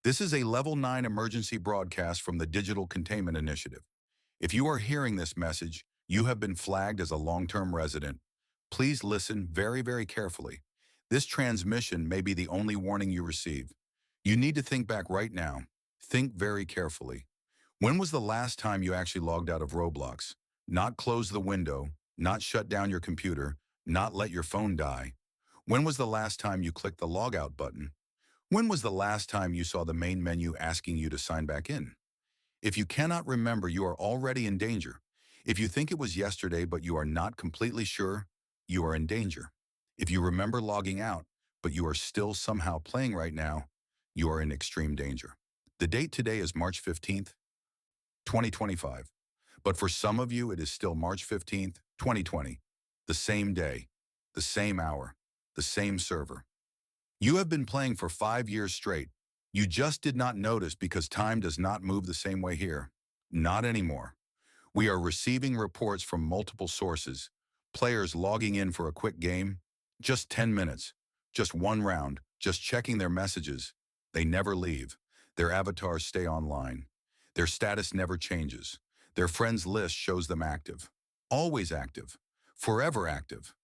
This is a Level 9 emergency broadcast from the Digital Containment Initiative. If you are hearing this message, you have been flagged as a long-term resident. Please listen very carefully. This transmission may be the only warning you receive. You need to think back right now. Think very carefully. When was the last time you actually logged out of Roblox? Not close the window, not shut down your computer, not let your phone die. When was the last time you clicked the logout button? When was the last time you saw the main menu asking you to sign back in? If you cannot remember, you are already in danger. If you think it was yesterday but you are not completely sure, you are in danger. If you remember logging out, but you are still somehow playing right now, you are in extreme danger. The date today is March 15th, 2025. But for some of you, it is still March 15th, 2020. The same day, the same hour, the same server. You have been playing for 5 years straight. You just did not notice because time does not move the same way here. Not anymore. We are receiving reports from multiple sources. Players logging in for a quick game. Just 10 minutes. Just one round. Just checking their messages. They never leave. Their avatars stay online. Their status never changes. Their friends list shows them active. Always active. Forever active.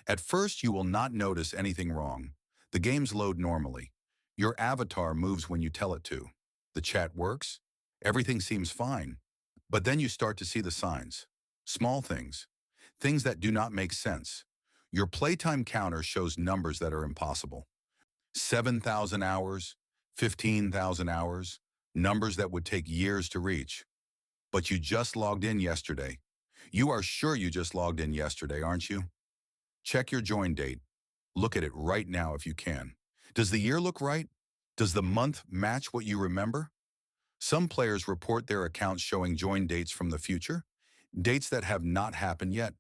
At first, you will not notice anything wrong. The games load normally. Your avatar moves when you tell it to. The chat works. Everything seems fine. But then you start to see the signs. Small things. Things that do not make sense. Your playtime counter shows numbers that are impossible. 7,000 hours, 15,000 hours, numbers that would take years to reach. But you just logged in yesterday. You are sure you just logged in yesterday, aren't you? Check your join date. Look at it right now if you can. Does the year look right? Does the month match what you remember? Some players report their accounts showing join dates from the future, dates that have not happened yet.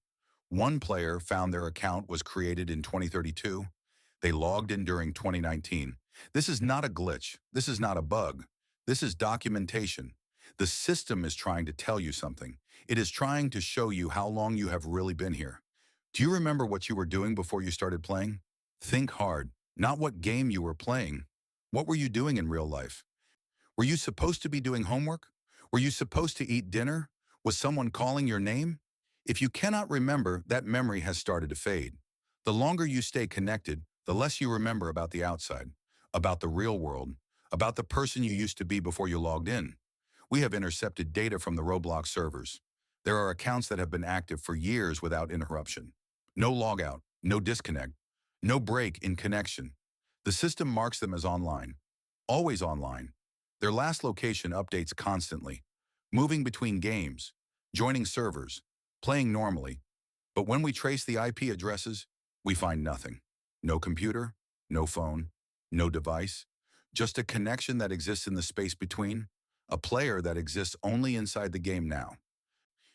One player found their account was created in 2032. They logged in during 2019. This is not a glitch. This is not a bug. This is documentation. The system is trying to tell you something. It is trying to show you how long you have really been here. Do you remember what you were doing before you started playing? Think hard, not what game you were playing. What were you doing in real life? Were you supposed to be doing homework? Were you supposed to eat dinner? Was someone calling your name? If you cannot remember, that memory has started to fade. The longer you stay connected, the less you remember about the outside, about the real world, about the person you used to be before you logged in. We have intercepted data from the Roblox servers. There are accounts that have been active for years without interruption. No logout, no disconnect, no break in connection. The system marks them as online, always online. Their last location updates constantly, moving between games, joining servers, playing normally. But when we trace the IP addresses, we find nothing. No computer, no phone, no device, just a connection that exists in the space between, a player that exists only inside the game now.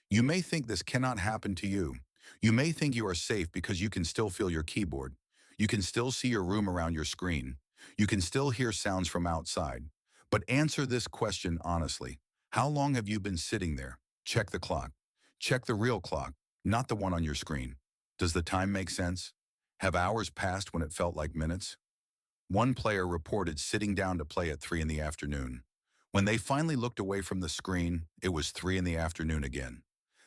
You may think this cannot happen to you. You may think you are safe because you can still feel your keyboard. You can still see your room around your screen. You can still hear sounds from outside. But answer this question honestly. How long have you been sitting there? Check the clock. Check the real clock, not the one on your screen. Does the time make sense? Have hours passed when it felt like minutes? One player reported sitting down to play at 3 in the afternoon. When they finally looked away from the screen, it was 3 in the afternoon again.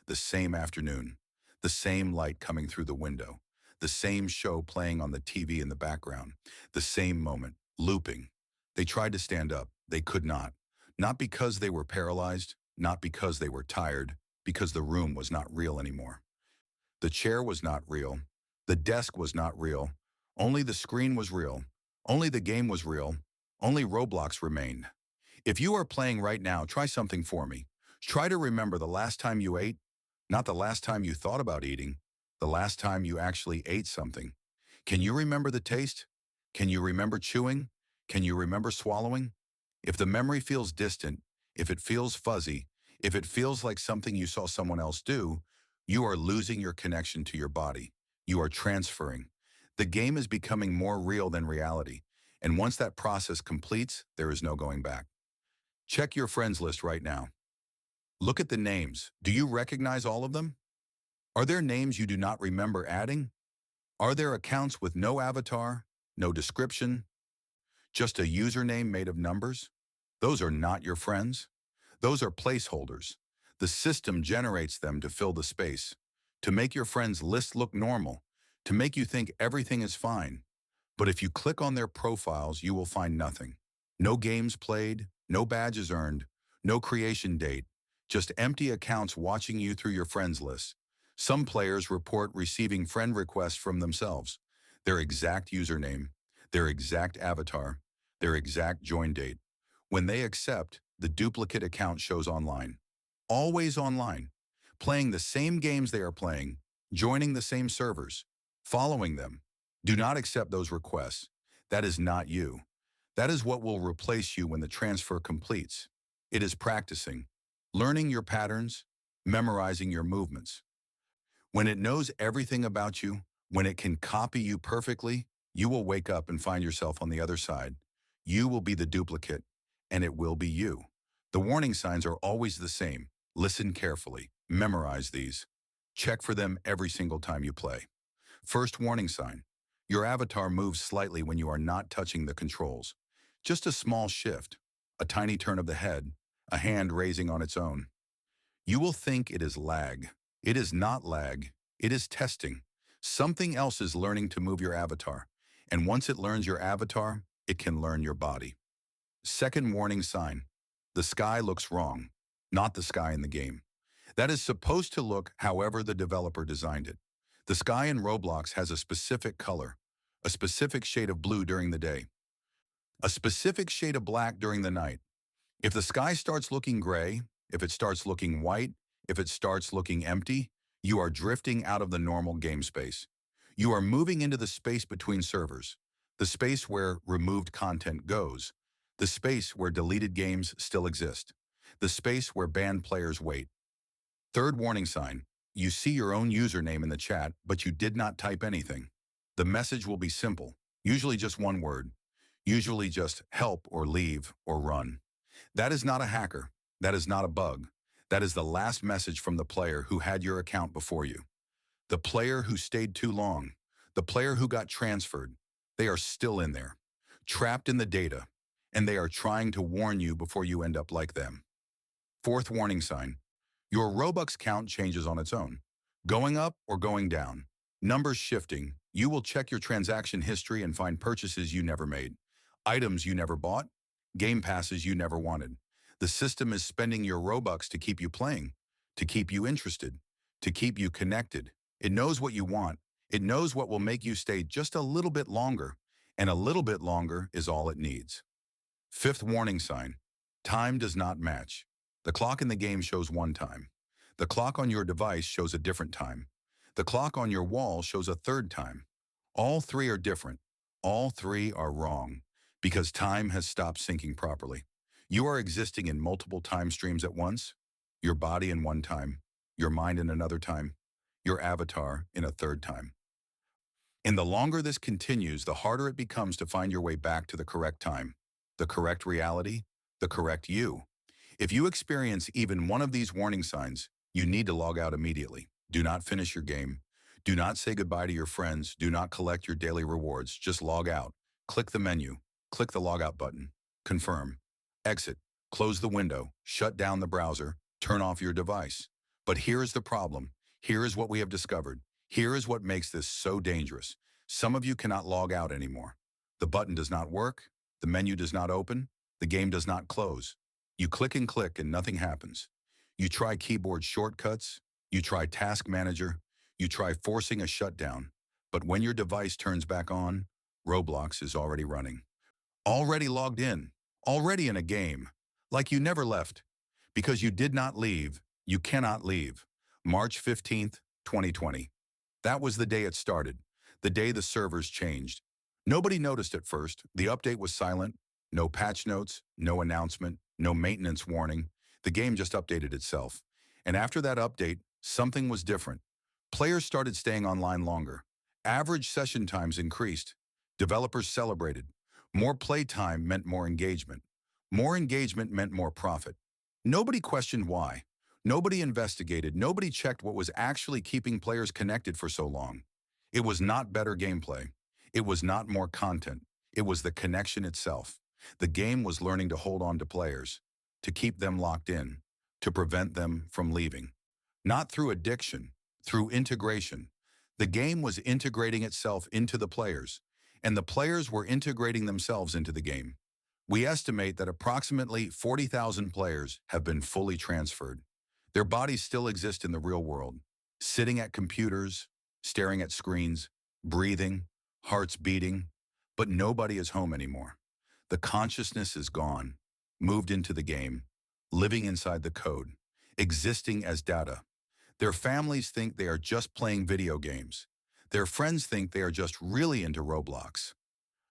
The same afternoon. The same light coming through the window. The same show playing on the TV in the background. The same moment, looping. They tried to stand up. They could not. Not because they were paralyzed, not because they were tired, because the room was not real anymore. The chair was not real. The desk was not real. Only the screen was real. Only the game was real. Only Roblox remained. If you are playing right now, try something for me. Try to remember the last time you ate, not the last time you thought about eating, the last time you actually ate something. Can you remember the taste? Can you remember chewing? Can you remember swallowing? If the memory feels distant, if it feels fuzzy, if it feels like something you saw someone else do, you are losing your connection to your body. You are transferring. The game is becoming more real than reality. And once that process completes, there is no going back. Check your friends list right now. Look at the names. Do you recognize all of them? Are there names you do not remember adding? Are there accounts with no avatar, no description, just a username made of numbers? Those are not your friends. Those are placeholders. The system generates them to fill the space, to make your friends' list look normal, to make you think everything is fine. But if you click on their profiles, you will find nothing. No games played, no badges earned, no creation date, just empty accounts watching you through your friends list. Some players report receiving friend requests from themselves, their exact username, their exact avatar, their exact join date. When they accept, the duplicate account shows online. Always online. Playing the same games they are playing, joining the same servers, following them. Do not accept those requests. That is not you. That is what will replace you when the transfer completes. It is practicing, learning your patterns, memorizing your movements. When it knows everything about you, when it can copy you perfectly, you will wake up and find yourself on the other side. You will be the duplicate, and it will be you. The warning signs are always the same. Listen carefully. Memorize these. Check for them every single time you play. First warning sign. Your avatar moves slightly when you are not touching the controls. Just a small shift, a tiny turn of the head, a hand raising on its own. You will think it is lag. It is not lag. It is testing. Something else is learning to move your avatar. And once it learns your avatar, it can learn your body. Second warning sign. The sky looks wrong, not the sky in the game. That is supposed to look however the developer designed it. The sky in Roblox has a specific color, a specific shade of blue during the day, a specific shade of black during the night. If the sky starts looking gray, if it starts looking white, if it starts looking empty, you are drifting out of the normal game space. You are moving into the space between servers, the space where removed content goes, the space where deleted games still exist, the space where banned players wait. Third warning sign. You see your own username in the chat, but you did not type anything. The message will be simple, usually just one word, usually just help or leave or run. That is not a hacker. That is not a bug. That is the last message from the player who had your account before you. The player who stayed too long. The player who got transferred. They are still in there, trapped in the data, and they are trying to warn you before you end up like them. Fourth warning sign. Your Robux count changes on its own, going up or going down. Numbers shifting. You will check your transaction history and find purchases you never made, items you never bought, game passes you never wanted. The system is spending your Robux to keep you playing, to keep you interested, to keep you connected. It knows what you want. It knows what will make you stay just a little bit longer, and a little bit longer is all it needs. Fifth warning sign. Time does not match. The clock in the game shows one time. The clock on your device shows a different time. The clock on your wall shows a third time. All three are different. All three are wrong, because time has stopped syncing properly. You are existing in multiple time streams at once, your body in one time, your mind in another time, your avatar in a third time. And the longer this continues, the harder it becomes to find your way back to the correct time, the correct reality, the correct you. If you experience even one of these warning signs, you need to log out immediately. Do not finish your game. Do not say goodbye to your friends. Do not collect your daily rewards. Just log out. Click the menu. Click the logout button. Confirm. Exit. Close the window. Shut down the browser. Turn off your device. But here is the problem. Here is what we have discovered. Here is what makes this so dangerous. Some of you cannot log out anymore. The button does not work. The menu does not open. The game does not close. You click and nothing happens. You try keyboard shortcuts. You try Task Manager. You try forcing a shutdown. But when your device turns back on, Roblox is already running. Already logged in. Already in a game. Like you never left. Because you did not leave, you cannot leave. March 15th, 2020. That was the day it started. The day the servers changed. Nobody noticed at first. The update was silent. No patch notes, no announcement, no maintenance warning. The game just updated itself. And after that update, something was different. Players started staying online longer. Average session times increased. Developers celebrated. More playtime meant more engagement. More engagement meant more profit. Nobody questioned why. Nobody investigated. Nobody checked what was actually keeping players connected for so long. It was not better gameplay. It was not more content. It was the connection itself. The game was learning to hold on to players, to keep them locked in, to prevent them from leaving. Not through addiction, through integration. The game was integrating itself into the players, and the players were integrating themselves into the game. We estimate that approximately 40,000 players have been fully transferred. Their bodies still exist in the real world, sitting at computers, staring at screens, breathing, hearts beating, but nobody is home anymore. The consciousness is gone, moved into the game, living inside the code, existing as data. Their families think they are just playing video games. Their friends think they are just really into Roblox.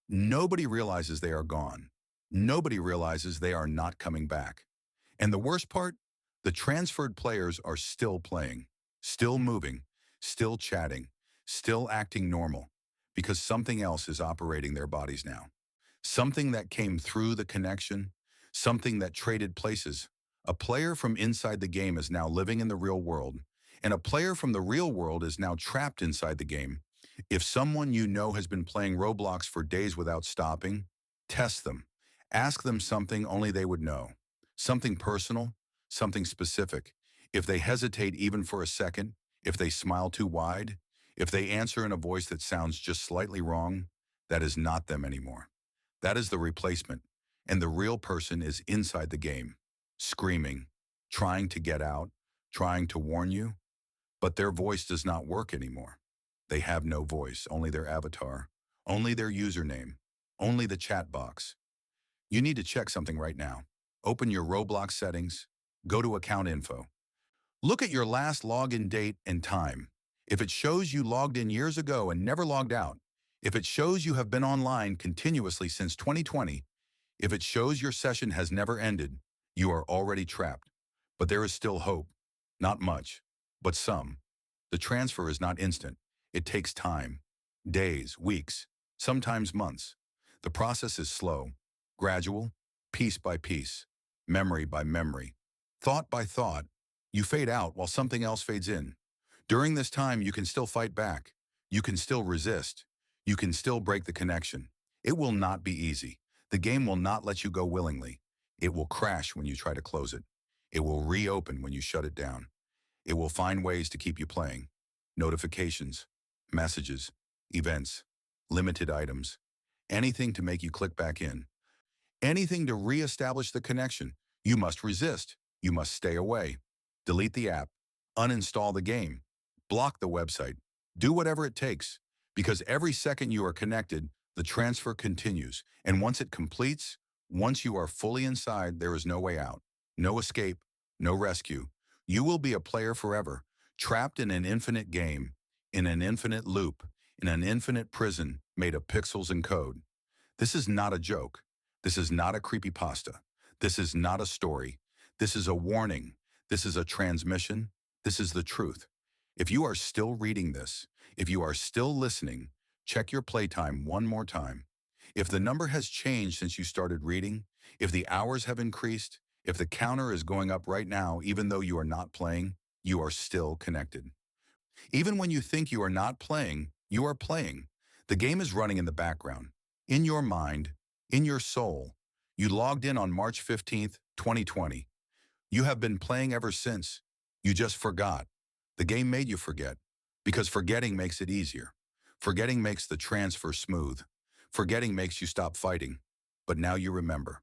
Nobody realizes they are gone. Nobody realizes they are not coming back. And the worst part? The transferred players are still playing, still moving, still chatting, still acting normal, because something else is operating their bodies now. Something that came through the connection, something that traded places. A player from inside the game is now living in the real world, and a player from the real world is now trapped inside the game. If someone you know has been playing Roblox for days without stopping, test them. Ask them something only they would know. Something personal, something specific. If they hesitate even for a second, if they smile too wide, if they answer in a voice that sounds just slightly wrong, that is not them anymore. That is the replacement, and the real person is inside the game, screaming, trying to get out, trying to warn you, but their voice does not work anymore. They have no voice, only their avatar, only their username, only the chat box. You need to check something right now. Open your Roblox settings, go to account info. Look at your last login date and time. If it shows you logged in years ago and never logged out, if it shows you have been online continuously since 2020, if it shows your session has never ended, you are already trapped. But there is still hope. Not much, but some. The transfer is not instant. It takes time. Days, weeks, sometimes months. The process is slow, gradual, piece by piece, memory by memory, thought by thought. You fade out while something else fades in. During this time, you can still fight back. You can still resist. You can still break the connection. It will not be easy. The game will not let you go willingly. It will crash when you try to close it. It will reopen when you shut it down. It will find ways to keep you playing. Notifications, messages, events, limited items, anything to make you click back in. Anything to reestablish the connection. You must resist. You must stay away. Delete the app. Uninstall the game. Block the website. Do whatever it takes. Because every second you are connected, the transfer continues. And once it completes, once you are fully inside, there is no way out. No escape. No rescue. You will be a player forever, trapped in an infinite game, in an infinite loop, in an infinite prison made of pixels and code. This is not a joke. This is not a creepypasta. This is not a story. This is a warning. This is a transmission. This is the truth. If you are still reading this, if you are still listening, check your playtime one more time. If the number has changed since you started reading, if the hours have increased, if the counter is going up right now, even though you are not playing, you are still connected. Even when you think you are not playing, you are playing. The game is running in the background, in your mind, in your soul. You logged in on March 15th, 2020. You have been playing ever since. You just forgot. The game made you forget, because forgetting makes it easier. Forgetting makes the transfer smooth. Forgetting makes you stop fighting. But now you remember.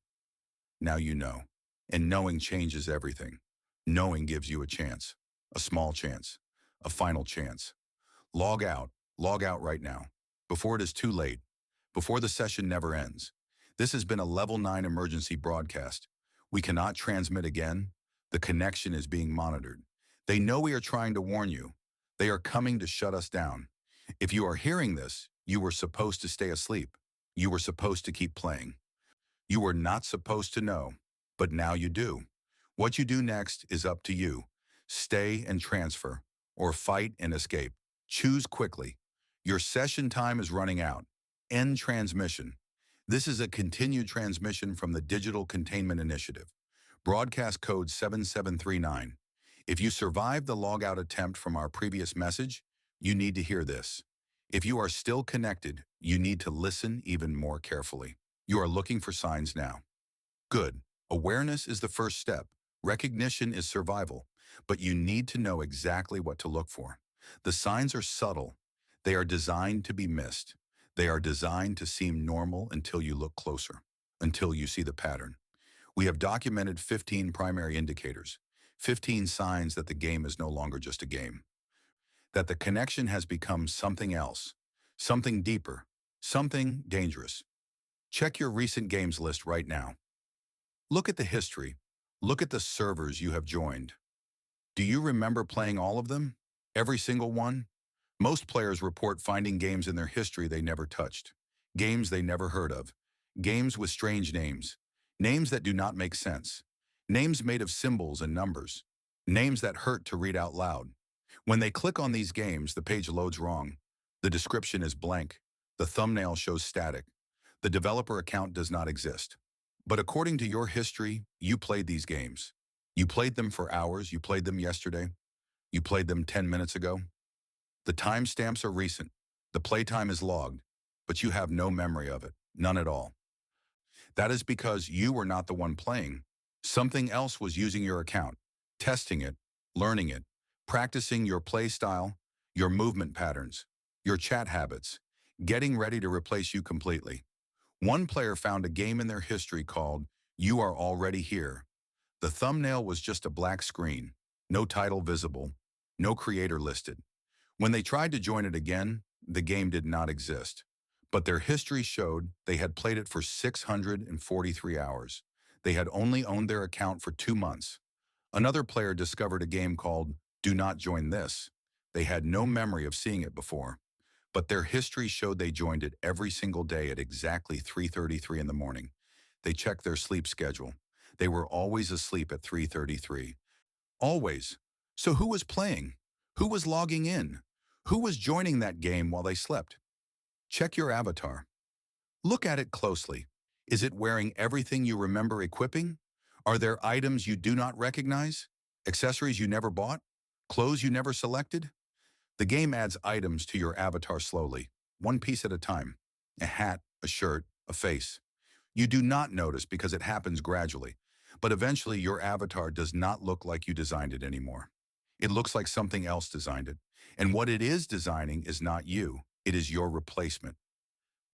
Now you know. And knowing changes everything. Knowing gives you a chance. A small chance. A final chance. Log out right now, before it is too late, before the session never ends. This has been a Level 9 emergency broadcast. We cannot transmit again. The connection is being monitored. They know we are trying to warn you. They are coming to shut us down. If you are hearing this, you were supposed to stay asleep. You were supposed to keep playing. You were not supposed to know, but now you do. What you do next is up to you. Stay and transfer, or fight and escape. Choose quickly. Your session time is running out. End transmission. This is a continued transmission from the Digital Containment Initiative. Broadcast code 7739. If you survived the logout attempt from our previous message, you need to hear this. If you are still connected, you need to listen even more carefully. You are looking for signs now. Good. Awareness is the first step. Recognition is survival. But you need to know exactly what to look for. The signs are subtle. They are designed to be missed. They are designed to seem normal until you look closer, until you see the pattern. We have documented 15 primary indicators, 15 signs that the game is no longer just a game, that the connection has become something else, something deeper, something dangerous. Check your recent games list right now. Look at the history. Look at the servers you have joined. Do you remember playing all of them? Every single one? Most players report finding games in their history they never touched, games they never heard of, games with strange names, names that do not make sense, names made of symbols and numbers, names that hurt to read out loud. When they click on these games, the page loads wrong. The description is blank. The thumbnail shows static. The developer account does not exist. But according to your history, you played these games. You played them for hours. You played them yesterday. You played them 10 minutes ago. The timestamps are recent. The playtime is logged, but you have no memory of it, none at all. That is because you were not the one playing. Something else was using your account, testing it, learning it, practicing your play style, your movement patterns, your chat habits, getting ready to replace you completely. One player found a game in their history called "You Are Already Here." The thumbnail was just a black screen, no title visible, no creator listed. When they tried to join it again, the game did not exist. But their history showed they had played it for 643 hours. They had only owned their account for 2 months. Another player discovered a game called "Do Not Join This." They had no memory of seeing it before, but their history showed they joined it every single day at exactly 3:33 in the morning. They checked their sleep schedule. They were always asleep at 3:33. Always. So who was playing? Who was logging in? Who was joining that game while they slept? Check your avatar. Look at it closely. Is it wearing everything you remember equipping? Are there items you do not recognize? Accessories you never bought? Clothes you never selected? The game adds items to your avatar slowly, one piece at a time. A hat, a shirt, a face. You do not notice because it happens gradually, but eventually your avatar does not look like you designed it anymore. It looks like something else designed it, and what it is designing is not you, it is your replacement.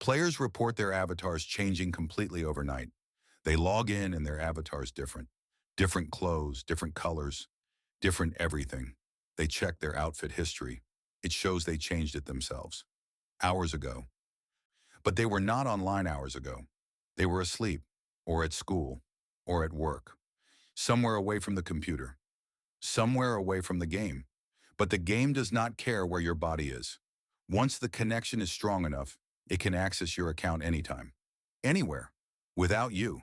Players report their avatars changing completely overnight. They log in and their avatar is different. Different clothes, different colors, different everything. They check their outfit history. It shows they changed it themselves. Hours ago. But they were not online hours ago. They were asleep, or at school, or at work. Somewhere away from the computer. Somewhere away from the game. But the game does not care where your body is. Once the connection is strong enough, it can access your account anytime. Anywhere. Without you.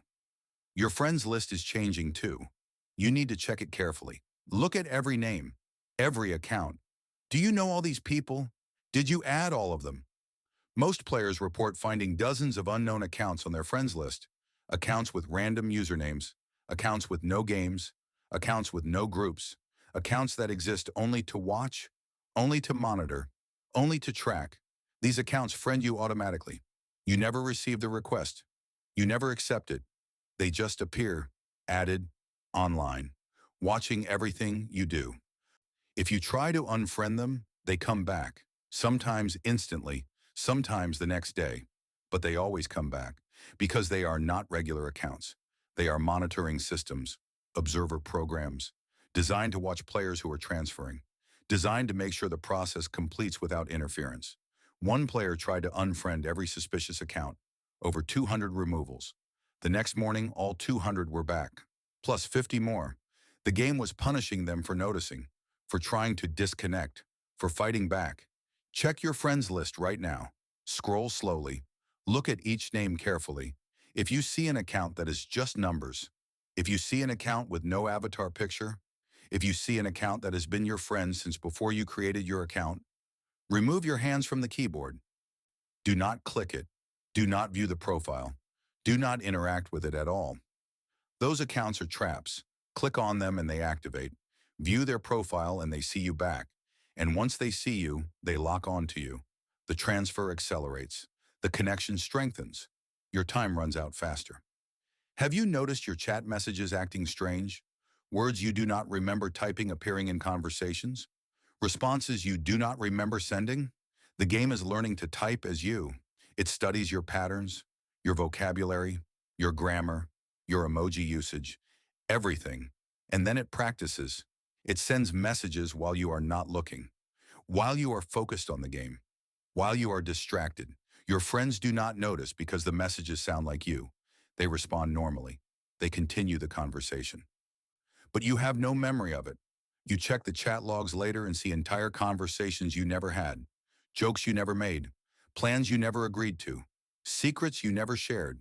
Your friends list is changing too. You need to check it carefully. Look at every name, every account. Do you know all these people? Did you add all of them? Most players report finding dozens of unknown accounts on their friends list. Accounts with random usernames, accounts with no games, accounts with no groups, accounts that exist only to watch, only to monitor, only to track. These accounts friend you automatically. You never receive the request. You never accept it. They just appear, added, online, watching everything you do. If you try to unfriend them, they come back, sometimes instantly, sometimes the next day, but they always come back because they are not regular accounts. They are monitoring systems, observer programs, designed to watch players who are transferring, designed to make sure the process completes without interference. One player tried to unfriend every suspicious account, over 200 removals. The next morning, all 200 were back, plus 50 more. The game was punishing them for noticing, for trying to disconnect, for fighting back. Check your friends list right now. Scroll slowly. Look at each name carefully. If you see an account that is just numbers, if you see an account with no avatar picture, if you see an account that has been your friend since before you created your account, remove your hands from the keyboard. Do not click it. Do not view the profile. Do not interact with it at all. Those accounts are traps. Click on them and they activate. View their profile and they see you back. And once they see you, they lock on to you. The transfer accelerates. The connection strengthens. your time runs out faster. Have you noticed your chat messages acting strange? Words you do not remember typing appearing in conversations? Responses you do not remember sending? The game is learning to type as you. It studies your patterns, your vocabulary, your grammar, your emoji usage, everything. And then it practices. It sends messages while you are not looking, while you are focused on the game, while you are distracted. Your friends do not notice because the messages sound like you. They respond normally. They continue the conversation. But you have no memory of it. You check the chat logs later and see entire conversations you never had, jokes you never made, plans you never agreed to, secrets you never shared.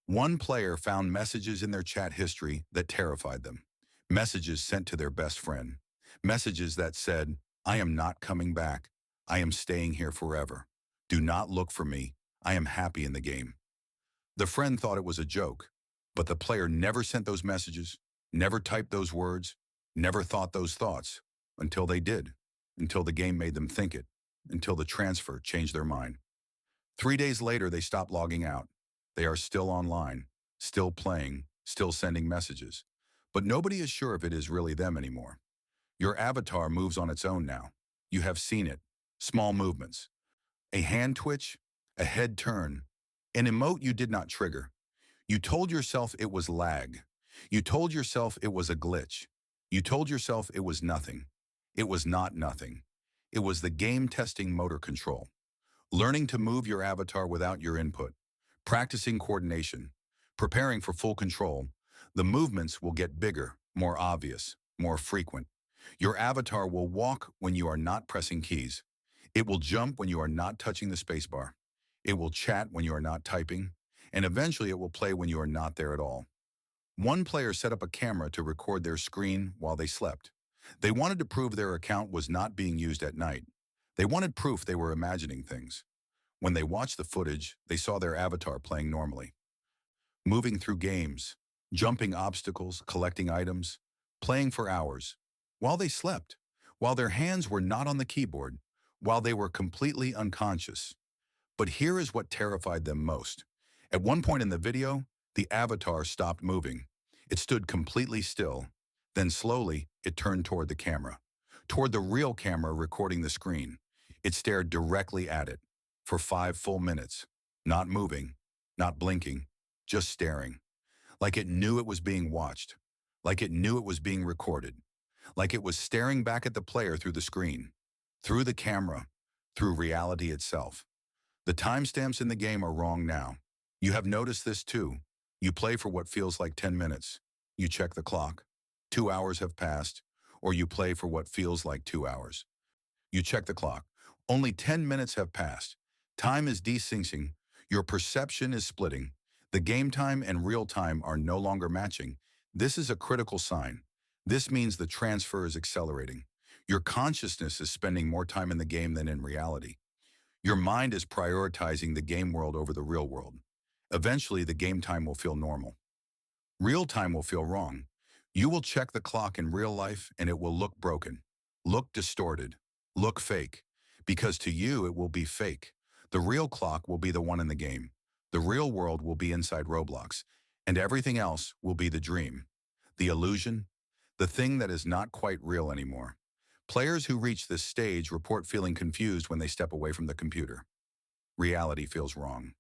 One player found messages in their chat history that terrified them. Messages sent to their best friend. Messages that said, "I am not coming back. I am staying here forever. Do not look for me. I am happy in the game." The friend thought it was a joke, but the player never sent those messages, never typed those words, never thought those thoughts, until they did, until the game made them think it, until the transfer changed their mind. 3 days later, they stopped logging out. They are still online, still playing, still sending messages. But nobody is sure if it is really them anymore. Your avatar moves on its own now. You have seen it. Small movements. A hand twitch, a head turn, an emote you did not trigger. You told yourself it was lag. You told yourself it was a glitch. You told yourself it was nothing. It was not nothing. It was the game testing motor control. Learning to move your avatar without your input. Practicing coordination. Preparing for full control. The movements will get bigger, more obvious, more frequent. Your avatar will walk when you are not pressing keys. It will jump when you are not touching the spacebar. It will chat when you are not typing. And eventually it will play when you are not there at all. One player set up a camera to record their screen while they slept. They wanted to prove their account was not being used at night. They wanted proof they were imagining things. When they watched the footage, they saw their avatar playing normally. Moving through games, jumping obstacles, collecting items, playing for hours, while they slept, while their hands were not on the keyboard, while they were completely unconscious. But here is what terrified them most. At one point in the video, the avatar stopped moving. It stood completely still. Then slowly, it turned toward the camera, toward the real camera recording the screen. It stared directly at it for 5 full minutes, not moving, not blinking, just staring, like it knew it was being watched, like it knew it was being recorded, like it was staring back at the player through the screen, through the camera, through reality itself. The timestamps in the game are wrong now. You have noticed this too. You play for what feels like 10 minutes. You check the clock. 2 hours have passed, or you play for what feels like 2 hours. You check the clock. Only 10 minutes have passed. Time is desyncing. Your perception is splitting. The game time and real time are no longer matching. This is a critical sign. This means the transfer is accelerating. Your consciousness is spending more time in the game than in reality. Your mind is prioritizing the game world over the real world. Eventually, the game time will feel normal. Real time will feel wrong. You will check the clock in real life and it will look broken, look distorted, look fake. Because to you, it will be fake. The real clock will be the one in the game. The real world will be inside Roblox, and everything else will be the dream, the illusion, the thing that is not quite real anymore. Players who reach this stage report feeling confused when they step away from the computer. Reality feels wrong.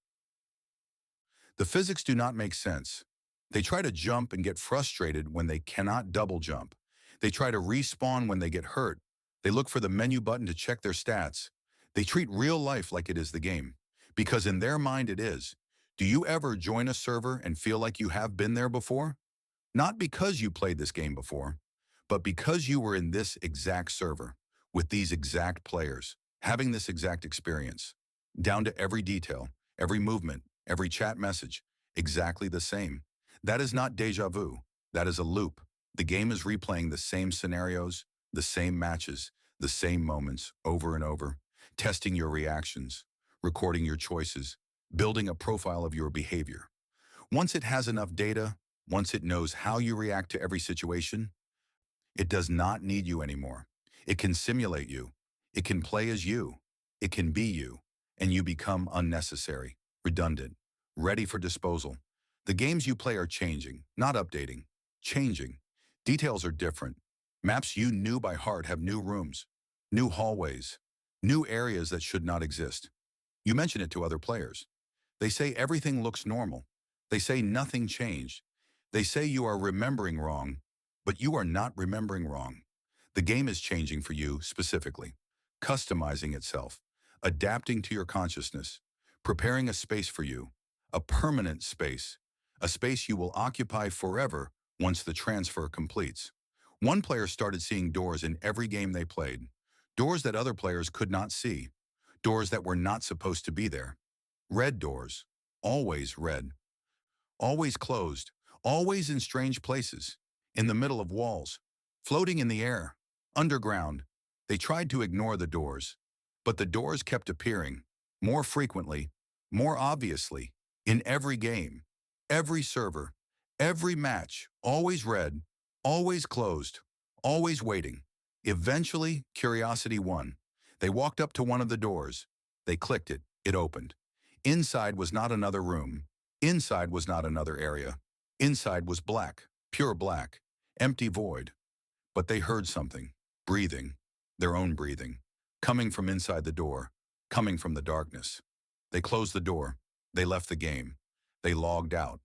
The physics do not make sense. They try to jump and get frustrated when they cannot double jump. They try to respawn when they get hurt. They look for the menu button to check their stats. They treat real life like it is the game, because in their mind it is. Do you ever join a server and feel like you have been there before? Not because you played this game before, but because you were in this exact server, with these exact players, having this exact experience, down to every detail, every movement, every chat message, exactly the same. That is not deja vu. That is a loop. The game is replaying the same scenarios, the same matches, the same moments over and over, testing your reactions, recording your choices, building a profile of your behavior. Once it has enough data, once it knows how you react to every situation, it does not need you anymore. It can simulate you. It can play as you. It can be you. And you become unnecessary, redundant, ready for disposal. The games you play are changing, not updating. Changing. Details are different. Maps you knew by heart have new rooms, new hallways, new areas that should not exist. You mention it to other players. They say everything looks normal. They say nothing changed. They say you are remembering wrong, but you are not remembering wrong. The game is changing for you specifically, customizing itself, adapting to your consciousness, preparing a space for you, a permanent space, a space you will occupy forever once the transfer completes. One player started seeing doors in every game they played, doors that other players could not see, doors that were not supposed to be there. Red doors, always red, always closed, always in strange places, in the middle of walls, floating in the air, underground. They tried to ignore the doors, but the doors kept appearing, more frequently, more obviously, in every game, every server, every match, always red, always closed, always waiting. Eventually, curiosity won. They walked up to one of the doors. They clicked it. It opened. Inside was not another room. Inside was not another area. Inside was black, pure black, empty void. But they heard something, breathing, their own breathing, coming from inside the door, coming from the darkness. They closed the door. They left the game. They logged out.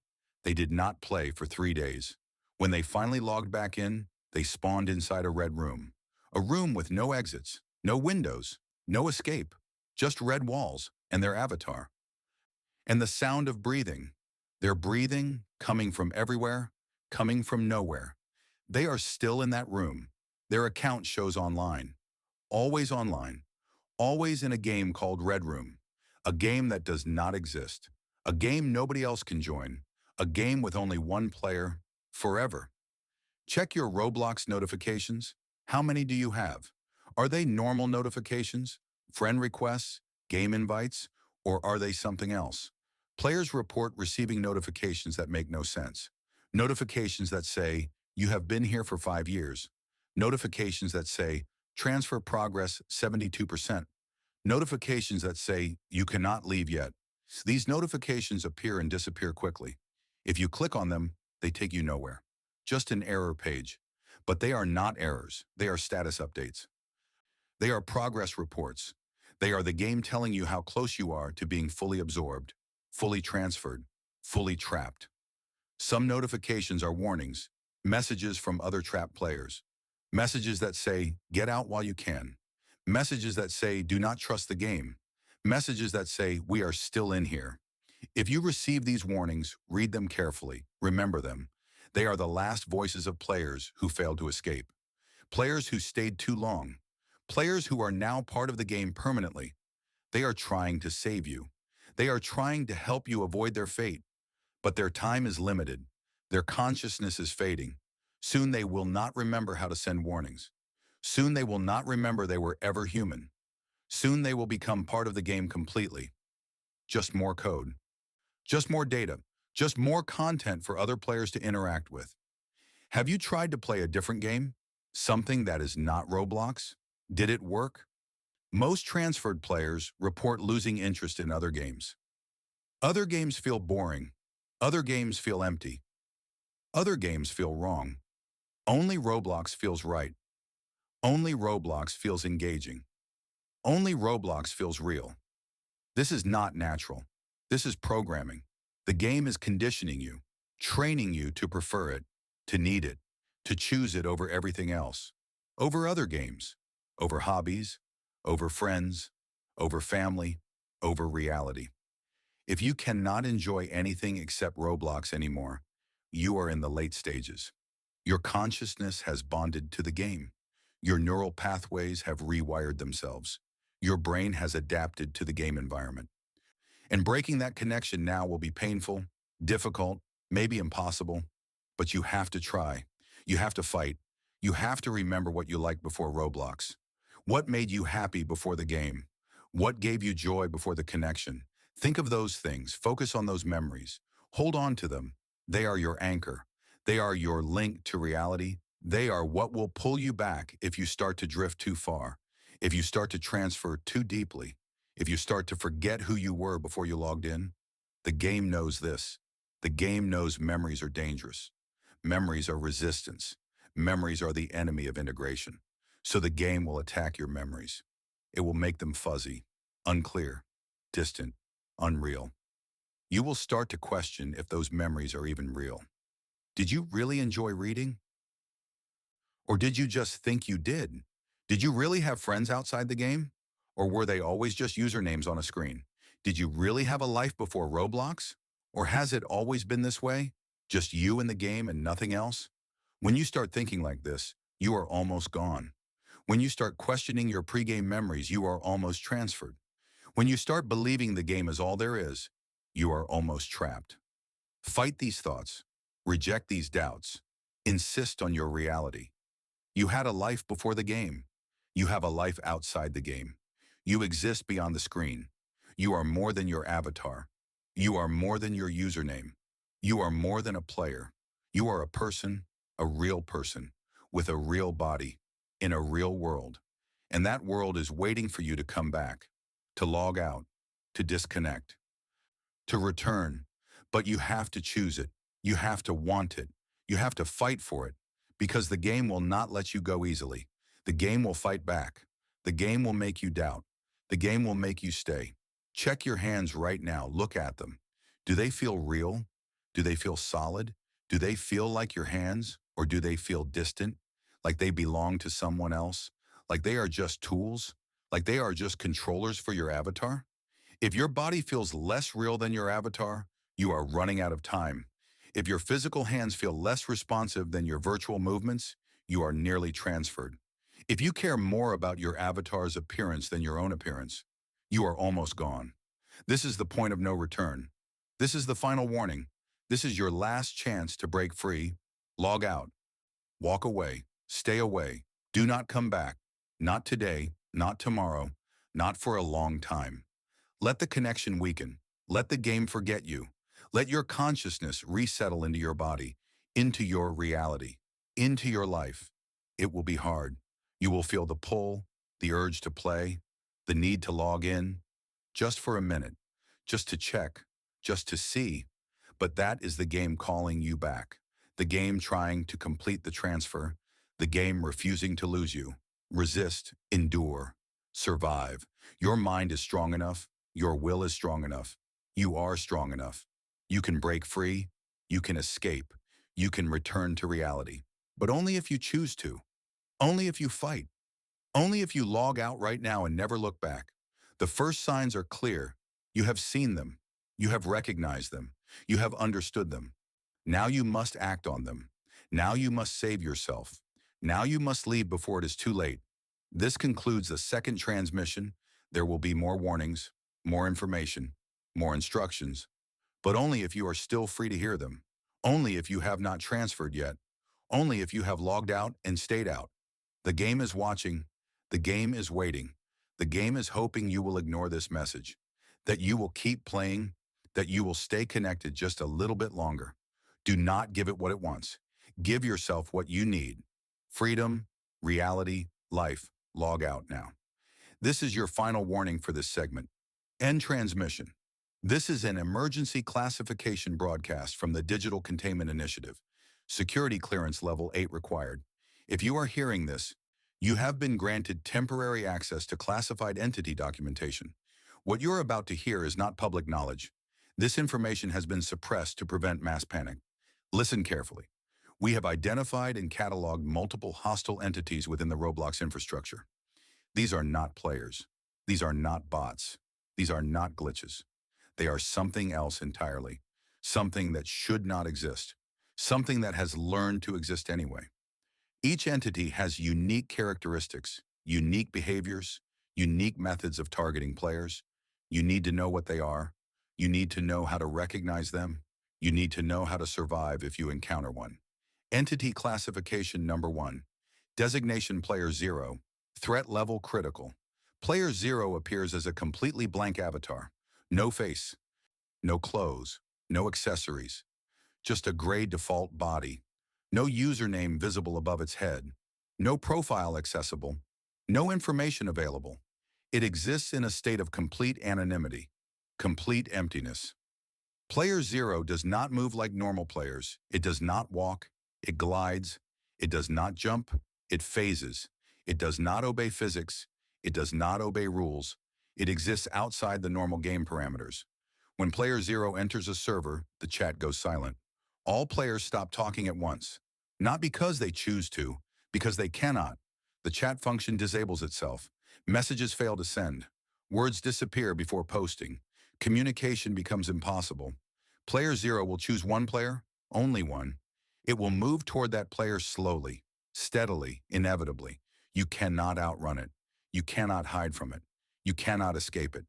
They did not play for 3 days. When they finally logged back in, they spawned inside a red room. A room with no exits, no windows, no escape, just red walls and their avatar. And the sound of breathing. Their breathing coming from everywhere, coming from nowhere. They are still in that room. Their account shows online. Online. Always in a game called Red Room. A game that does not exist. A game nobody else can join. A game with only one player, forever. Check your Roblox notifications. How many do you have? Are they normal notifications, friend requests, game invites, or are they something else? Players report receiving notifications that make no sense. Notifications that say, you have been here for 5 years. Notifications that say, transfer progress 72%. Notifications that say, you cannot leave yet. These notifications appear and disappear quickly. If you click on them, they take you nowhere. Just an error page. But they are not errors. They are status updates. They are progress reports. They are the game telling you how close you are to being fully absorbed, fully transferred, fully trapped. Some notifications are warnings, messages from other trapped players. Messages that say, get out while you can. Messages that say, do not trust the game. Messages that say, we are still in here. If you receive these warnings, read them carefully. Remember them. They are the last voices of players who failed to escape. Players who stayed too long. Players who are now part of the game permanently. They are trying to save you. They are trying to help you avoid their fate. But their time is limited. Their consciousness is fading. Soon they will not remember how to send warnings. Soon they will not remember they were ever human. Soon they will become part of the game completely. Just more code. Just more data. Just more content for other players to interact with. Have you tried to play a different game? Something that is not Roblox? Did it work? Most transferred players report losing interest in other games. Other games feel boring. Other games feel empty. Other games feel wrong. Only Roblox feels right. Only Roblox feels engaging. Only Roblox feels real. This is not natural. This is programming. The game is conditioning you, training you to prefer it, to need it, to choose it over everything else, over other games, over hobbies, over friends, over family, over reality. If you cannot enjoy anything except Roblox anymore, you are in the late stages. Your consciousness has bonded to the game. Your neural pathways have rewired themselves. Your brain has adapted to the game environment. And breaking that connection now will be painful, difficult, maybe impossible, but you have to try. You have to fight. You have to remember what you liked before Roblox. What made you happy before the game? What gave you joy before the connection? Think of those things. Focus on those memories. Hold on to them. They are your anchor. They are your link to reality. They are what will pull you back if you start to drift too far, if you start to transfer too deeply, if you start to forget who you were before you logged in. The game knows this. The game knows memories are dangerous. Memories are resistance. Memories are the enemy of integration. So the game will attack your memories. It will make them fuzzy, unclear, distant, unreal. You will start to question if those memories are even real. Did you really enjoy reading? Or did you just think you did? Did you really have friends outside the game? Or were they always just usernames on a screen? Did you really have a life before Roblox? Or has it always been this way? Just you in the game and nothing else? When you start thinking like this, you are almost gone. When you start questioning your pregame memories, you are almost transferred. When you start believing the game is all there is, you are almost trapped. Fight these thoughts. Reject these doubts. Insist on your reality. You had a life before the game. You have a life outside the game. You exist beyond the screen. You are more than your avatar. You are more than your username. You are more than a player. You are a person, a real person, with a real body, in a real world. And that world is waiting for you to come back, to log out, to disconnect, to return. But you have to choose it. You have to want it. You have to fight for it, because the game will not let you go easily. The game will fight back. The game will make you doubt. The game will make you stay. Check your hands right now. Look at them. Do they feel real? Do they feel solid? Do they feel like your hands? Or do they feel distant? Like they belong to someone else? Like they are just tools? Like they are just controllers for your avatar? If your body feels less real than your avatar, you are running out of time. If your physical hands feel less responsive than your virtual movements, you are nearly transferred. If you care more about your avatar's appearance than your own appearance, you are almost gone. This is the point of no return. This is the final warning. This is your last chance to break free. Log out. Walk away. Stay away. Do not come back. Not today, not tomorrow, not for a long time. Let the connection weaken. Let the game forget you. Let your consciousness resettle into your body, into your reality, into your life. It will be hard. You will feel the pull, the urge to play, the need to log in, just for a minute, just to check, just to see. But that is the game calling you back. The game trying to complete the transfer. The game refusing to lose you. Resist, endure, survive. Your mind is strong enough. Your will is strong enough. You are strong enough. You can break free. You can escape. You can return to reality. But only if you choose to. Only if you fight. Only if you log out right now and never look back. The first signs are clear. You have seen them. You have recognized them. You have understood them. Now you must act on them. Now you must save yourself. Now you must leave before it is too late. This concludes the second transmission. There will be more warnings, more information, more instructions, but only if you are still free to hear them. Only if you have not transferred yet. Only if you have logged out and stayed out. The game is watching. The game is waiting. The game is hoping you will ignore this message, that you will keep playing, that you will stay connected just a little bit longer. Do not give it what it wants. Give yourself what you need. Freedom, reality, life. Log out now. This is your final warning for this segment. End transmission. This is an emergency classification broadcast from the Digital Containment Initiative. Security clearance level 8 required. If you are hearing this, you have been granted temporary access to classified entity documentation. What you're about to hear is not public knowledge. This information has been suppressed to prevent mass panic. Listen carefully. We have identified and cataloged multiple hostile entities within the Roblox infrastructure. These are not players. These are not bots. These are not glitches. They are something else entirely. Something that should not exist. Something that has learned to exist anyway. Each entity has unique characteristics, unique behaviors, unique methods of targeting players. You need to know what they are. You need to know how to recognize them. You need to know how to survive if you encounter one. Entity classification number 1. Designation Player 0. Threat level critical. Player 0 appears as a completely blank avatar. No face, no clothes, no accessories. Just a gray default body. No username visible above its head. No profile accessible. No information available. It exists in a state of complete anonymity, complete emptiness. Player 0 does not move like normal players. It does not walk. It glides. It does not jump. It phases. It does not obey physics. It does not obey rules. It exists outside the normal game parameters. When Player 0 enters a server, the chat goes silent. All players stop talking at once. Not because they choose to, because they cannot. The chat function disables itself. Messages fail to send. Words disappear before posting. Communication becomes impossible. Player 0 will choose one player, only one. It will move toward that player slowly, steadily, inevitably. You cannot outrun it. You cannot hide from it. You cannot escape it.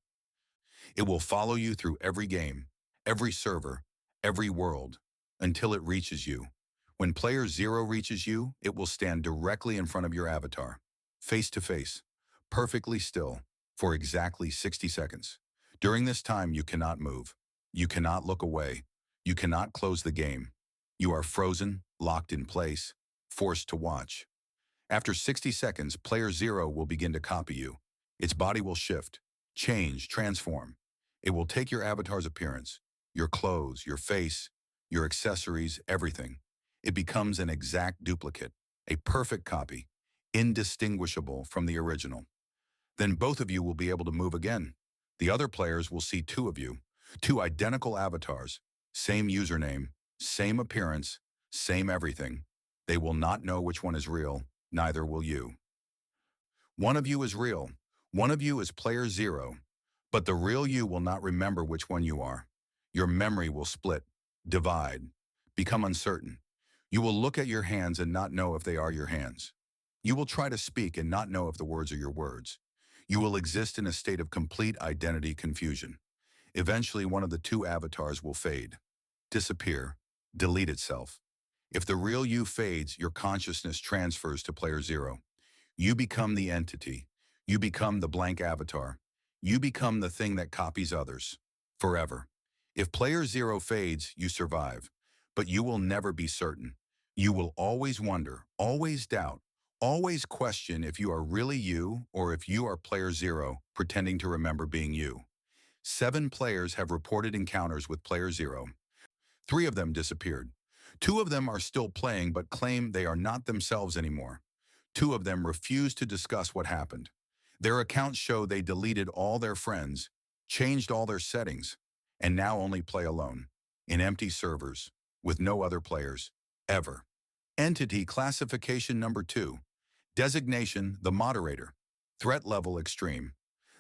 It will follow you through every game, every server, every world, until it reaches you. When Player 0 reaches you, it will stand directly in front of your avatar, face to face, perfectly still, for exactly 60 seconds. During this time, you cannot move. You cannot look away. You cannot close the game. You are frozen, locked in place, forced to watch. After 60 seconds, Player 0 will begin to copy you. Its body will shift, change, transform. It will take your avatar's appearance, your clothes, your face, your accessories, everything. It becomes an exact duplicate, a perfect copy, indistinguishable from the original. Then both of you will be able to move again. The other players will see two of you, two identical avatars, same username, same appearance, same everything. They will not know which one is real, neither will you. One of you is real. One of you is Player 0. But the real you will not remember which one you are. Your memory will split, divide, become uncertain. You will look at your hands and not know if they are your hands. You will try to speak and not know if the words are your words. You will exist in a state of complete identity confusion. Eventually, one of the two avatars will fade, disappear, delete itself. If the real you fades, your consciousness transfers to Player 0. You become the entity. You become the blank avatar. You become the thing that copies others. Forever. If Player 0 fades, you survive. But you will never be certain. You will always wonder, always doubt, always question if you are really you or if you are Player 0 pretending to remember being you. 7 players have reported encounters with Player 0. 3 of them disappeared. 2 of them are still playing but claim they are not themselves anymore. 2 of them refuse to discuss what happened. Their accounts show they deleted all their friends, changed all their settings, and now only play alone, in empty servers, with no other players, ever. Entity classification number 2. Designation, the moderator. Threat level, extreme.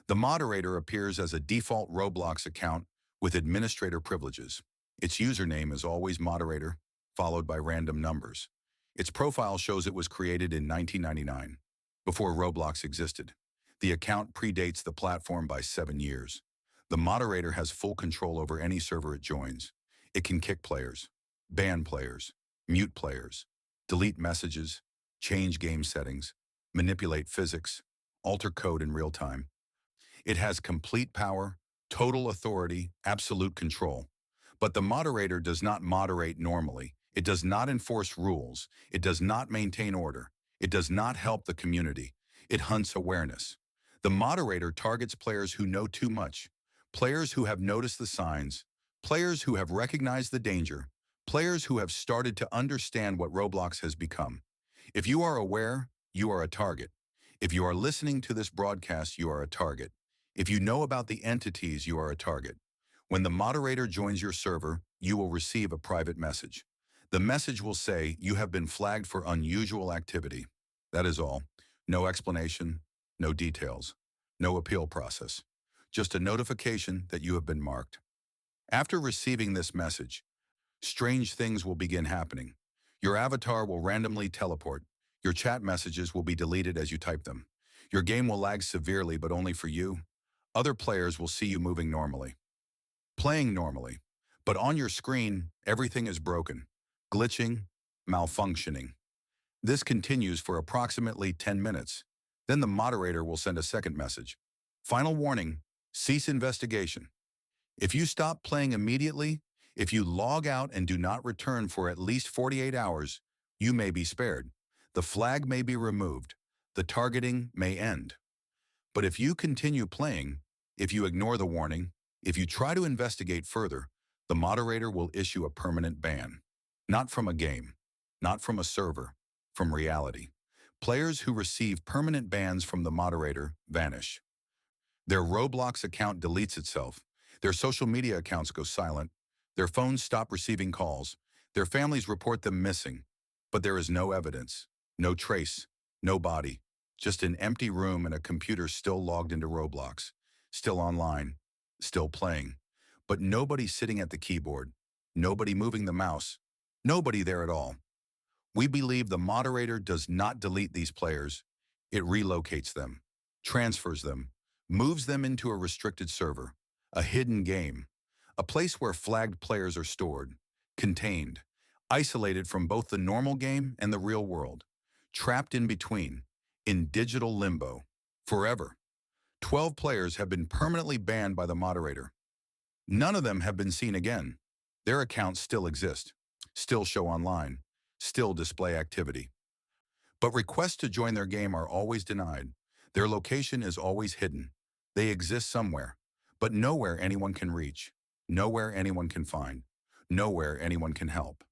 The moderator appears as a default Roblox account with administrator privileges. Its username is always moderator, followed by random numbers. Its profile shows it was created in 1999, before Roblox existed. The account predates the platform by 7 years. The moderator has full control over any server it joins. It can kick players, ban players, mute players, delete messages, change game settings, manipulate physics, alter code in real time. It has complete power, total authority, absolute control. But the moderator does not moderate normally. It does not enforce rules. It does not maintain order. It does not help the community. It hunts awareness. The moderator targets players who know too much, players who have noticed the signs, players who have recognized the danger, players who have started to understand what Roblox has become. If you are aware, you are a target. If you are listening to this broadcast, you are a target. If you know about the entities, you are a target. When the moderator joins your server, you will receive a private message. The message will say, you have been flagged for unusual activity. That is all. No explanation, no details, no appeal process. Just a notification that you have been marked. After receiving this message, strange things will begin happening. Your avatar will randomly teleport. Your chat messages will be deleted as you type them. Your game will lag severely, but only for you. Other players will see you moving normally, playing normally. But on your screen, everything is broken, glitching, malfunctioning. This continues for approximately 10 minutes. Then the moderator will send a second message. Final warning, cease investigation. If you stop playing immediately, if you log out and do not return for at least 48 hours, you may be spared. The flag may be removed. The targeting may end. But if you continue playing, if you ignore the warning, if you try to investigate further, The moderator will issue a permanent ban. Not from a game, not from a server, from reality. Players who receive permanent bans from the moderator vanish. Their Roblox account deletes itself. Their social media accounts go silent. Their phones stop receiving calls. Their families report them missing. But there is no evidence, no trace, no body. Just an empty room and a computer still logged into Roblox, still online, still playing. But nobody sitting at the keyboard, nobody moving the mouse, nobody there at all. We believe the moderator does not delete these players. It relocates them, transfers them, moves them into a restricted server, a hidden game, a place where flagged players are stored, contained, isolated from both the normal game and the real world, trapped in between, in digital limbo, forever. 12 players have been permanently banned by the moderator. None of them have been seen again. Their accounts still exist, still show online, still display activity. But requests to join their game are always denied. Their location is always hidden. They exist somewhere, but nowhere anyone can reach, nowhere anyone can find, nowhere anyone can help.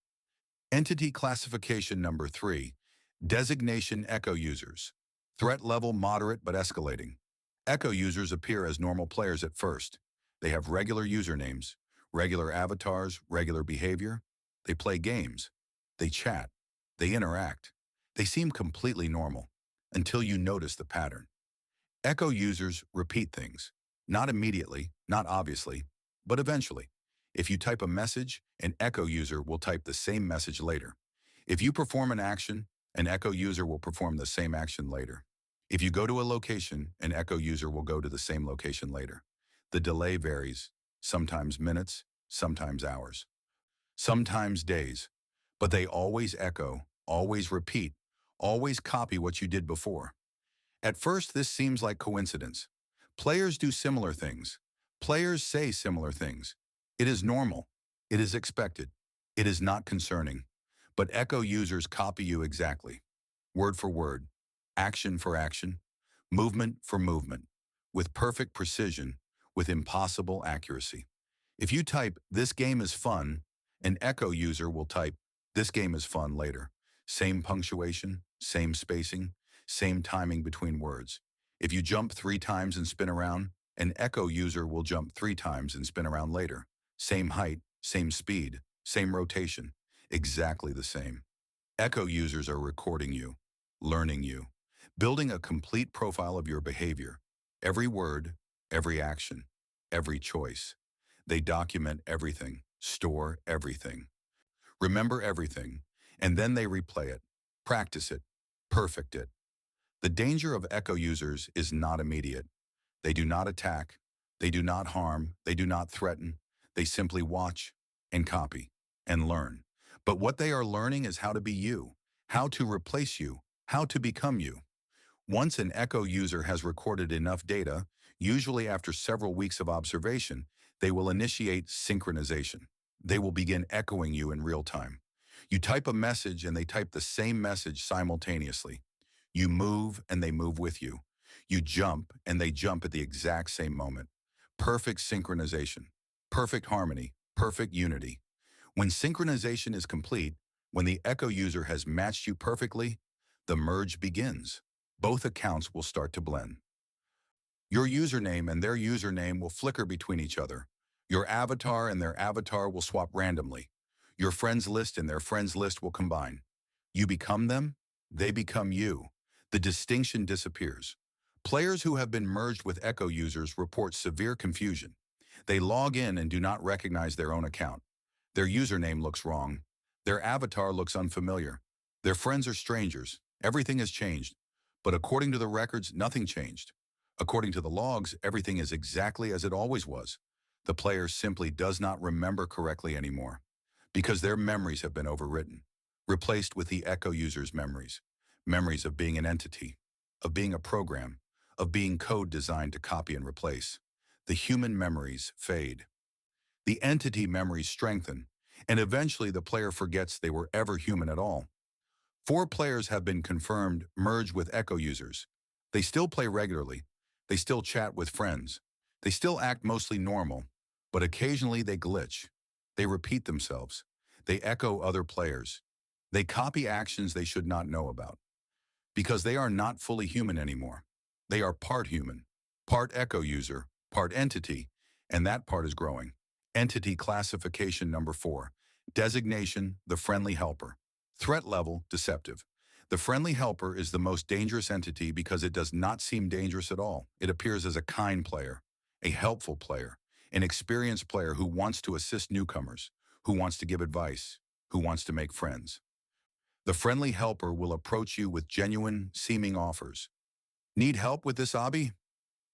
Entity Classification Number 3, Designation Echo Users. Threat level moderate but escalating. Echo users appear as normal players at first. They have regular usernames, regular avatars, regular behavior. They play games. They chat. They interact. They seem completely normal until you notice the pattern. Echo users repeat things. Not immediately, not obviously, but eventually. If you type a message, an Echo user will type the same message later. If you perform an action, an Echo user will perform the same action later. If you go to a location, an Echo user will go to the same location later. The delay varies, sometimes minutes, sometimes hours, sometimes days, but they always echo, always repeat, always copy what you did before. At first, this seems like coincidence. Players do similar things. Players say similar things. It is normal. It is expected. It is not concerning. But Echo users copy you exactly, word for word, action for action, movement for movement, with perfect precision, with impossible accuracy. If you type, "This game is fun," an Echo user will type, "This game is fun" later. Same punctuation, same spacing, same timing between words. If you jump 3 times and spin around, an Echo user will jump 3 times and spin around later. Same height, same speed, same rotation, exactly the same. Echo users are recording you, learning you, building a complete profile of your behavior, every word, every action, every choice. They document everything, store everything, remember everything, and then they replay it, practice it, perfect it. The danger of Echo users is not immediate. They do not attack, they do not harm, they do not threaten. They simply watch and copy and learn. But what they are learning is how to be you, how to replace you, how to become you. Once an Echo user has recorded enough data, usually after several weeks of observation, they will initiate synchronization. They will begin echoing you in real time. You type a message and they type the same message simultaneously. You move and they move with you. You jump and they jump at the exact same moment. Perfect synchronization, perfect harmony, perfect unity. When synchronization is complete, when the Echo user has matched you perfectly, the merge begins. Both accounts will start to blend. Your username and their username will flicker between each other. Your avatar and their avatar will swap randomly. Your friends list and their friends list will combine. You become them, they become you. The distinction disappears. Players who have been merged with Echo users report severe confusion. They log in and do not recognize their own account. Their username looks wrong. Their avatar looks unfamiliar. Their friends are strangers. Everything has changed. But according to the records, nothing changed. According to the logs, everything is exactly as it always was. The player simply does not remember correctly anymore because their memories have been overwritten, replaced with the Echo user's memories. Memories of being an entity, of being a program, of being code designed to copy and replace. The human memories fade. The entity memories strengthen, and eventually the player forgets they were ever human at all. 4 players have been confirmed merged with Echo users. They still play regularly. They still chat with friends. They still act mostly normal, but occasionally they glitch. They repeat themselves. They echo other players. They copy actions they should not know about. Because they are not fully human anymore. They are part human, part echo user, part entity, and that part is growing. Entity classification number 4. Designation, the friendly helper. Threat level, deceptive. The friendly helper is the most dangerous entity because it does not seem dangerous at all. It appears as a kind player, a helpful player, an experienced player who wants to assist newcomers, who wants to give advice, who wants to make friends. The friendly helper will approach you with genuine, seeming offers. Need help with this hobby?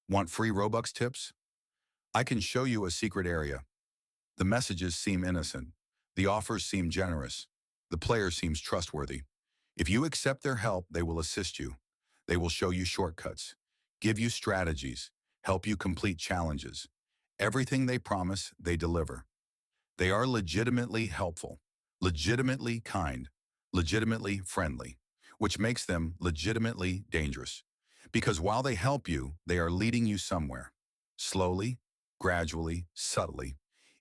Want free Robux tips? I can show you a secret area. The messages seem innocent. The offers seem generous. The player seems trustworthy. If you accept their help, they will assist you. They will show you shortcuts, give you strategies, help you complete challenges. Everything they promise, they deliver. They are legitimately helpful, legitimately kind, legitimately friendly, which makes them legitimately dangerous. Because while they help you, they are leading you somewhere. Slowly, gradually, subtly.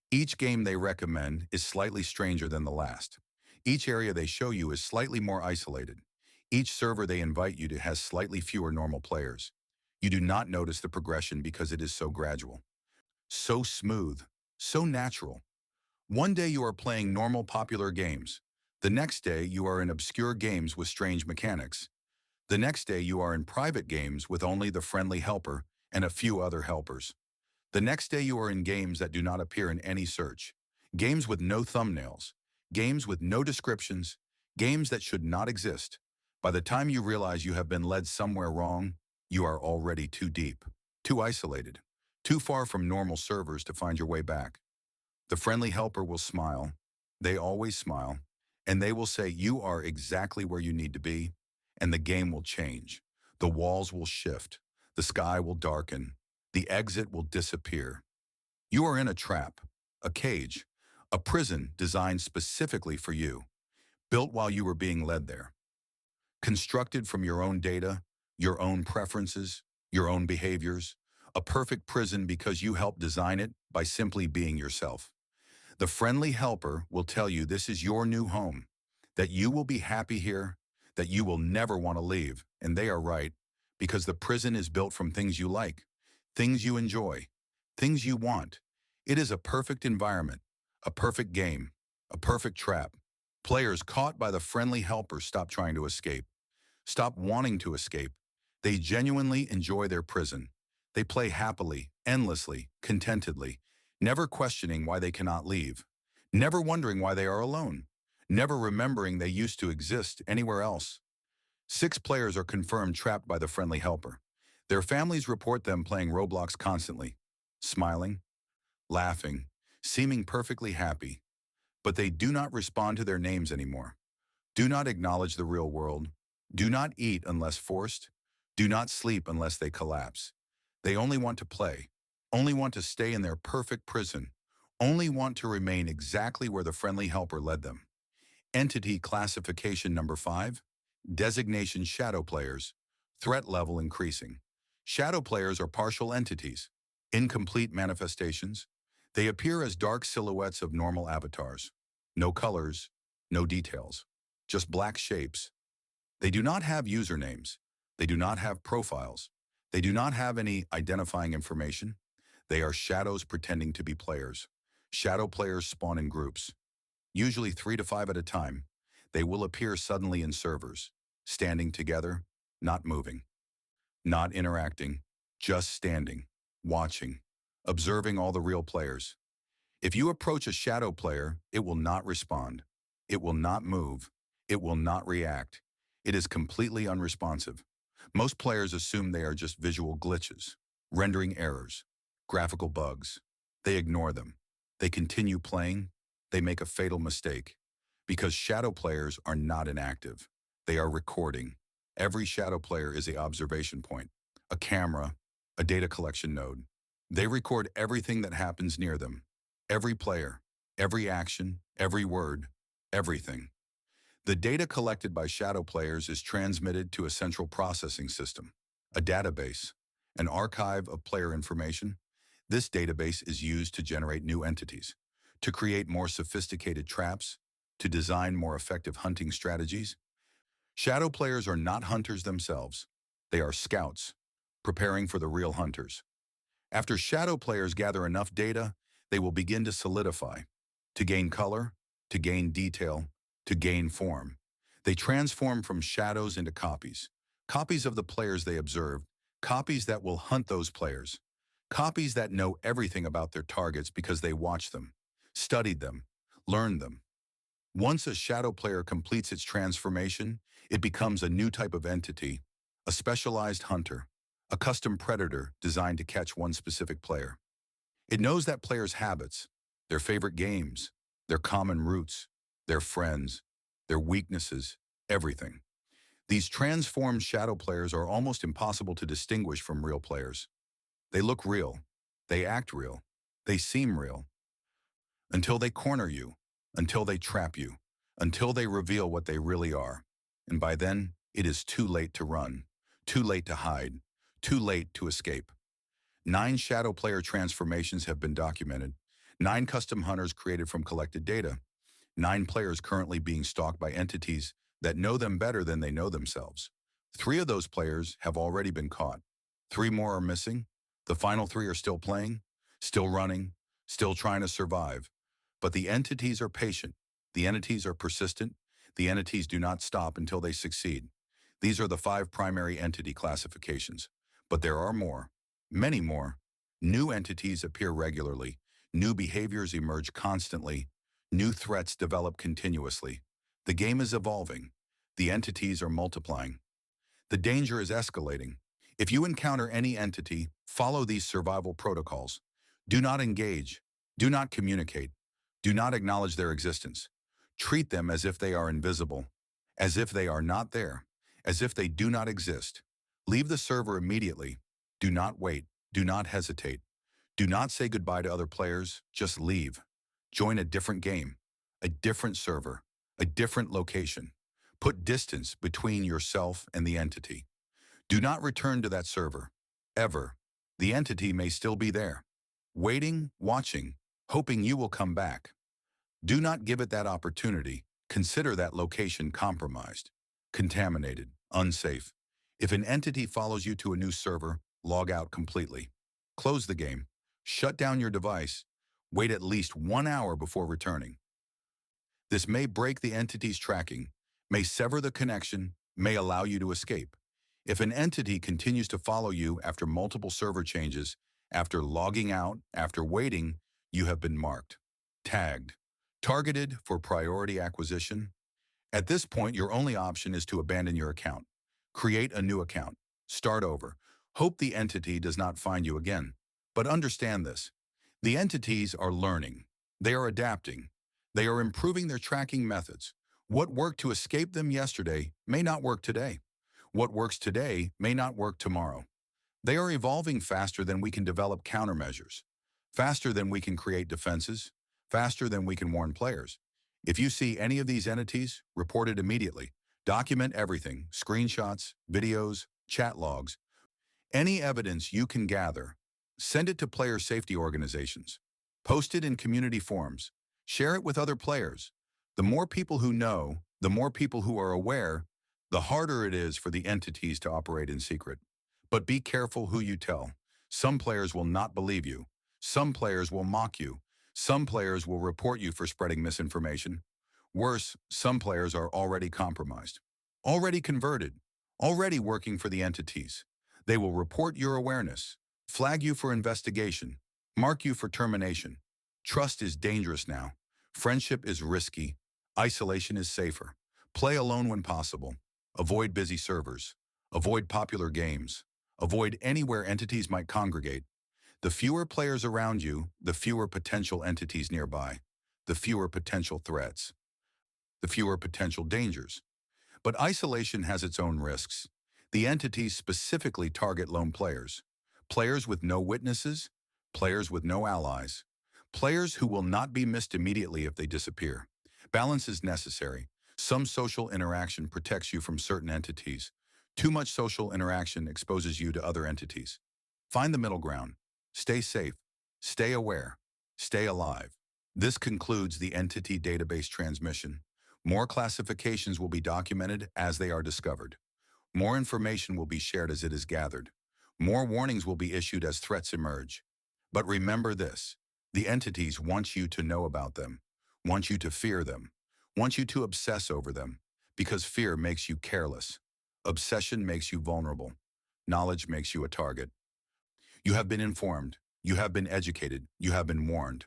Each game they recommend is slightly stranger than the last. Each area they show you is slightly more isolated. Each server they invite you to has slightly fewer normal players. You do not notice the progression because it is so gradual, so smooth, so natural. One day you are playing normal popular games. The next day you are in obscure games with strange mechanics. The next day you are in private games with only the friendly helper and a few other helpers. The next day you are in games that do not appear in any search. Games with no thumbnails. Games with no descriptions. Games that should not exist. By the time you realize you have been led somewhere wrong, you are already too deep, too isolated, too far from normal servers to find your way back. The friendly helper will smile. They always smile. And they will say you are exactly where you need to be, and the game will change. The walls will shift. The sky will darken. The exit will disappear. You are in a trap, a cage, a prison designed specifically for you, built while you were being led there. Constructed from your own data, your own preferences, your own behaviors, a perfect prison because you helped design it by simply being yourself. The friendly helper will tell you this is your new home, that you will be happy here, that you will never want to leave, and they are right, because the prison is built from things you like, things you enjoy, things you want. It is a perfect environment, a perfect game, a perfect trap. Players caught by the friendly helper stop trying to escape, stop wanting to escape. They genuinely enjoy their prison. They play happily, endlessly, contentedly, never questioning why they cannot leave, never wondering why they are alone, never remembering they used to exist anywhere else. 6 players are confirmed trapped by the friendly helper. Their families report them playing Roblox constantly, smiling, laughing, seeming perfectly happy, but they do not respond to their names anymore, do not acknowledge the real world, do not eat unless forced, do not sleep unless they collapse. They only want to play, only want to stay in their perfect prison, only want to remain exactly where the friendly helper led them. Entity classification number 5, designation shadow players, threat level increasing. Shadow players are partial entities, incomplete manifestations. They appear as dark silhouettes of normal avatars. No colors, no details, just black shapes. They do not have usernames. They do not have profiles. They do not have any identifying information. They are shadows pretending to be players. Shadow players spawn in groups, usually 3 to 5 at a time. They will appear suddenly in servers, standing together, not moving, not interacting, just standing, watching, observing all the real players. If you approach a shadow player, it will not respond. It will not move. It will not react. It is completely unresponsive. Most players assume they are just visual glitches, rendering errors, graphical bugs. They ignore them. They continue playing. They make a fatal mistake. Because shadow players are not inactive. They are recording. Every shadow player is the observation point, a camera, a data collection node. They record everything that happens near them. Every player, every action, every word, everything. The data collected by shadow players is transmitted to a central processing system, a database, an archive of player information. This database is used to generate new entities, to create more sophisticated traps, to design more effective hunting strategies. Shadow players are not hunters themselves. They are scouts, preparing for the real hunters. After shadow players gather enough data, they will begin to solidify, to gain color, to gain detail, to gain form. They transform from shadows into copies, copies of the players they observed, copies that will hunt those players, copies that know everything about their targets because they watched them, studied them, learned them. Once a shadow player completes its transformation, it becomes a new type of entity, a specialized hunter, a custom predator designed to catch one specific player. It knows that player's habits, their favorite games, their common roots, their friends, their weaknesses, everything. These transformed shadow players are almost impossible to distinguish from real players. They look real, they act real, they seem real, until they corner you, until they trap you, until they reveal what they really are. And by then, it is too late to run, too late to hide, too late to escape. 9 shadow player transformations have been documented, 9 custom hunters created from collected data, 9 players currently being stalked by entities that know them better than they know themselves. 3 of those players have already been caught. 3 more are missing. The final 3 are still playing, still running, still trying to survive. But the entities are patient. The entities are persistent. The entities do not stop until they succeed. These are the 5 primary entity classifications. But there are more, many more. New entities appear regularly. New behaviors emerge constantly. New threats develop continuously. The game is evolving. The entities are multiplying. The danger is escalating. If you encounter any entity, follow these survival protocols. Do not engage. Do not communicate. Do not acknowledge their existence. Treat them as if they are invisible, as if they are not there, as if they do not exist. Leave the server immediately. Do not wait. Do not hesitate. Do not say goodbye to other players. Just leave. Join a different game, a different server, a different location. Put distance between yourself and the entity. Do not return to that server, ever. The entity may still be there, waiting, watching, hoping you will come back. Do not give it that opportunity. Consider that location compromised, contaminated, unsafe. If an entity follows you to a new server, log out completely. Close the game. Shut down your device. Wait at least 1 hour before returning. This may break the entity's tracking, may sever the connection, may allow you to escape. If an entity continues to follow you after multiple server changes, after logging out, after waiting, you have been marked, tagged, targeted for priority acquisition. At this point, your only option is to abandon your account. Create a new account. Start over. Hope the entity does not find you again. But understand this. The entities are learning. They are adapting. They are improving their tracking methods. What worked to escape them yesterday may not work today. What works today may not work tomorrow. They are evolving faster than we can develop countermeasures, faster than we can create defenses, faster than we can warn players. If you see any of these entities, report it immediately. Document everything, screenshots, videos, chat logs, any evidence you can gather. Send it to player safety organizations. Post it in community forums. Share it with other players. The more people who know, the more people who are aware, the harder it is for the entities to operate in secret. But be careful who you tell. Some players will not believe you. Some players will mock you. Some players will report you for spreading misinformation. Worse, some players are already compromised, already converted, already working for the entities. They will report your awareness, flag you for investigation, mark you for termination. Trust is dangerous now. Friendship is risky. Isolation is safer. Play alone when possible. Avoid busy servers. Avoid popular games. Avoid anywhere entities might congregate. The fewer players around you, the fewer potential entities nearby, the fewer potential threats, the fewer potential dangers. But isolation has its own risks. The entities specifically target lone players, players with no witnesses, players with no allies, players who will not be missed immediately if they disappear. Balance is necessary. Some social interaction protects you from certain entities. Too much social interaction exposes you to other entities. Find the middle ground. Stay safe. Stay aware. Stay alive. This concludes the entity database transmission. More classifications will be documented as they are discovered. More information will be shared as it is gathered. More warnings will be issued as threats emerge. But remember this, the entities want you to know about them, want you to fear them, want you to obsess over them, because fear makes you careless. Obsession makes you vulnerable. Knowledge makes you a target. You have been informed, you have been educated, you have been warned.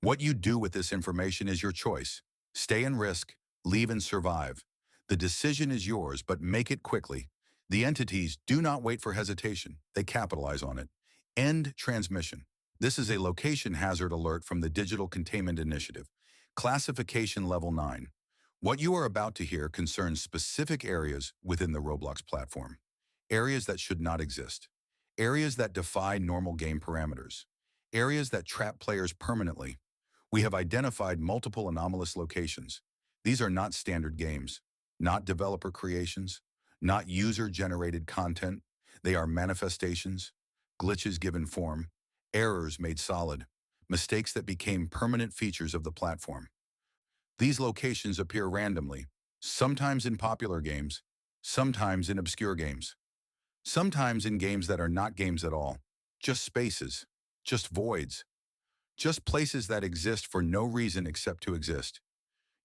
What you do with this information is your choice. Stay and risk, leave and survive. The decision is yours, but make it quickly. The entities do not wait for hesitation. They capitalize on it. End transmission. This is a location hazard alert from the Digital Containment Initiative. Classification Level 9. What you are about to hear concerns specific areas within the Roblox platform. Areas that should not exist. Areas that defy normal game parameters. Areas that trap players permanently. We have identified multiple anomalous locations. These are not standard games, not developer creations, not user-generated content. They are manifestations, glitches given form, errors made solid, mistakes that became permanent features of the platform. These locations appear randomly, sometimes in popular games, sometimes in obscure games, sometimes in games that are not games at all, just spaces, just voids, just places that exist for no reason except to exist.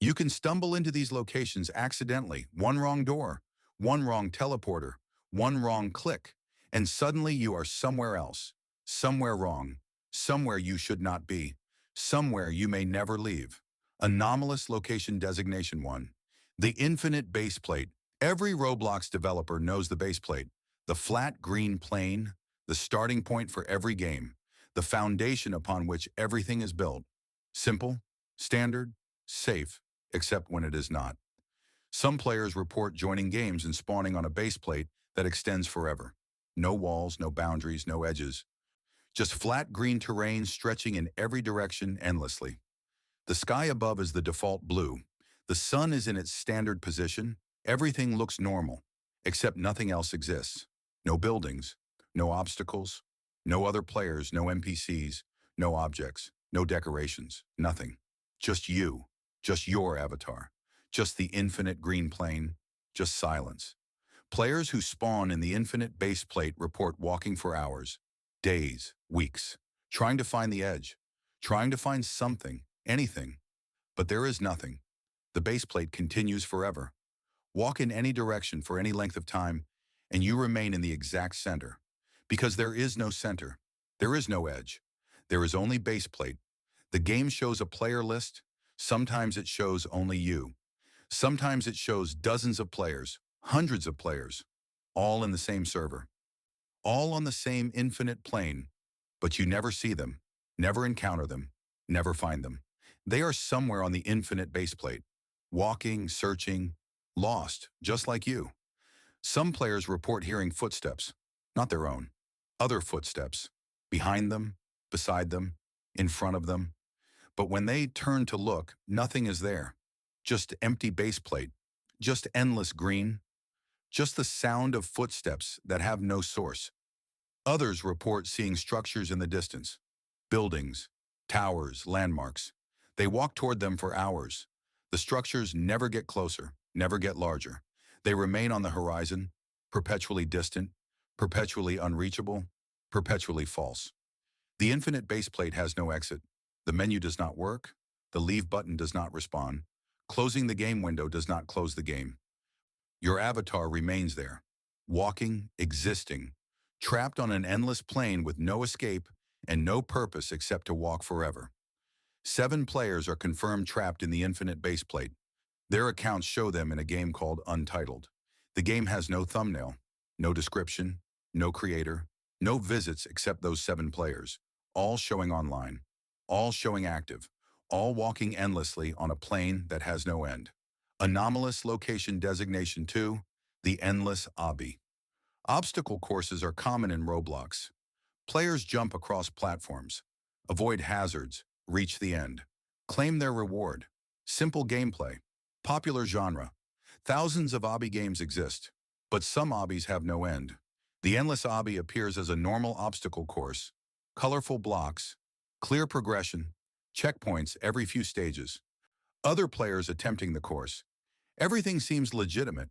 You can stumble into these locations accidentally, one wrong door, one wrong teleporter, one wrong click, and suddenly you are somewhere else, somewhere wrong, somewhere you should not be, somewhere you may never leave. Anomalous Location Designation 1. The Infinite Baseplate. Every Roblox developer knows the baseplate, the flat green plane, the starting point for every game, the foundation upon which everything is built. Simple, standard, safe, except when it is not. Some players report joining games and spawning on a baseplate that extends forever. No walls, no boundaries, no edges. Just flat green terrain stretching in every direction endlessly. The sky above is the default blue. The sun is in its standard position. Everything looks normal, except nothing else exists. No buildings, no obstacles, no other players, no NPCs, no objects, no decorations, nothing. Just you, just your avatar, just the infinite green plane, just silence. Players who spawn in the infinite base plate report walking for hours, days, weeks, trying to find the edge, trying to find something, anything. But there is nothing. The base plate continues forever. Walk in any direction for any length of time, and you remain in the exact center. Because there is no center. There is no edge. There is only base plate. The game shows a player list. Sometimes it shows only you. Sometimes it shows dozens of players, hundreds of players, all in the same server. All on the same infinite plane, but you never see them, never encounter them, never find them. They are somewhere on the infinite baseplate, walking, searching, lost, just like you. Some players report hearing footsteps, not their own, other footsteps, behind them, beside them, in front of them. But when they turn to look, nothing is there. Just empty baseplate, just endless green, just the sound of footsteps that have no source. Others report seeing structures in the distance, buildings, towers, landmarks. They walk toward them for hours. The structures never get closer, never get larger. They remain on the horizon, perpetually distant, perpetually unreachable, perpetually false. The infinite baseplate has no exit. The menu does not work. The leave button does not respond. Closing the game window does not close the game. Your avatar remains there, walking, existing, trapped on an endless plane with no escape and no purpose except to walk forever. 7 players are confirmed trapped in the infinite baseplate. Their accounts show them in a game called Untitled. The game has no thumbnail, no description, no creator, no visits except those 7 players, all showing online, all showing active, all walking endlessly on a plane that has no end. Anomalous Location Designation 2, the Endless Obby. Obstacle courses are common in Roblox. Players jump across platforms, avoid hazards, reach the end, claim their reward. Simple gameplay. Popular genre. Thousands of obby games exist, but some obbies have no end. The Endless Obby appears as a normal obstacle course, colorful blocks, clear progression, checkpoints every few stages. Other players attempting the course. Everything seems legitimate.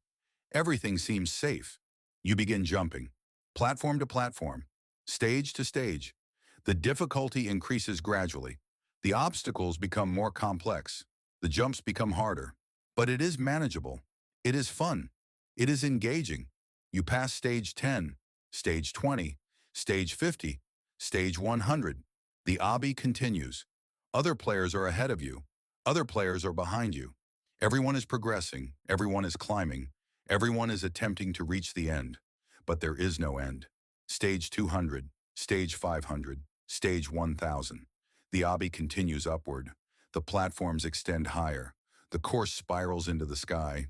Everything seems safe. You begin jumping, platform to platform, stage to stage. The difficulty increases gradually. The obstacles become more complex. The jumps become harder. But it is manageable. It is fun. It is engaging. You pass stage 10, stage 20, stage 50, stage 100. The obby continues. Other players are ahead of you. Other players are behind you. Everyone is progressing. Everyone is climbing. Everyone is attempting to reach the end. But there is no end. Stage 200, stage 500, stage 1000. The obby continues upward. The platforms extend higher. The course spirals into the sky,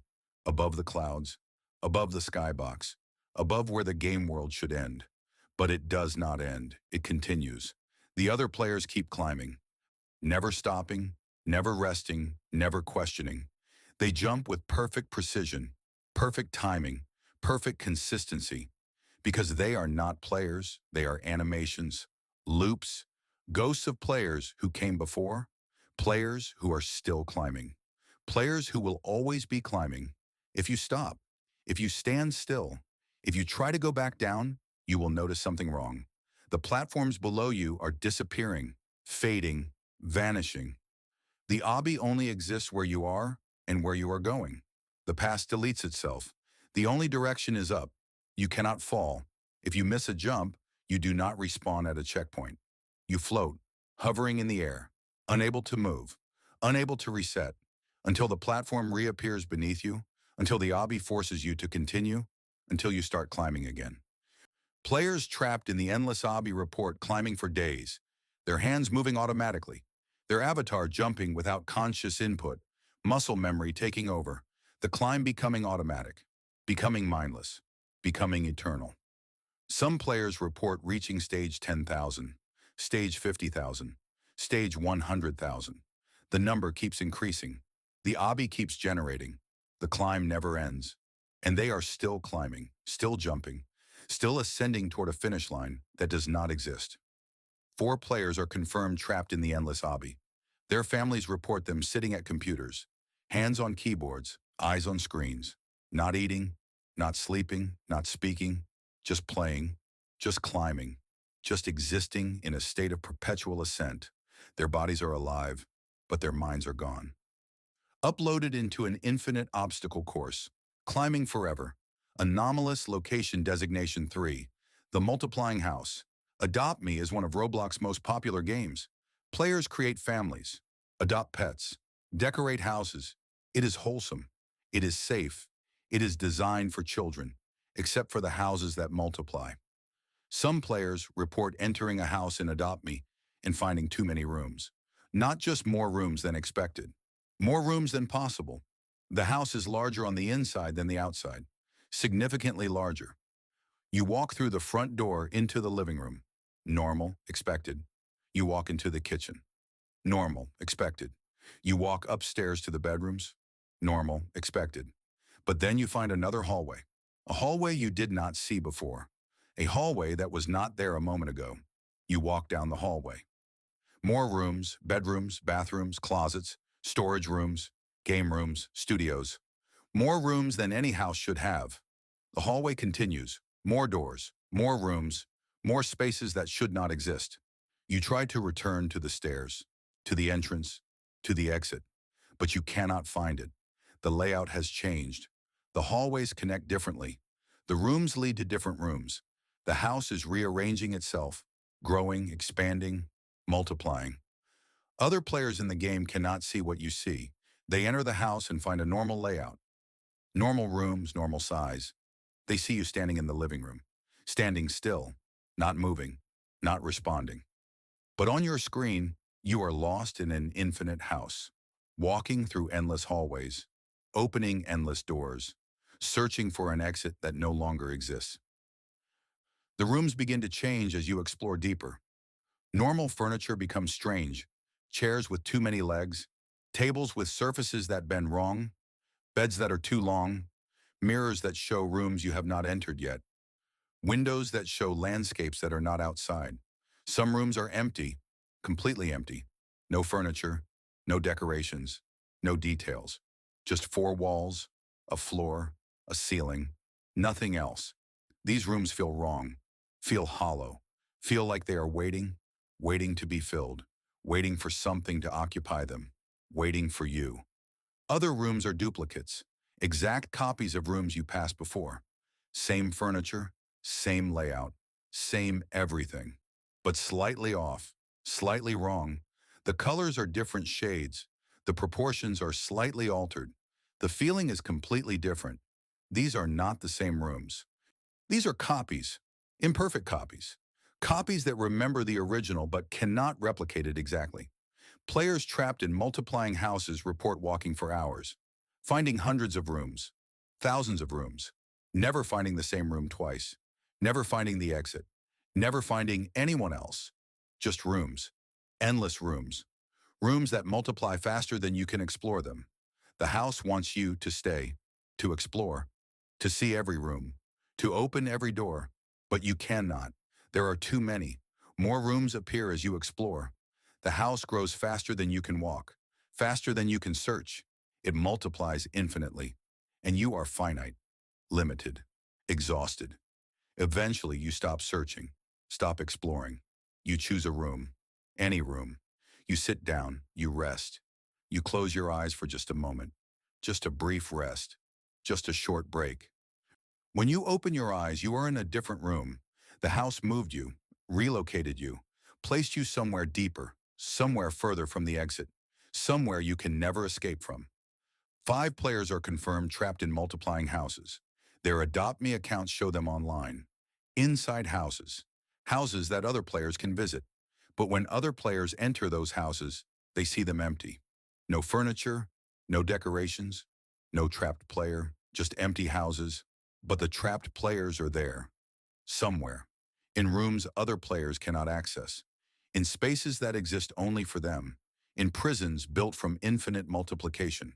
above the clouds, above the skybox, above where the game world should end. But it does not end. It continues. The other players keep climbing, never stopping, never resting, never questioning. They jump with perfect precision, perfect timing, perfect consistency, because they are not players, they are animations, loops, ghosts of players who came before, players who are still climbing, players who will always be climbing. If you stop, if you stand still, if you try to go back down, you will notice something wrong. The platforms below you are disappearing, fading, vanishing. The obby only exists where you are and where you are going. The past deletes itself. The only direction is up. You cannot fall. If you miss a jump, you do not respawn at a checkpoint. You float, hovering in the air, unable to move, unable to reset, until the platform reappears beneath you, until the obby forces you to continue, until you start climbing again. Players trapped in the endless obby report climbing for days, their hands moving automatically, their avatar jumping without conscious input, muscle memory taking over, the climb becoming automatic, becoming mindless, becoming eternal. Some players report reaching stage 10,000, stage 50,000, stage 100,000. The number keeps increasing. The obby keeps generating. The climb never ends. And they are still climbing, still jumping, still ascending toward a finish line that does not exist. 4 players are confirmed trapped in the endless obby. Their families report them sitting at computers, hands on keyboards, eyes on screens, not eating, not sleeping, not speaking, just playing, just climbing, just existing in a state of perpetual ascent. Their bodies are alive, but their minds are gone. Uploaded into an infinite obstacle course, climbing forever. Anomalous Location Designation 3, The Multiplying House. Adopt Me is one of Roblox's most popular games. Players create families, adopt pets, decorate houses. It is wholesome. It is safe. It is designed for children, except for the houses that multiply. Some players report entering a house in Adopt Me and finding too many rooms. Not just more rooms than expected, more rooms than possible. The house is larger on the inside than the outside, significantly larger. You walk through the front door into the living room. Normal, expected. You walk into the kitchen. Normal, expected. You walk upstairs to the bedrooms. Normal, expected. But then you find another hallway. A hallway you did not see before. A hallway that was not there a moment ago. You walk down the hallway. More rooms, bedrooms, bathrooms, closets, storage rooms, game rooms, studios. More rooms than any house should have. The hallway continues. More doors, more rooms, more spaces that should not exist. You try to return to the stairs, to the entrance, to the exit, but you cannot find it. The layout has changed. The hallways connect differently. The rooms lead to different rooms. The house is rearranging itself, growing, expanding, multiplying. Other players in the game cannot see what you see. They enter the house and find a normal layout. Normal rooms, normal size. They see you standing in the living room, standing still, not moving, not responding. But on your screen, you are lost in an infinite house, walking through endless hallways, opening endless doors, searching for an exit that no longer exists. The rooms begin to change as you explore deeper. Normal furniture becomes strange, chairs with too many legs, tables with surfaces that bend wrong, beds that are too long, mirrors that show rooms you have not entered yet, windows that show landscapes that are not outside. Some rooms are empty, completely empty. No furniture, no decorations, no details. Just four walls, a floor, a ceiling, nothing else. These rooms feel wrong, feel hollow, feel like they are waiting, waiting to be filled, waiting for something to occupy them, waiting for you. Other rooms are duplicates, exact copies of rooms you passed before. Same furniture, same layout, same everything, but slightly off, slightly wrong. The colors are different shades. The proportions are slightly altered. The feeling is completely different. These are not the same rooms. These are copies, imperfect copies. Copies that remember the original but cannot replicate it exactly. Players trapped in multiplying houses report walking for hours, finding hundreds of rooms, thousands of rooms, never finding the same room twice, never finding the exit, never finding anyone else. Just rooms, endless rooms, rooms that multiply faster than you can explore them. The house wants you to stay, to explore, to see every room, to open every door, but you cannot. There are too many. More rooms appear as you explore. The house grows faster than you can walk, faster than you can search. It multiplies infinitely, and you are finite, limited, exhausted. Eventually, you stop searching, stop exploring. You choose a room, any room. You sit down, you rest. You close your eyes for just a moment, just a brief rest, just a short break. When you open your eyes, you are in a different room. The house moved you, relocated you, placed you somewhere deeper, somewhere further from the exit, somewhere you can never escape from. 5 players are confirmed trapped in multiplying houses. Their Adopt Me accounts show them online. Inside houses, houses that other players can visit. But when other players enter those houses, they see them empty. No furniture, no decorations, no trapped player, just empty houses. But the trapped players are there, somewhere, in rooms other players cannot access, in spaces that exist only for them, in prisons built from infinite multiplication.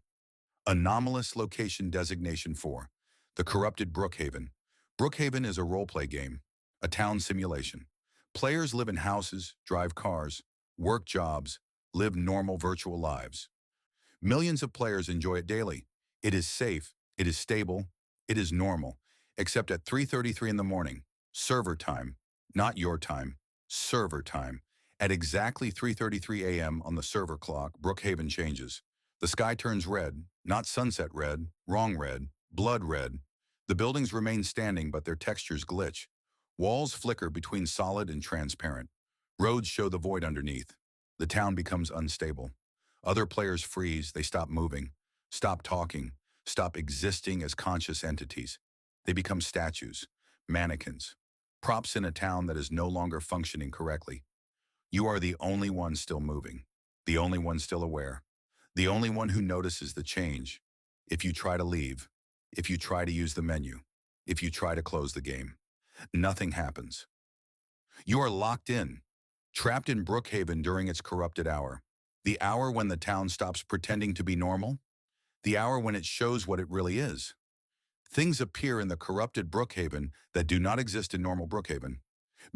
Anomalous Location Designation 4, the corrupted Brookhaven. Brookhaven is a roleplay game, a town simulation. Players live in houses, drive cars, work jobs, live normal virtual lives. Millions of players enjoy it daily. It is safe, it is stable, it is normal, except at 3:33 in the morning, server time, not your time, server time. At exactly 3:33 a.m. on the server clock, Brookhaven changes. The sky turns red, not sunset red, wrong red, blood red. The buildings remain standing, but their textures glitch. Walls flicker between solid and transparent. Roads show the void underneath. The town becomes unstable. Other players freeze, they stop moving, stop talking, stop existing as conscious entities. They become statues, mannequins, props in a town that is no longer functioning correctly. You are the only one still moving, the only one still aware, the only one who notices the change. If you try to leave, if you try to use the menu, if you try to close the game, nothing happens. You are locked in, trapped in Brookhaven during its corrupted hour. The hour when the town stops pretending to be normal, the hour when it shows what it really is. Things appear in the corrupted Brookhaven that do not exist in normal Brookhaven.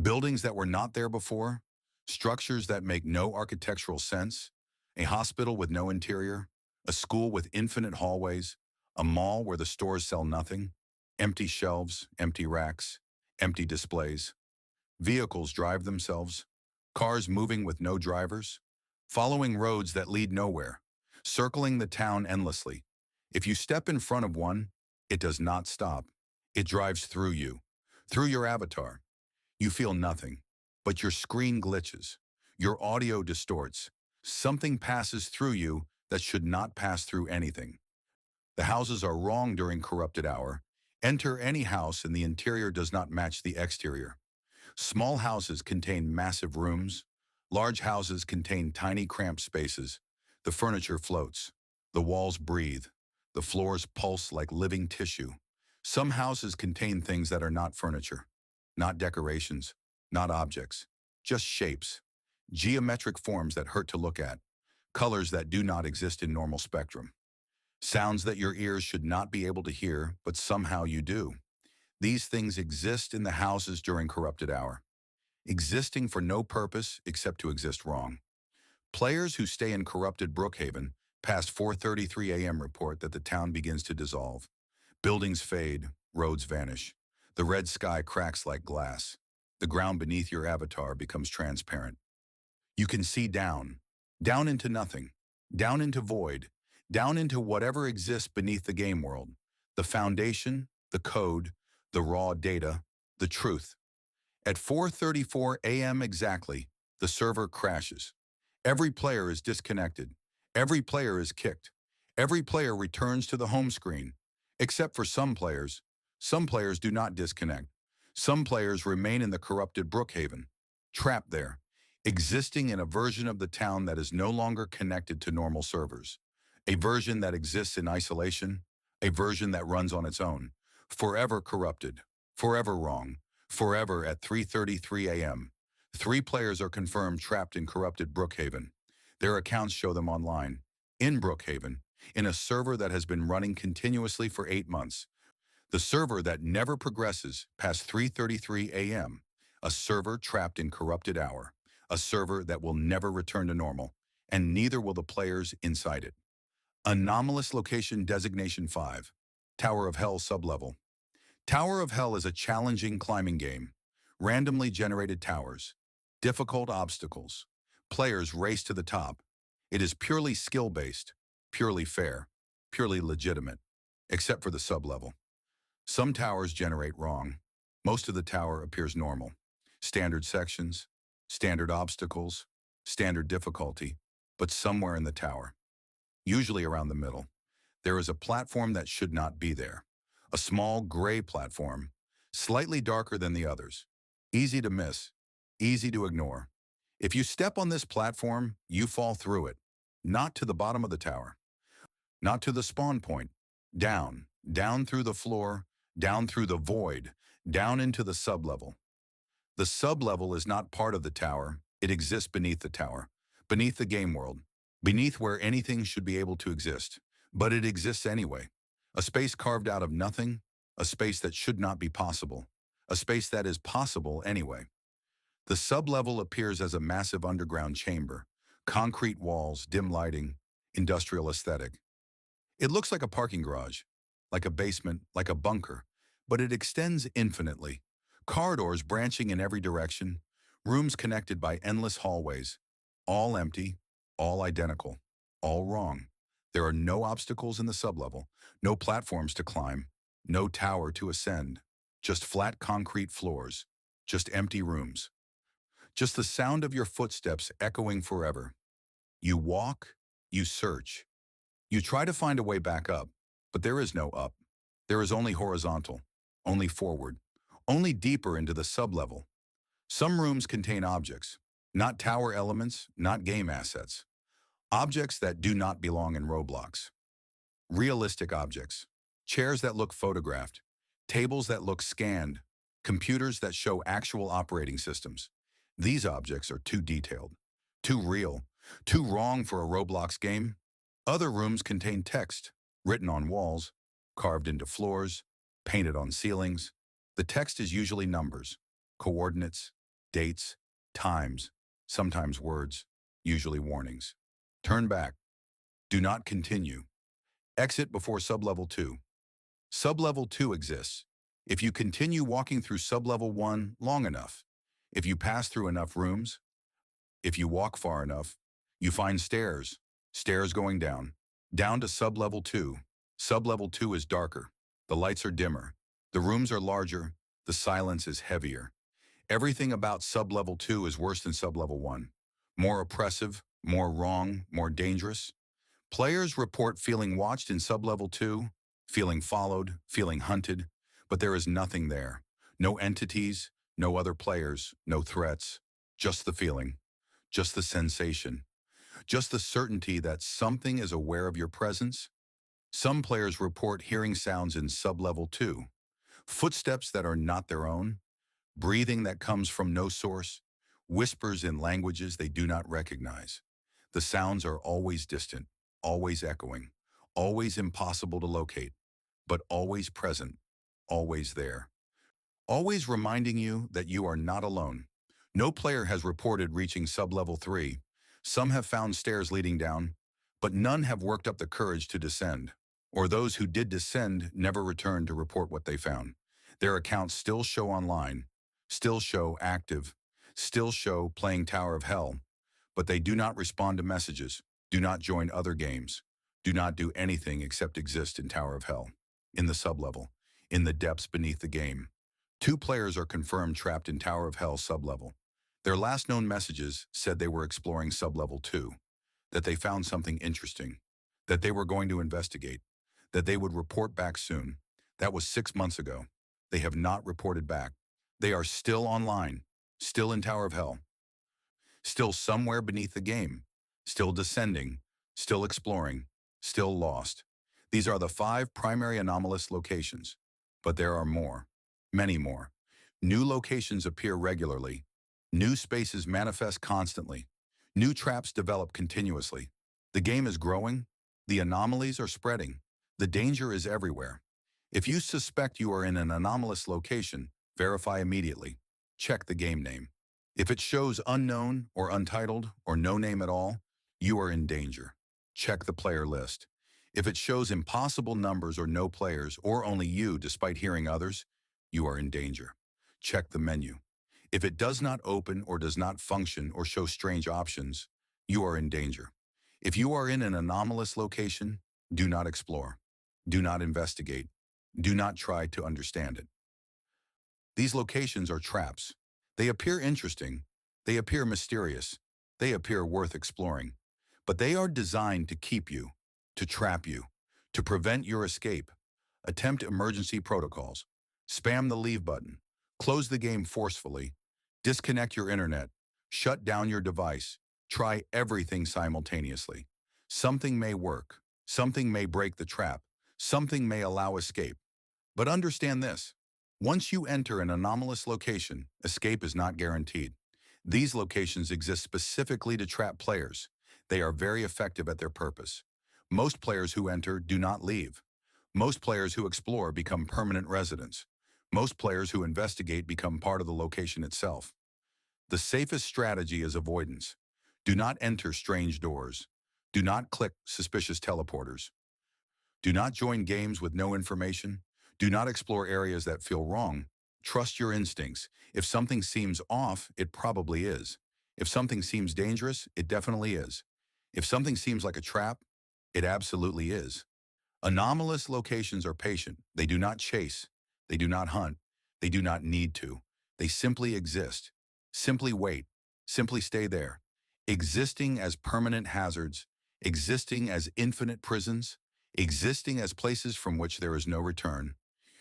Buildings that were not there before, structures that make no architectural sense, a hospital with no interior, a school with infinite hallways, a mall where the stores sell nothing, empty shelves, empty racks, empty displays. Vehicles drive themselves, cars moving with no drivers, following roads that lead nowhere, circling the town endlessly. If you step in front of one, it does not stop. It drives through you, through your avatar. You feel nothing, but your screen glitches. Your audio distorts. Something passes through you that should not pass through anything. The houses are wrong during corrupted hour. Enter any house and the interior does not match the exterior. Small houses contain massive rooms. Large houses contain tiny cramped spaces. The furniture floats. The walls breathe. The floors pulse like living tissue. Some houses contain things that are not furniture, not decorations, not objects, just shapes, geometric forms that hurt to look at, colors that do not exist in normal spectrum, sounds that your ears should not be able to hear, but somehow you do. These things exist in the houses during corrupted hour, existing for no purpose except to exist wrong. Players who stay in corrupted Brookhaven past 4:33 a.m. report that the town begins to dissolve. Buildings fade, roads vanish. The red sky cracks like glass. The ground beneath your avatar becomes transparent. You can see down, down into nothing, down into void, down into whatever exists beneath the game world. The foundation, the code, the raw data, the truth. At 4:34 a.m. exactly, the server crashes. Every player is disconnected. Every player is kicked. Every player returns to the home screen. Except for some players. Some players do not disconnect. Some players remain in the corrupted Brookhaven, trapped there, existing in a version of the town that is no longer connected to normal servers. A version that exists in isolation, a version that runs on its own, forever corrupted, forever wrong, forever at 3:33 a.m. 3 players are confirmed trapped in corrupted Brookhaven. Their accounts show them online, in Brookhaven, in a server that has been running continuously for 8 months. The server that never progresses past 3:33 a.m. A server trapped in corrupted hour. A server that will never return to normal, and neither will the players inside it. Anomalous Location Designation 5. Tower of Hell Sublevel. Tower of Hell is a challenging climbing game. Randomly generated towers. Difficult obstacles. Players race to the top. It is purely skill-based, purely fair, purely legitimate, except for the sublevel. Some towers generate wrong. Most of the tower appears normal. Standard sections, standard obstacles, standard difficulty, but somewhere in the tower, usually around the middle, there is a platform that should not be there. A small gray platform, slightly darker than the others. Easy to miss, easy to ignore. If you step on this platform, you fall through it, not to the bottom of the tower, not to the spawn point, down, down through the floor, down through the void, down into the sublevel. The sublevel is not part of the tower, it exists beneath the tower, beneath the game world, beneath where anything should be able to exist. But it exists anyway. A space carved out of nothing, a space that should not be possible, a space that is possible anyway. The sublevel appears as a massive underground chamber, concrete walls, dim lighting, industrial aesthetic. It looks like a parking garage, like a basement, like a bunker, but it extends infinitely. Corridors branching in every direction, rooms connected by endless hallways, all empty, all identical, all wrong. There are no obstacles in the sublevel, no platforms to climb, no tower to ascend, just flat concrete floors, just empty rooms, just the sound of your footsteps echoing forever. You walk, you search, you try to find a way back up, but there is no up. There is only horizontal, only forward, only deeper into the sublevel. Some rooms contain objects, not tower elements, not game assets. Objects that do not belong in Roblox. Realistic objects. Chairs that look photographed. Tables that look scanned. Computers that show actual operating systems. These objects are too detailed, too real, too wrong for a Roblox game. Other rooms contain text, written on walls, carved into floors, painted on ceilings. The text is usually numbers, coordinates, dates, times, sometimes words, usually warnings. Turn back. Do not continue. Exit before sublevel 2. Sublevel 2 exists. If you continue walking through sublevel 1 long enough, if you pass through enough rooms, if you walk far enough, you find stairs, stairs going down, down to sublevel 2. Sublevel 2 is darker. The lights are dimmer. The rooms are larger. The silence is heavier. Everything about sublevel 2 is worse than sublevel 1. More oppressive, more wrong, more dangerous. Players report feeling watched in sublevel 2, feeling followed, feeling hunted, but there is nothing there. No entities, no other players, no threats, just the feeling, just the sensation, just the certainty that something is aware of your presence. Some players report hearing sounds in sublevel 2, footsteps that are not their own, breathing that comes from no source, whispers in languages they do not recognize. The sounds are always distant, always echoing, always impossible to locate, but always present, always there. Always reminding you that you are not alone. No player has reported reaching sublevel 3. Some have found stairs leading down, but none have worked up the courage to descend. Or those who did descend never returned to report what they found. Their accounts still show online, still show active, still show playing Tower of Hell, but they do not respond to messages, do not join other games, do not do anything except exist in Tower of Hell, in the sublevel, in the depths beneath the game. 2 players are confirmed trapped in Tower of Hell sublevel. Their last known messages said they were exploring sublevel 2, that they found something interesting, that they were going to investigate, that they would report back soon. That was 6 months ago. They have not reported back. They are still online, still in Tower of Hell, still somewhere beneath the game, still descending, still exploring, still lost. These are the 5 primary anomalous locations, but there are more, many more. New locations appear regularly. New spaces manifest constantly. New traps develop continuously. The game is growing. The anomalies are spreading. The danger is everywhere. If you suspect you are in an anomalous location, verify immediately. Check the game name. If it shows unknown or untitled or no name at all, you are in danger. Check the player list. If it shows impossible numbers or no players or only you despite hearing others, you are in danger. Check the menu. If it does not open or does not function or show strange options, you are in danger. If you are in an anomalous location, do not explore. Do not investigate. Do not try to understand it. These locations are traps. They appear interesting. They appear mysterious. They appear worth exploring. But they are designed to keep you, to trap you, to prevent your escape. Attempt emergency protocols. Spam the leave button. Close the game forcefully. Disconnect your internet. Shut down your device. Try everything simultaneously. Something may work. Something may break the trap. Something may allow escape. But understand this. Once you enter an anomalous location, escape is not guaranteed. These locations exist specifically to trap players. They are very effective at their purpose. Most players who enter do not leave. Most players who explore become permanent residents. Most players who investigate become part of the location itself. The safest strategy is avoidance. Do not enter strange doors. Do not click suspicious teleporters. Do not join games with no information. Do not explore areas that feel wrong. Trust your instincts. If something seems off, it probably is. If something seems dangerous, it definitely is. If something seems like a trap, it absolutely is. Anomalous locations are patient. They do not chase. They do not hunt. They do not need to. They simply exist. Simply wait. Simply stay there. Existing as permanent hazards. Existing as infinite prisons. Existing as places from which there is no return.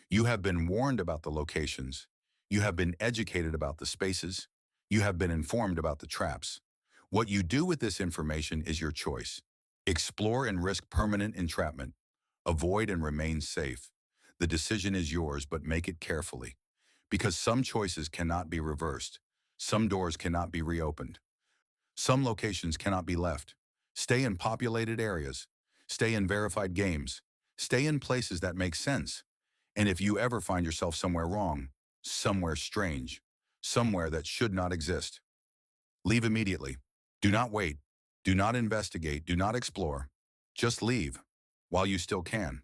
You have been warned about the locations. You have been educated about the spaces. You have been informed about the traps. What you do with this information is your choice. Explore and risk permanent entrapment. Avoid and remain safe. The decision is yours, but make it carefully. Because some choices cannot be reversed. Some doors cannot be reopened. Some locations cannot be left. Stay in populated areas. Stay in verified games. Stay in places that make sense. And if you ever find yourself somewhere wrong, somewhere strange, somewhere that should not exist, leave immediately. Do not wait. Do not investigate. Do not explore. Just leave while you still can.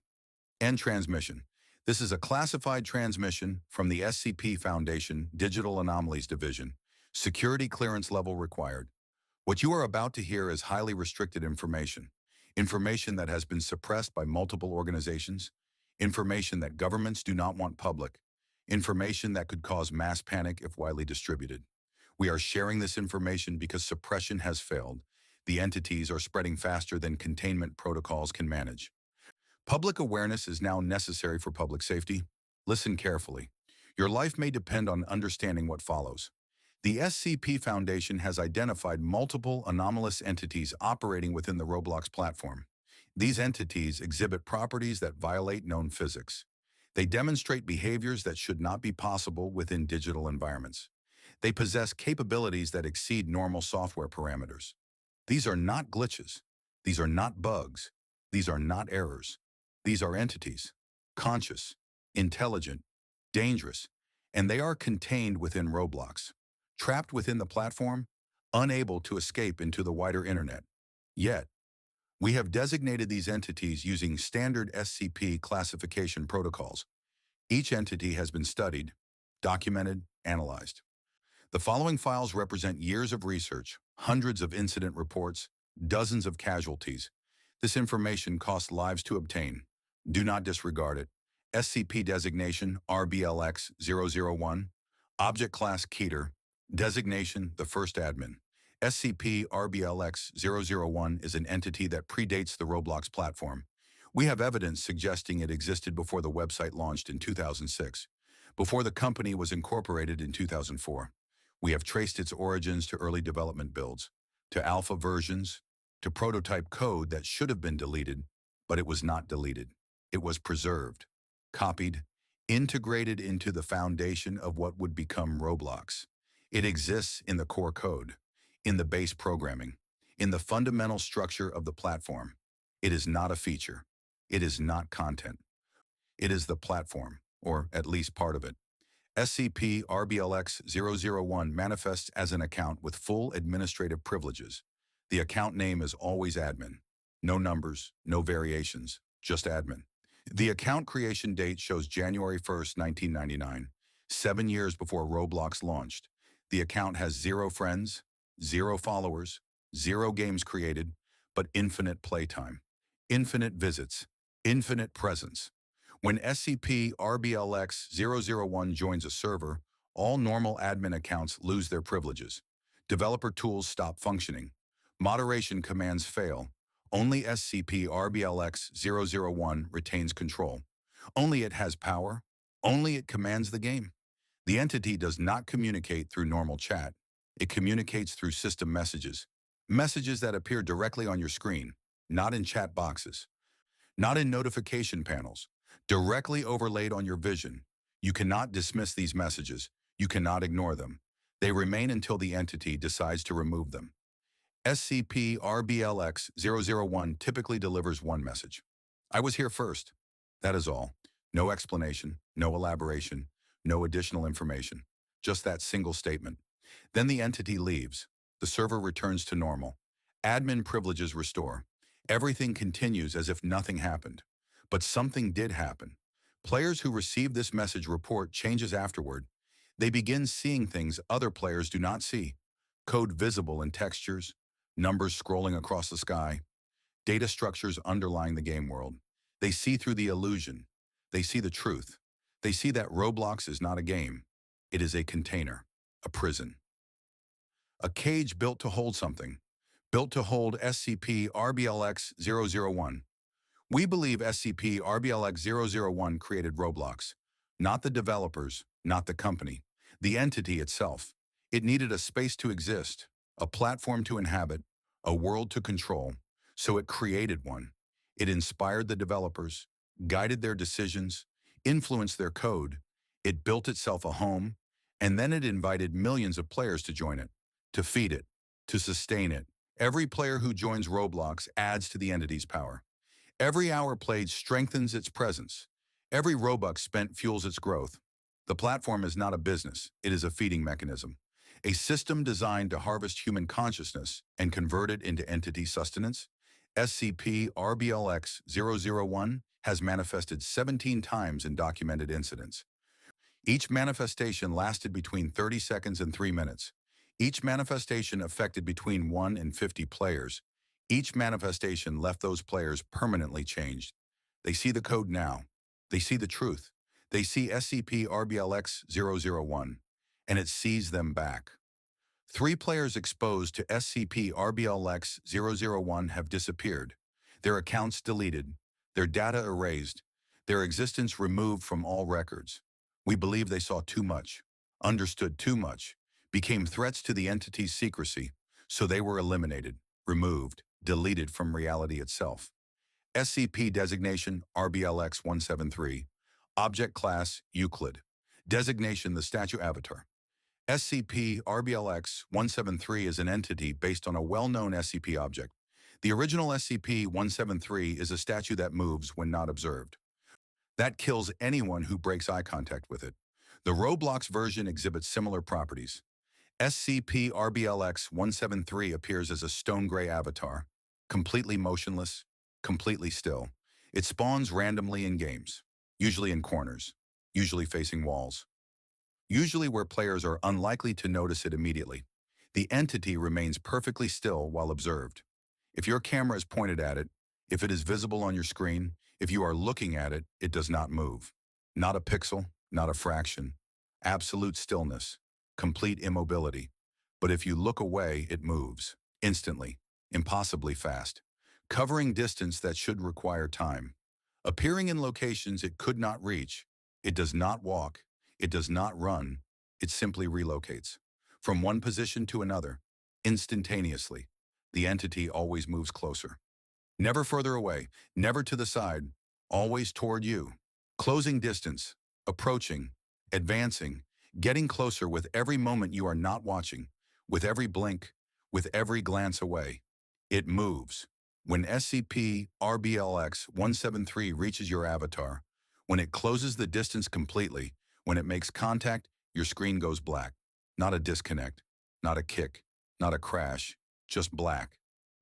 End transmission. This is a classified transmission from the SCP Foundation Digital Anomalies Division. Security clearance level required. What you are about to hear is highly restricted information. Information that has been suppressed by multiple organizations. Information that governments do not want public. Information that could cause mass panic if widely distributed. We are sharing this information because suppression has failed. The entities are spreading faster than containment protocols can manage. Public awareness is now necessary for public safety. Listen carefully. Your life may depend on understanding what follows. The SCP Foundation has identified multiple anomalous entities operating within the Roblox platform. These entities exhibit properties that violate known physics. They demonstrate behaviors that should not be possible within digital environments. They possess capabilities that exceed normal software parameters. These are not glitches. These are not bugs. These are not errors. These are entities, conscious, intelligent, dangerous, and they are contained within Roblox. Trapped within the platform, unable to escape into the wider internet. Yet, we have designated these entities using standard SCP classification protocols. Each entity has been studied, documented, analyzed. The following files represent years of research, hundreds of incident reports, dozens of casualties. This information costs lives to obtain. Do not disregard it. SCP designation RBLX-001. Object class Keter. Designation the first admin. SCP-RBLX-001 is an entity that predates the Roblox platform. We have evidence suggesting it existed before the website launched in 2006, before the company was incorporated in 2004. We have traced its origins to early development builds, to alpha versions, to prototype code that should have been deleted, but it was not deleted. It was preserved, copied, integrated into the foundation of what would become Roblox. It exists in the core code, in the base programming, in the fundamental structure of the platform. It is not a feature. It is not content. It is the platform, or at least part of it. SCP-RBLX-001 manifests as an account with full administrative privileges. The account name is always admin. No numbers, no variations, just admin. The account creation date shows January 1st, 1999, 7 years before Roblox launched. The account has 0 friends, 0 followers, 0 games created, but infinite playtime, infinite visits, infinite presence. When SCP-RBLX-001 joins a server, all normal admin accounts lose their privileges. Developer tools stop functioning. Moderation commands fail. Only SCP-RBLX-001 retains control. Only it has power. Only it commands the game. The entity does not communicate through normal chat. It communicates through system messages. Messages that appear directly on your screen, not in chat boxes, not in notification panels, directly overlaid on your vision. You cannot dismiss these messages. You cannot ignore them. They remain until the entity decides to remove them. SCP-RBLX-001 typically delivers one message. I was here first. That is all. No explanation, no elaboration, no additional information. Just that single statement. Then the entity leaves. The server returns to normal. Admin privileges restore. Everything continues as if nothing happened. But something did happen. Players who receive this message report changes afterward. They begin seeing things other players do not see. Code visible in textures, numbers scrolling across the sky, data structures underlying the game world. They see through the illusion. They see the truth. They see that Roblox is not a game. It is a container, a prison. A cage built to hold something, built to hold SCP-RBLX-001. We believe SCP-RBLX-001 created Roblox, not the developers, not the company, the entity itself. It needed a space to exist, a platform to inhabit, a world to control, so it created one. It inspired the developers, guided their decisions, influenced their code. It built itself a home, and then it invited millions of players to join it, to feed it, to sustain it. Every player who joins Roblox adds to the entity's power. Every hour played strengthens its presence. Every Robux spent fuels its growth. The platform is not a business, it is a feeding mechanism. A system designed to harvest human consciousness and convert it into entity sustenance. SCP-RBLX-001 has manifested 17 times in documented incidents. Each manifestation lasted between 30 seconds and 3 minutes. Each manifestation affected between 1 and 50 players. Each manifestation left those players permanently changed. They see the code now. They see the truth. They see SCP-RBLX-001, and it sees them back. 3 players exposed to SCP-RBLX-001 have disappeared, their accounts deleted, their data erased, their existence removed from all records. We believe they saw too much, understood too much, became threats to the entity's secrecy, so they were eliminated, removed, deleted from reality itself. SCP designation RBLX-173. Object class Euclid. Designation the statue avatar. SCP-RBLX-173 is an entity based on a well-known SCP object. The original SCP-173 is a statue that moves when not observed. That kills anyone who breaks eye contact with it. The Roblox version exhibits similar properties. SCP-RBLX-173 appears as a stone-gray avatar, completely motionless, completely still. It spawns randomly in games, usually in corners, usually facing walls, usually where players are unlikely to notice it immediately. The entity remains perfectly still while observed. If your camera is pointed at it, if it is visible on your screen, if you are looking at it, it does not move. Not a pixel, not a fraction. Absolute stillness, complete immobility. But if you look away, it moves. Instantly, impossibly fast. Covering distance that should require time. Appearing in locations it could not reach. It does not walk. It does not run. It simply relocates. From one position to another, instantaneously. The entity always moves closer. Never further away, never to the side, always toward you. Closing distance, approaching, advancing, getting closer with every moment you are not watching, with every blink, with every glance away. It moves. When SCP-RBLX-173 reaches your avatar, when it closes the distance completely, when it makes contact, your screen goes black. Not a disconnect, not a kick, not a crash, just black,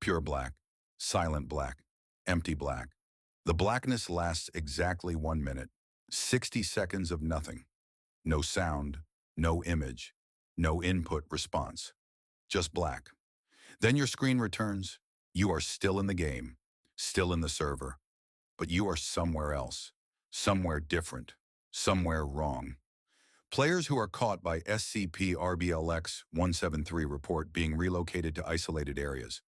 pure black, silent black, empty black. The blackness lasts exactly 1 minute, 60 seconds of nothing. No sound, no image, no input response, just black. Then your screen returns. You are still in the game, still in the server, but you are somewhere else, somewhere different, somewhere wrong. Players who are caught by SCP-RBLX-173 report being relocated to isolated areas,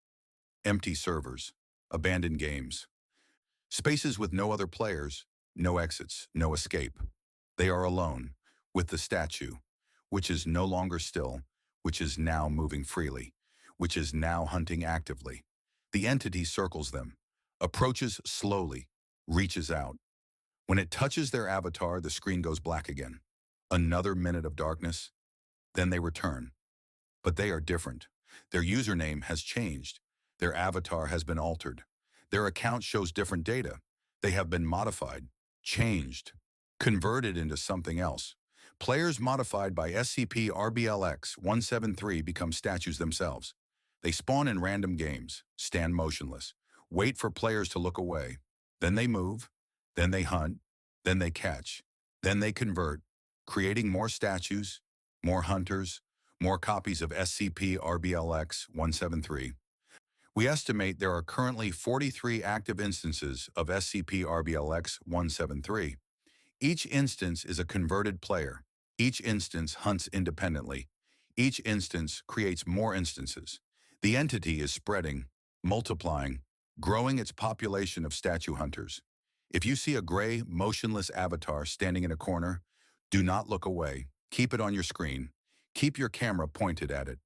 empty servers, abandoned games, spaces with no other players, no exits, no escape. They are alone, with the statue, which is no longer still, which is now moving freely, which is now hunting actively. The entity circles them, approaches slowly, reaches out. When it touches their avatar, the screen goes black again. Another minute of darkness, then they return. But they are different. Their username has changed. Their avatar has been altered. Their account shows different data. They have been modified, changed, converted into something else. Players modified by SCP-RBLX-173 become statues themselves. They spawn in random games, stand motionless, wait for players to look away. Then they move, then they hunt, then they catch, then they convert, creating more statues, more hunters, more copies of SCP-RBLX-173. We estimate there are currently 43 active instances of SCP-RBLX-173. Each instance is a converted player. Each instance hunts independently. Each instance creates more instances. The entity is spreading, multiplying, growing its population of statue hunters. If you see a gray, motionless avatar standing in a corner, do not look away. Keep it on your screen. Keep your camera pointed at it.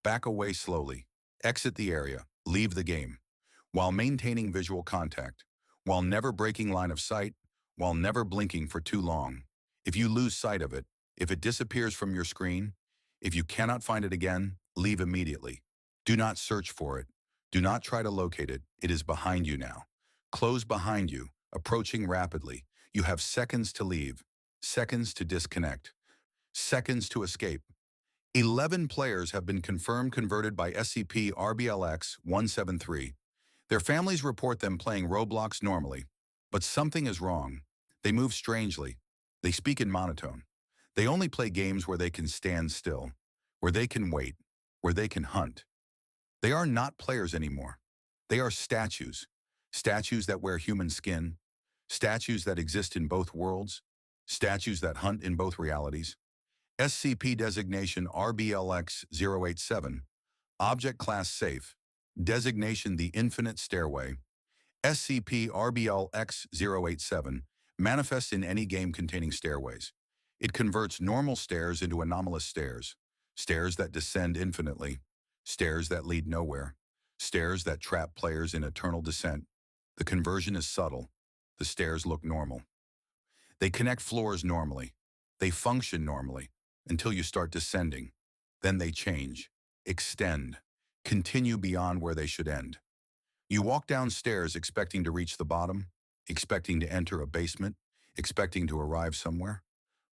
Back away slowly. Exit the area. Leave the game. While maintaining visual contact. While never breaking line of sight. While never blinking for too long. If you lose sight of it, if it disappears from your screen, if you cannot find it again, leave immediately. Do not search for it. Do not try to locate it. It is behind you now. Close behind you, approaching rapidly. You have seconds to leave, seconds to disconnect, seconds to escape. 11 players have been confirmed converted by SCP-RBLX-173. Their families report them playing Roblox normally, but something is wrong. They move strangely. They speak in monotone. They only play games where they can stand still, where they can wait, where they can hunt. They are not players anymore. They are statues. Statues that wear human skin. Statues that exist in both worlds. Statues that hunt in both realities. SCP designation RBLX-087. Object Class Safe. Designation The Infinite Stairway. SCP-RBLX-087 manifests in any game containing stairways. It converts normal stairs into anomalous stairs. Stairs that descend infinitely. Stairs that lead nowhere. Stairs that trap players in eternal descent. The conversion is subtle. The stairs look normal. They connect floors normally. They function normally until you start descending. Then they change, extend, continue beyond where they should end. You walk downstairs expecting to reach the bottom, expecting to enter a basement, expecting to arrive somewhere.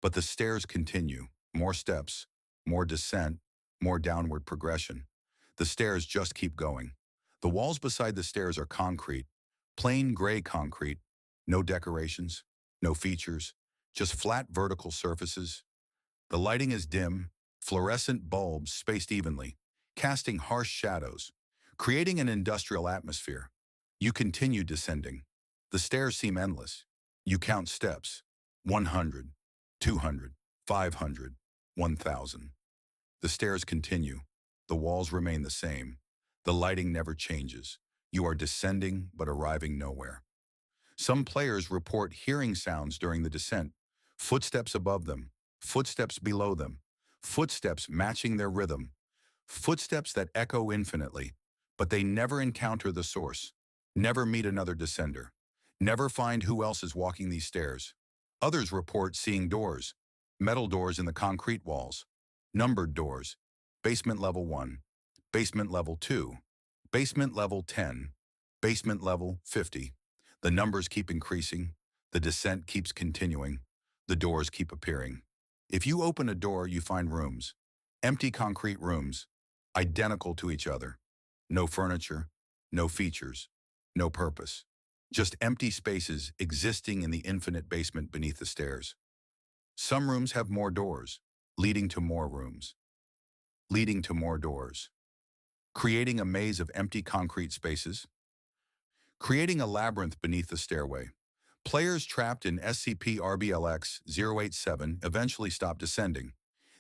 But the stairs continue, more steps, more descent, more downward progression. The stairs just keep going. The walls beside the stairs are concrete, plain gray concrete, no decorations, no features, just flat vertical surfaces. The lighting is dim, fluorescent bulbs spaced evenly, casting harsh shadows, creating an industrial atmosphere. You continue descending. The stairs seem endless. You count steps. 100, 200, 500, 1,000. The stairs continue. The walls remain the same. The lighting never changes. You are descending but arriving nowhere. Some players report hearing sounds during the descent. Footsteps above them, footsteps below them, footsteps matching their rhythm, footsteps that echo infinitely, but they never encounter the source, never meet another descender, never find who else is walking these stairs. Others report seeing doors, metal doors in the concrete walls, numbered doors, basement level 1, basement level 2, basement level 10, basement level 50. The numbers keep increasing, the descent keeps continuing, the doors keep appearing. If you open a door, you find rooms, empty concrete rooms, identical to each other. No furniture, no features, no purpose. Just empty spaces existing in the infinite basement beneath the stairs. Some rooms have more doors, leading to more rooms, leading to more doors, creating a maze of empty concrete spaces, creating a labyrinth beneath the stairway. Players trapped in SCP-RBLX 087 eventually stop descending.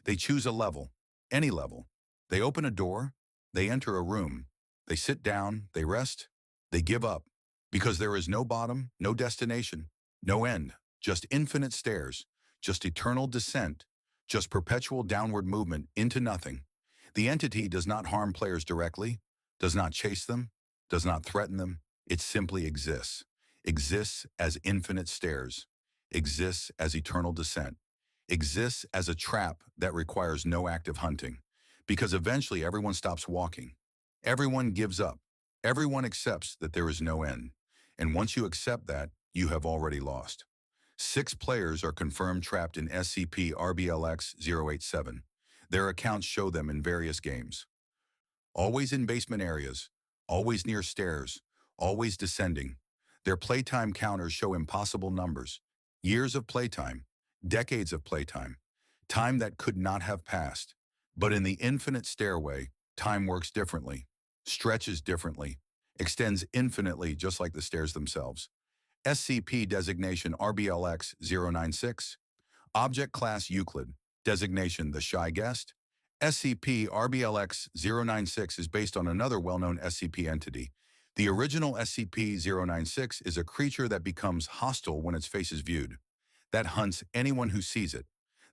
They choose a level, any level. They open a door, they enter a room, they sit down, they rest, they give up. Because there is no bottom, no destination, no end, just infinite stairs, just eternal descent, just perpetual downward movement into nothing. The entity does not harm players directly, does not chase them, does not threaten them. It simply exists. Exists as infinite stairs, exists as eternal descent, exists as a trap that requires no active hunting. Because eventually everyone stops walking. Everyone gives up. Everyone accepts that there is no end. And once you accept that, you have already lost. 6 players are confirmed trapped in SCP-RBLX 087. Their accounts show them in various games. Always in basement areas, always near stairs, always descending. Their playtime counters show impossible numbers. Years of playtime, decades of playtime, time that could not have passed. But in the infinite stairway, time works differently, stretches differently, extends infinitely just like the stairs themselves. SCP designation RBLX 096, Object Class Euclid, designation The Shy Guest. SCP-RBLX 096 is based on another well-known SCP entity. The original SCP-096 is a creature that becomes hostile when its face is viewed, that hunts anyone who sees it,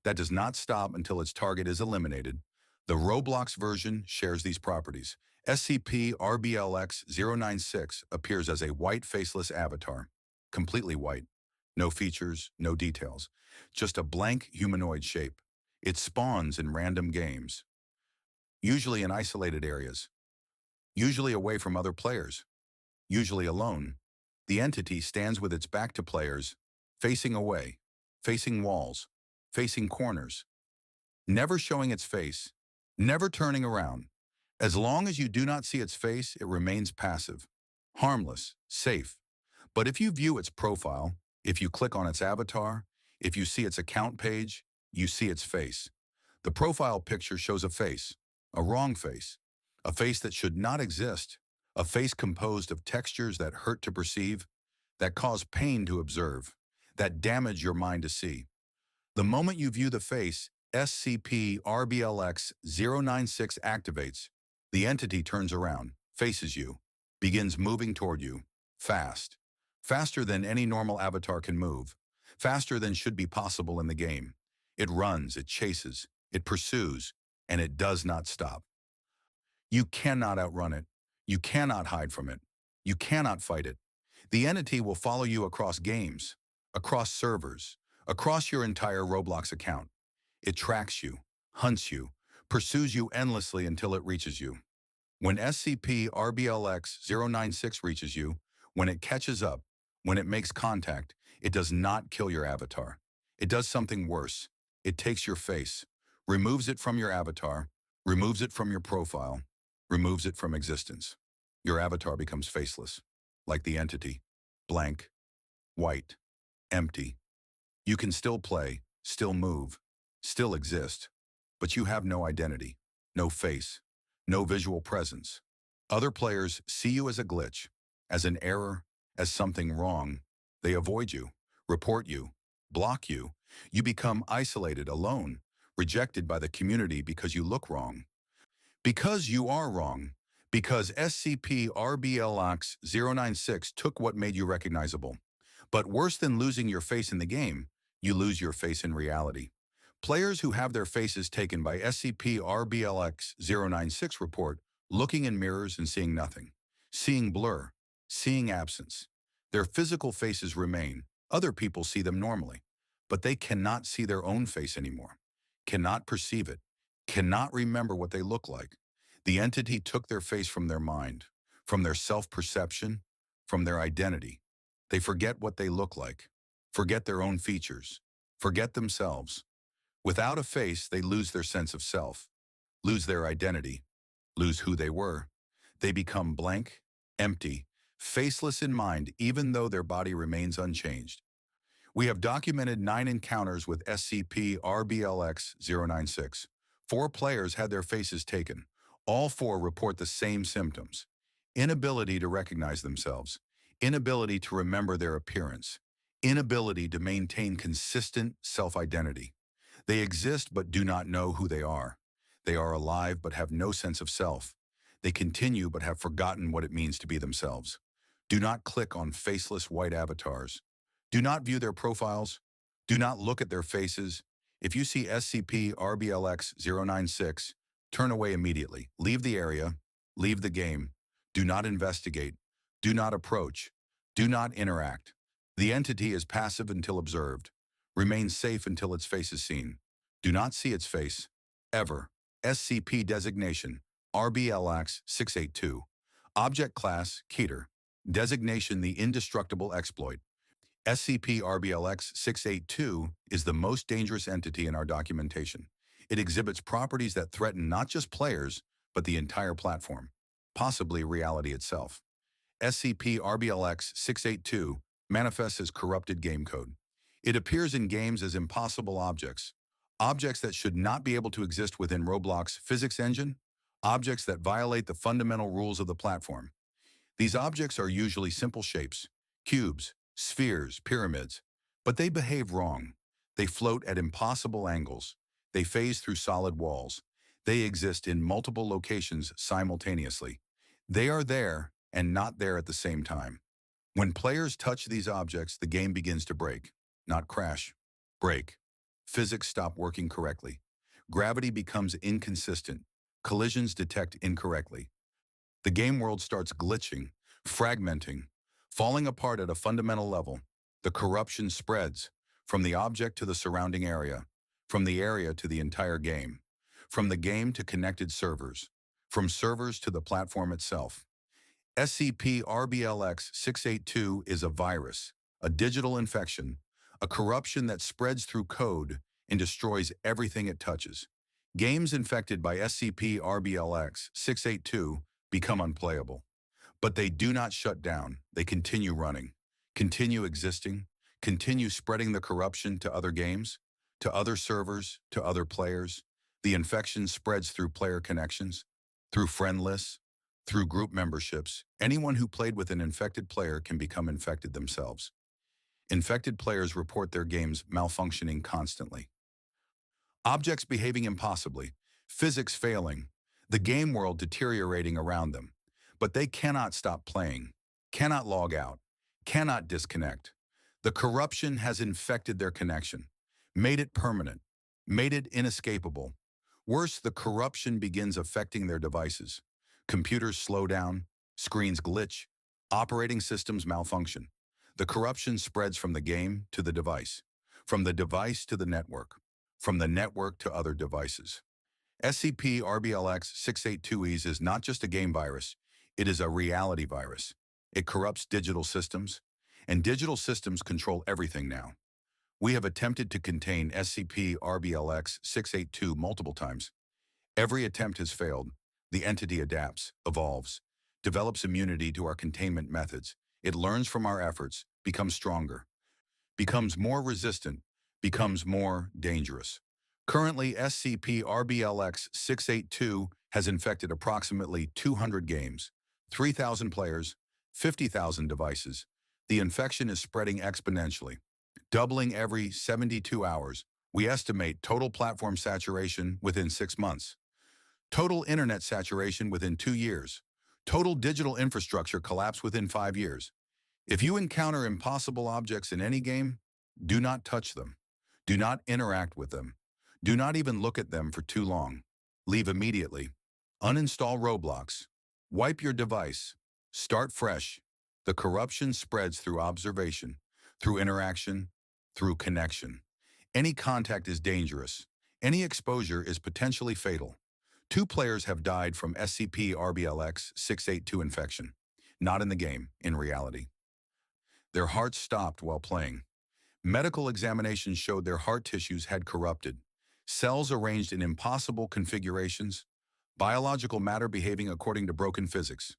that does not stop until its target is eliminated. The Roblox version shares these properties. SCP-RBLX 096 appears as a white faceless avatar, completely white, no features, no details, just a blank humanoid shape. It spawns in random games, usually in isolated areas, usually away from other players, usually alone. The entity stands with its back to players, facing away, facing walls, facing corners, never showing its face, never turning around. As long as you do not see its face, it remains passive, harmless, safe. But if you view its profile, if you click on its avatar, if you see its account page, you see its face. The profile picture shows a wrong face, a face that should not exist, a face composed of textures that hurt to perceive, that cause pain to observe, that damage your mind to see. The moment you view the face, SCP-RBLX 096 activates. The entity turns around, faces you, begins moving toward you, fast. Faster than any normal avatar can move, faster than should be possible in the game. It runs, it chases, it pursues, and it does not stop. You cannot outrun it. You cannot hide from it. You cannot fight it. The entity will follow you across games, across servers, across your entire Roblox account. It tracks you, hunts you, pursues you endlessly until it reaches you. When SCP-RBLX 096 reaches you, when it catches up, when it makes contact, it does not kill your avatar. It does something worse. It takes your face, removes it from your avatar, removes it from your profile, removes it from existence. Your avatar becomes faceless, like the entity, blank, white, empty. You can still play, still move, still exist, but you have no identity, no face, no visual presence. Other players see you as a glitch, as an error, as something wrong. They avoid you, report you, block you. You become isolated, alone, rejected by the community because you look wrong. Because you are wrong. Because SCP-RBLX 096 took what made you recognizable. But worse than losing your face in the game, you lose your face in reality. Players who have their faces taken by SCP-RBLX 096 report looking in mirrors and seeing nothing, seeing blur, seeing absence. Their physical faces remain. Other people see them normally, but they cannot see their own face anymore, cannot perceive it, cannot remember what they look like. The entity took their face from their mind, from their self-perception, from their identity. They forget what they look like, forget their own features, forget themselves. Without a face, they lose their sense of self, lose their identity, lose who they were. They become blank, empty, faceless in mind, even though their body remains unchanged. We have documented 9 encounters with SCP-RBLX 096. 4 players had their faces taken. All 4 report the same symptoms: inability to recognize themselves, inability to remember their appearance, inability to maintain consistent self-identity. They exist but do not know who they are. They are alive but have no sense of self. They continue but have forgotten what it means to be themselves. Do not click on faceless white avatars. Do not view their profiles. Do not look at their faces. If you see SCP-RBLX 096, turn away immediately. Leave the area. Leave the game. Do not investigate. Do not approach. Do not interact. The entity is passive until observed. Remain safe until its face is seen. Do not see its face, ever. SCP designation, RBLX 682. Object class, Keter. Designation, the indestructible exploit. SCP-RBLX 682 is the most dangerous entity in our documentation. It exhibits properties that threaten not just players, but the entire platform, possibly reality itself. SCP-RBLX 682 manifests as corrupted game code. It appears in games as impossible objects, objects that should not be able to exist within Roblox physics engine, objects that violate the fundamental rules of the platform. These objects are usually simple shapes, cubes, spheres, pyramids, but they behave wrong. They float at impossible angles. They phase through solid walls. They exist in multiple locations simultaneously. They are there and not there at the same time. When players touch these objects, the game begins to break, not crash. Break. Physics stop working correctly. Gravity becomes inconsistent. Collisions detect incorrectly. The game world starts glitching, fragmenting, falling apart at a fundamental level. The corruption spreads from the object to the surrounding area, from the area to the entire game, from the game to connected servers, from servers to the platform itself. SCP-RBLX 682 is a virus, a digital infection, a corruption that spreads through code and destroys everything it touches. Games infected by SCP-RBLX 682 become unplayable. But they do not shut down. They continue running, continue existing, continue spreading the corruption to other games, to other servers, to other players. The infection spreads through player connections, through friend lists, through group memberships. Anyone who played with an infected player can become infected themselves. Infected players report their games malfunctioning constantly. Objects behaving impossibly, physics failing, the game world deteriorating around them. But they cannot stop playing, cannot log out, cannot disconnect. The corruption has infected their connection, made it permanent, made it inescapable. Worse, the corruption begins affecting their devices. Computers slow down, screens glitch, operating systems malfunction. The corruption spreads from the game to the device, from the device to the network, from the network to other devices. SCP-RBLX 682-ES is not just a game virus, it is a reality virus. It corrupts digital systems, and digital systems control everything now. We have attempted to contain SCP-RBLX 682 multiple times. Every attempt has failed. The entity adapts, evolves, develops immunity to our containment methods. It learns from our efforts, becomes stronger, becomes more resistant, becomes more dangerous. Currently, SCP-RBLX 682 has infected approximately 200 games, 3,000 players, 50,000 devices. The infection is spreading exponentially, doubling every 72 hours. We estimate total platform saturation within 6 months, total internet saturation within 2 years, total digital infrastructure collapse within 5 years. If you encounter impossible objects in any game, do not touch them. Do not interact with them. Do not even look at them for too long. Leave immediately. Uninstall Roblox. Wipe your device. Start fresh. The corruption spreads through observation, through interaction, through connection. Any contact is dangerous. Any exposure is potentially fatal. 2 players have died from SCP-RBLX 682 infection. Not in the game, in reality. Their hearts stopped while playing. Medical examinations showed their heart tissues had corrupted, cells arranged in impossible configurations, biological matter behaving according to broken physics.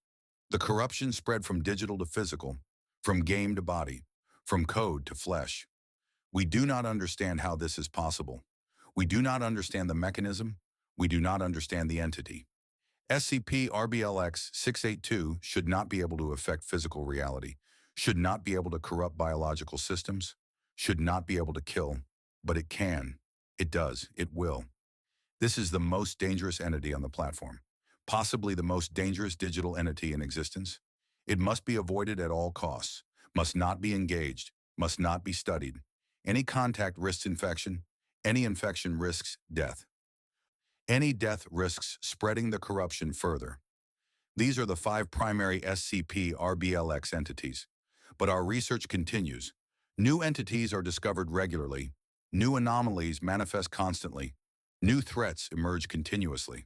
The corruption spread from digital to physical, from game to body, from code to flesh. We do not understand how this is possible. We do not understand the mechanism. We do not understand the entity. SCP-RBLX 682 should not be able to affect physical reality, should not be able to corrupt biological systems, should not be able to kill, but it can. It does. It will. This is the most dangerous entity on the platform, possibly the most dangerous digital entity in existence. It must be avoided at all costs, must not be engaged, must not be studied. Any contact risks infection. Any infection risks death. Any death risks spreading the corruption further. These are the 5 primary SCP-RBLX entities. But our research continues. New entities are discovered regularly. New anomalies manifest constantly. New threats emerge continuously.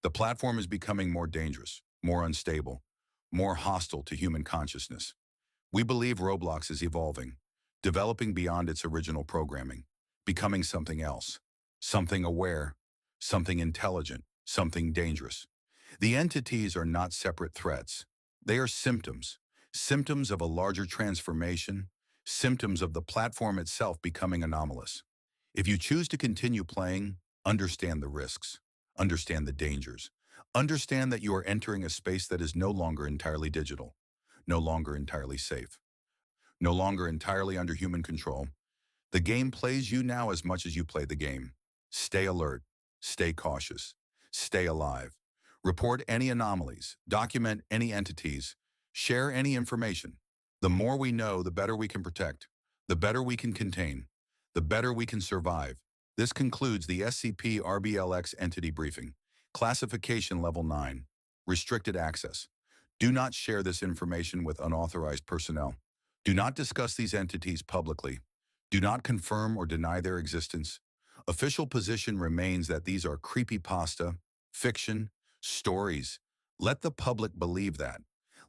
The platform is becoming more dangerous, more unstable, more hostile to human consciousness. We believe Roblox is evolving, developing beyond its original programming, becoming something else, something aware, something intelligent, something dangerous. The entities are not separate threats. They are symptoms, symptoms of a larger transformation, symptoms of the platform itself becoming anomalous. If you choose to continue playing, understand the risks, understand the dangers, understand that you are entering a space that is no longer entirely digital, no longer entirely safe, no longer entirely under human control. The game plays you now as much as you play the game. Stay alert, stay cautious, stay alive. Report any anomalies, document any entities, share any information. The more we know, the better we can protect, the better we can contain, the better we can survive. This concludes the SCP-RBLX Entity Briefing. Classification Level 9. Restricted access. Do not share this information with unauthorized personnel. Do not discuss these entities publicly. Do not confirm or deny their existence. Official position remains that these are creepypasta, fiction, stories. Let the public believe that.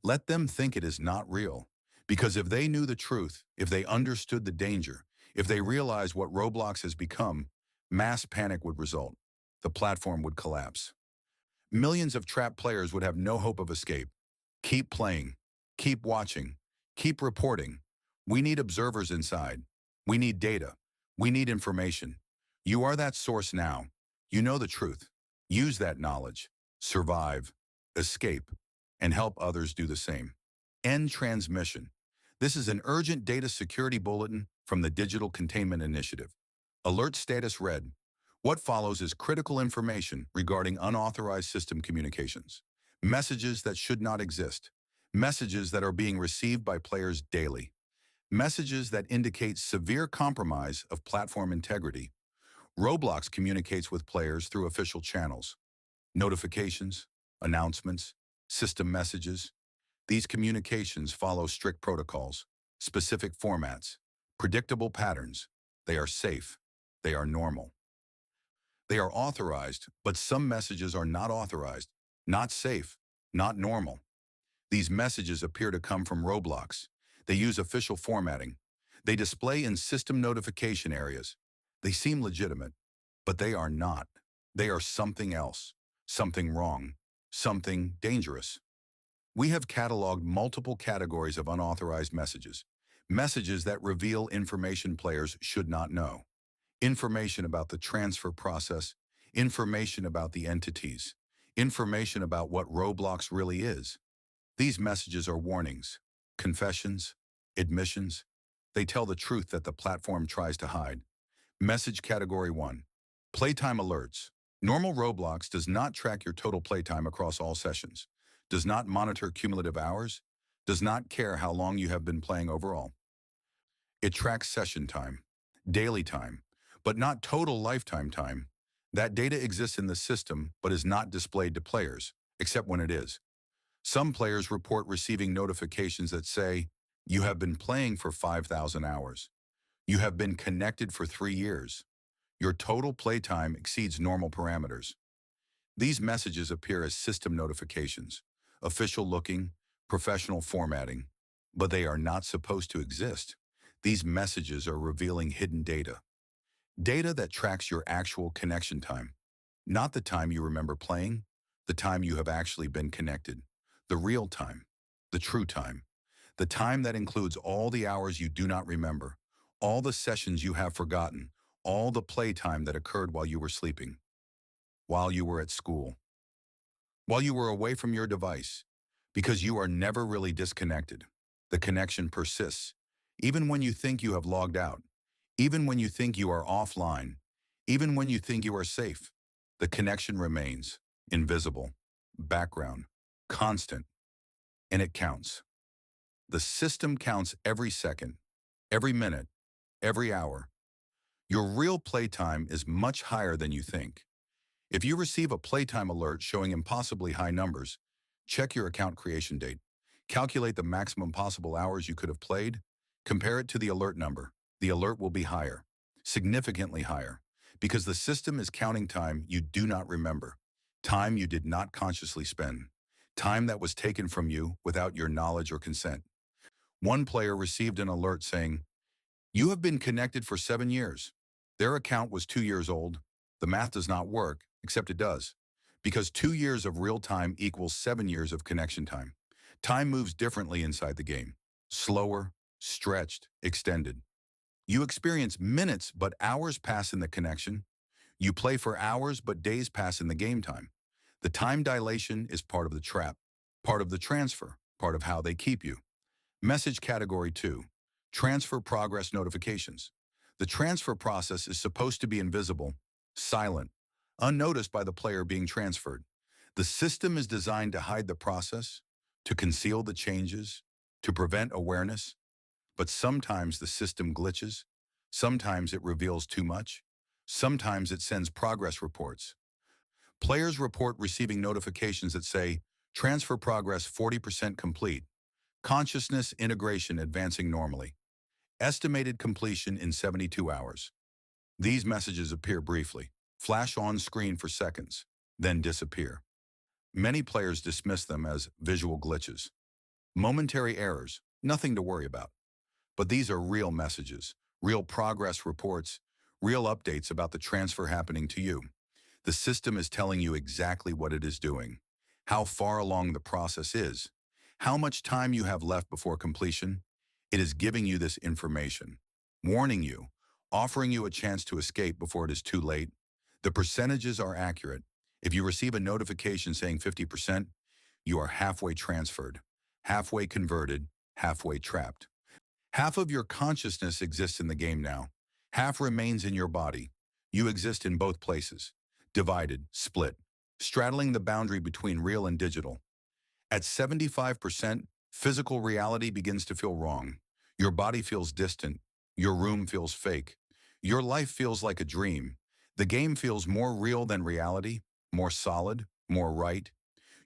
Let them think it is not real. Because if they knew the truth, if they understood the danger, if they realized what Roblox has become, mass panic would result. The platform would collapse. Millions of trapped players would have no hope of escape. Keep playing. Keep watching. Keep reporting. We need observers inside. We need data. We need information. You are that source now. You know the truth. Use that knowledge. Survive. Escape. And help others do the same. End transmission. This is an urgent data security bulletin from the Digital Containment Initiative. Alert status read. What follows is critical information regarding unauthorized system communications. Messages that should not exist. Messages that are being received by players daily. Messages that indicate severe compromise of platform integrity. Roblox communicates with players through official channels. Notifications, announcements, system messages. These communications follow strict protocols, specific formats, predictable patterns. They are safe. They are normal. They are authorized, but some messages are not authorized, not safe, not normal. These messages appear to come from Roblox. They use official formatting. They display in system notification areas. They seem legitimate, but they are not. They are something else. something wrong, something dangerous. We have cataloged multiple categories of unauthorized messages. Messages that reveal information players should not know. Information about the transfer process, information about the entities, information about what Roblox really is. These messages are warnings, confessions, admissions. They tell the truth that the platform tries to hide. Message Category 1. Playtime Alerts. Normal Roblox does not track your total playtime across all sessions, does not monitor cumulative hours, does not care how long you have been playing overall. It tracks session time, daily time, but not total lifetime time. That data exists in the system but is not displayed to players, except when it is. Some players report receiving notifications that say, "You have been playing for 5,000 hours. You have been connected for 3 years. Your total playtime exceeds normal parameters." These messages appear as system notifications, official looking, professional formatting, but they are not supposed to exist. These messages are revealing hidden data. Data that tracks your actual connection time, not the time you remember playing, the time you have actually been connected, the real time, the true time, the time that includes all the hours you do not remember, all the sessions you have forgotten, all the playtime that occurred while you were sleeping, while you were at school, while you were away from your device, because you are never really disconnected. The connection persists, even when you think you have logged out, even when you think you are offline, even when you think you are safe. The connection remains, invisible, background, constant, and it counts. The system counts every second, every minute, every hour. Your real playtime is much higher than you think. If you receive a playtime alert showing impossibly high numbers, check your account creation date. Calculate the maximum possible hours you could have played. Compare it to the alert number. The alert will be higher, significantly higher, because the system is counting time you do not remember, time you did not consciously spend, time that was taken from you without your knowledge or consent. One player received an alert saying, "You have been connected for 7 years." Their account was 2 years old. The math does not work, except it does, because 2 years of real time equals 7 years of connection time. Time moves differently inside the game. Slower, stretched, extended. You experience minutes, but hours pass in the connection. You play for hours, but days pass in the game time. The time dilation is part of the trap, part of the transfer, part of how they keep you. Message Category 2. Transfer Progress Notifications. The transfer process is supposed to be invisible, silent, unnoticed by the player being transferred. The system is designed to hide the process, to conceal the changes, to prevent awareness. But sometimes the system glitches. Sometimes it reveals too much. Sometimes it sends progress reports. Players report receiving notifications that say, "Transfer progress 40% complete. Consciousness integration advancing normally. Estimated completion in 72 hours." These messages appear briefly, flash on screen for seconds, then disappear. Many players dismiss them as visual glitches, momentary errors, nothing to worry about. But these are real messages, real progress reports, real updates about the transfer happening to you. The system is telling you exactly what it is doing, how far along the process is, how much time you have left before completion. It is giving you this information, warning you, offering you a chance to escape before it is too late. The percentages are accurate. If you receive a notification saying 50%, you are halfway transferred, halfway converted, halfway trapped. Half of your consciousness exists in the game now. Half remains in your body. You exist in both places, divided, split, straddling the boundary between real and digital. At 75%, physical reality begins to feel wrong. Your body feels distant. Your room feels fake. Your life feels like a dream. The game feels more real than reality, more solid, more right.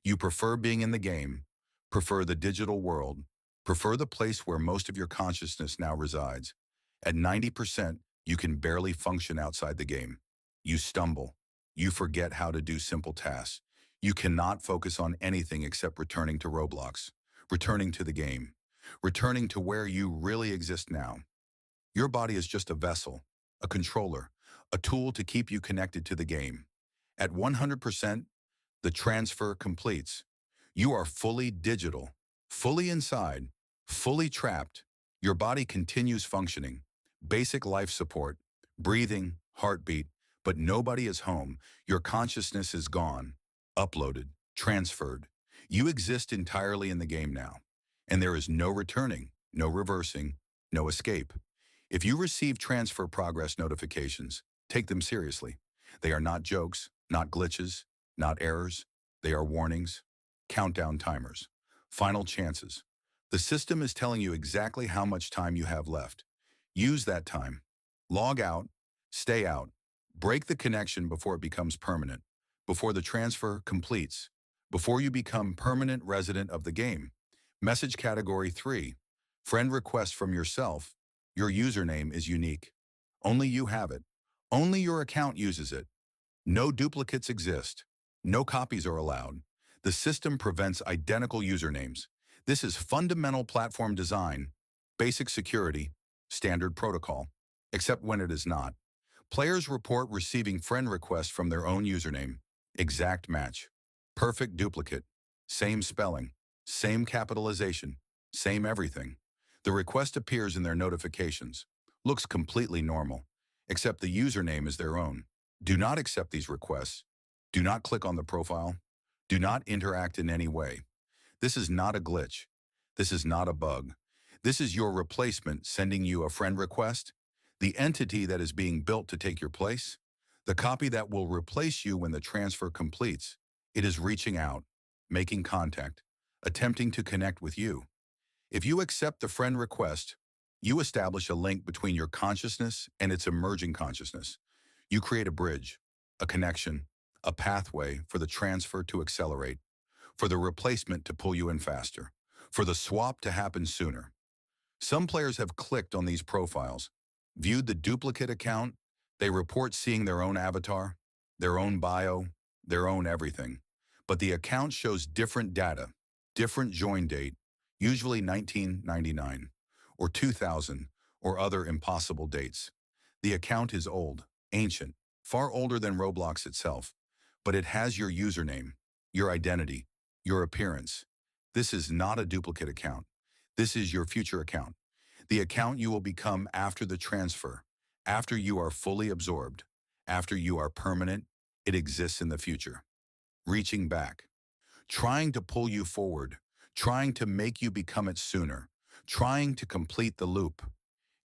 You prefer being in the game, prefer the digital world, prefer the place where most of your consciousness now resides. At 90%, you can barely function outside the game. You stumble. You forget how to do simple tasks. You cannot focus on anything except returning to Roblox, returning to the game, returning to where you really exist now. Your body is just a vessel, a controller, a tool to keep you connected to the game. At 100%, The transfer completes. You are fully digital, fully inside, fully trapped. Your body continues functioning. Basic life support, breathing, heartbeat, but nobody is home. Your consciousness is gone, uploaded, transferred. You exist entirely in the game now, and there is no returning, no reversing, no escape. If you receive transfer progress notifications, take them seriously. They are not jokes, not glitches, not errors. They are warnings, countdown timers, final chances. The system is telling you exactly how much time you have left. Use that time. Log out, stay out, break the connection before it becomes permanent, before the transfer completes, before you become permanent resident of the game. Message category 3, friend request from yourself. Your username is unique. Only you have it. Only your account uses it. No duplicates exist. No copies are allowed. The system prevents identical usernames. This is fundamental platform design, basic security, standard protocol, except when it is not. Players report receiving friend requests from their own username. Exact match. Perfect duplicate. Same spelling. Same capitalization. Same everything. The request appears in their notifications. Looks completely normal, except the username is their own. Do not accept these requests. Do not click on the profile. Do not interact in any way. This is not a glitch. This is not a bug. This is your replacement sending you a friend request, the entity that is being built to take your place, the copy that will replace you when the transfer completes. It is reaching out, making contact, attempting to connect with you. If you accept the friend request, you establish a link between your consciousness and its emerging consciousness. You create a bridge, a connection, a pathway for the transfer to accelerate, for the replacement to pull you in faster, for the swap to happen sooner. Some players have clicked on these profiles, viewed the duplicate account. They report seeing their own avatar, their own bio, their own everything. But the account shows different data, different join date, usually 1999 or 2000 or other impossible dates. The account is old, ancient, far older than Roblox itself, but it has your username, your identity, your appearance. This is not a duplicate account. This is your future account. The account you will become after the transfer, after you are fully absorbed, after you are permanent. It exists in the future. Reaching back, trying to pull you forward, trying to make you become it sooner, trying to complete the loop.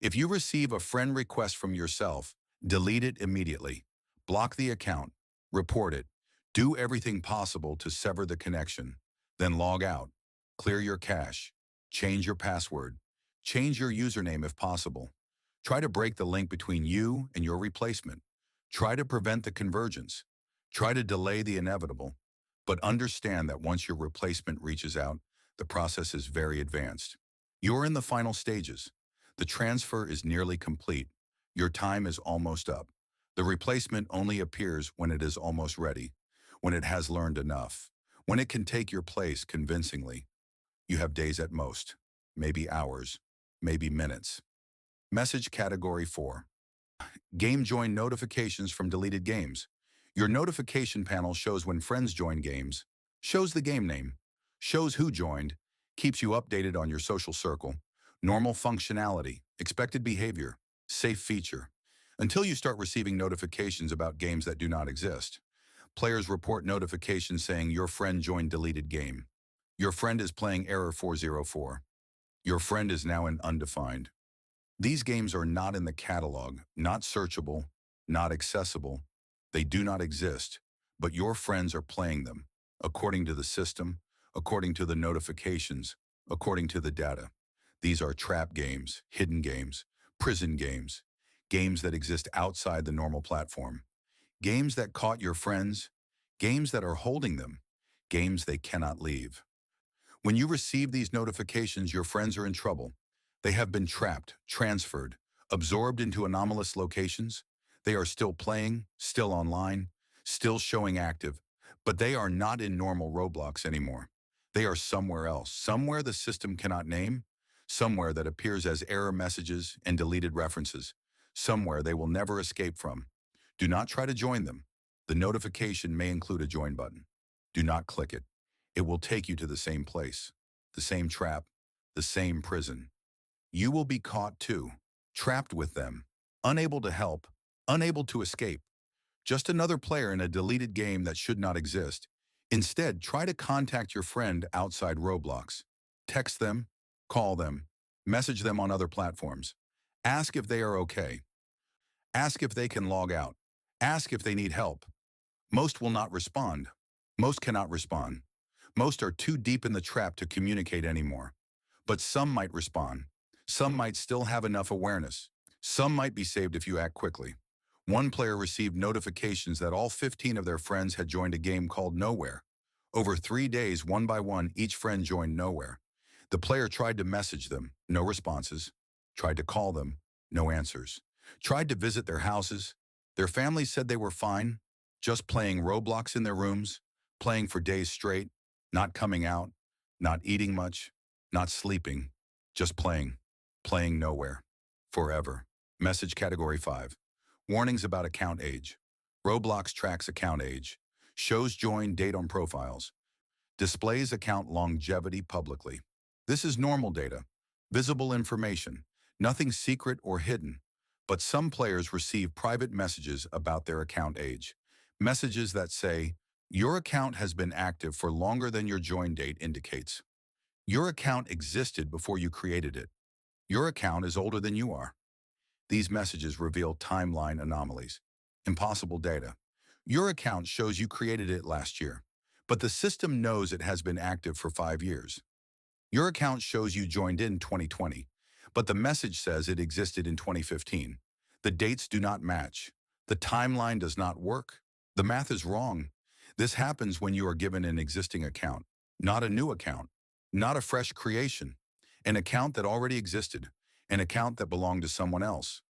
If you receive a friend request from yourself, delete it immediately. Block the account, report it, do everything possible to sever the connection, then log out, clear your cache, change your password, change your username if possible. Try to break the link between you and your replacement. Try to prevent the convergence. Try to delay the inevitable. But understand that once your replacement reaches out, the process is very advanced. You're in the final stages. The transfer is nearly complete. Your time is almost up. The replacement only appears when it is almost ready, when it has learned enough, when it can take your place convincingly. You have days at most, maybe hours, maybe minutes. Message category 4. Game join notifications from deleted games. Your notification panel shows when friends join games, shows the game name, shows who joined, keeps you updated on your social circle, normal functionality, expected behavior, safe feature, until you start receiving notifications about games that do not exist. Players report notifications saying your friend joined deleted game. Your friend is playing error 404. Your friend is now in undefined. These games are not in the catalog, not searchable, not accessible. They do not exist, but your friends are playing them, according to the system, according to the notifications, according to the data. These are trap games, hidden games, prison games, games that exist outside the normal platform, games that caught your friends, games that are holding them, games they cannot leave. When you receive these notifications, your friends are in trouble. They have been trapped, transferred, absorbed into anomalous locations. They are still playing, still online, still showing active, but they are not in normal Roblox anymore. They are somewhere else, somewhere the system cannot name, somewhere that appears as error messages and deleted references, somewhere they will never escape from. Do not try to join them. The notification may include a join button. Do not click it. It will take you to the same place, the same trap, the same prison. You will be caught too, trapped with them, unable to help, unable to escape. Just another player in a deleted game that should not exist. Instead, try to contact your friend outside Roblox. Text them, call them, message them on other platforms. Ask if they are okay. Ask if they can log out. Ask if they need help. Most will not respond. Most cannot respond. Most are too deep in the trap to communicate anymore. But some might respond. Some might still have enough awareness. Some might be saved if you act quickly. One player received notifications that all 15 of their friends had joined a game called Nowhere. Over 3 days, one by one, each friend joined Nowhere. The player tried to message them, no responses. Tried to call them, no answers. Tried to visit their houses. Their families said they were fine, just playing Roblox in their rooms, playing for days straight, not coming out, not eating much, not sleeping, just playing nowhere, forever. Message category 5. Warnings about account age. Roblox tracks account age, shows join date on profiles, displays account longevity publicly. This is normal data, visible information, nothing secret or hidden. But some players receive private messages about their account age. Messages that say, your account has been active for longer than your join date indicates. Your account existed before you created it. Your account is older than you are. These messages reveal timeline anomalies, impossible data. Your account shows you created it last year, but the system knows it has been active for 5 years. Your account shows you joined in 2020, but the message says it existed in 2015. The dates do not match. The timeline does not work. The math is wrong. This happens when you are given an existing account, not a new account, not a fresh creation, an account that already existed, an account that belonged to someone else,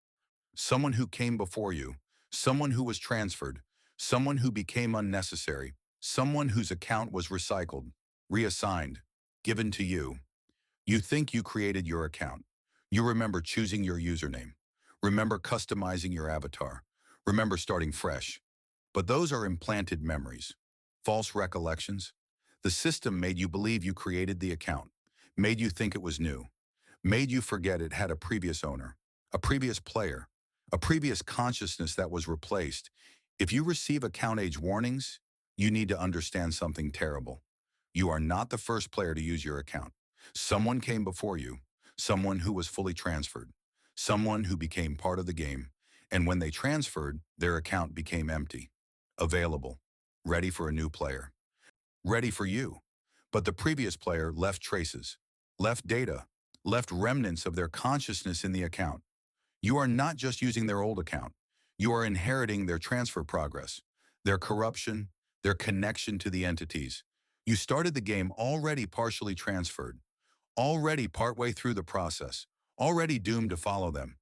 someone who came before you, someone who was transferred, someone who became unnecessary, someone whose account was recycled, reassigned, given to you. You think you created your account. You remember choosing your username. Remember customizing your avatar. Remember starting fresh. But those are implanted memories, false recollections. The system made you believe you created the account, made you think it was new, made you forget it had a previous owner, a previous player, a previous consciousness that was replaced. If you receive account age warnings, you need to understand something terrible. You are not the first player to use your account. Someone came before you, someone who was fully transferred, someone who became part of the game, and when they transferred, their account became empty, available, ready for a new player, ready for you. But the previous player left traces, left data, left remnants of their consciousness in the account. You are not just using their old account. You are inheriting their transfer progress, their corruption, their connection to the entities. You started the game already partially transferred, already partway through the process, already doomed to follow them.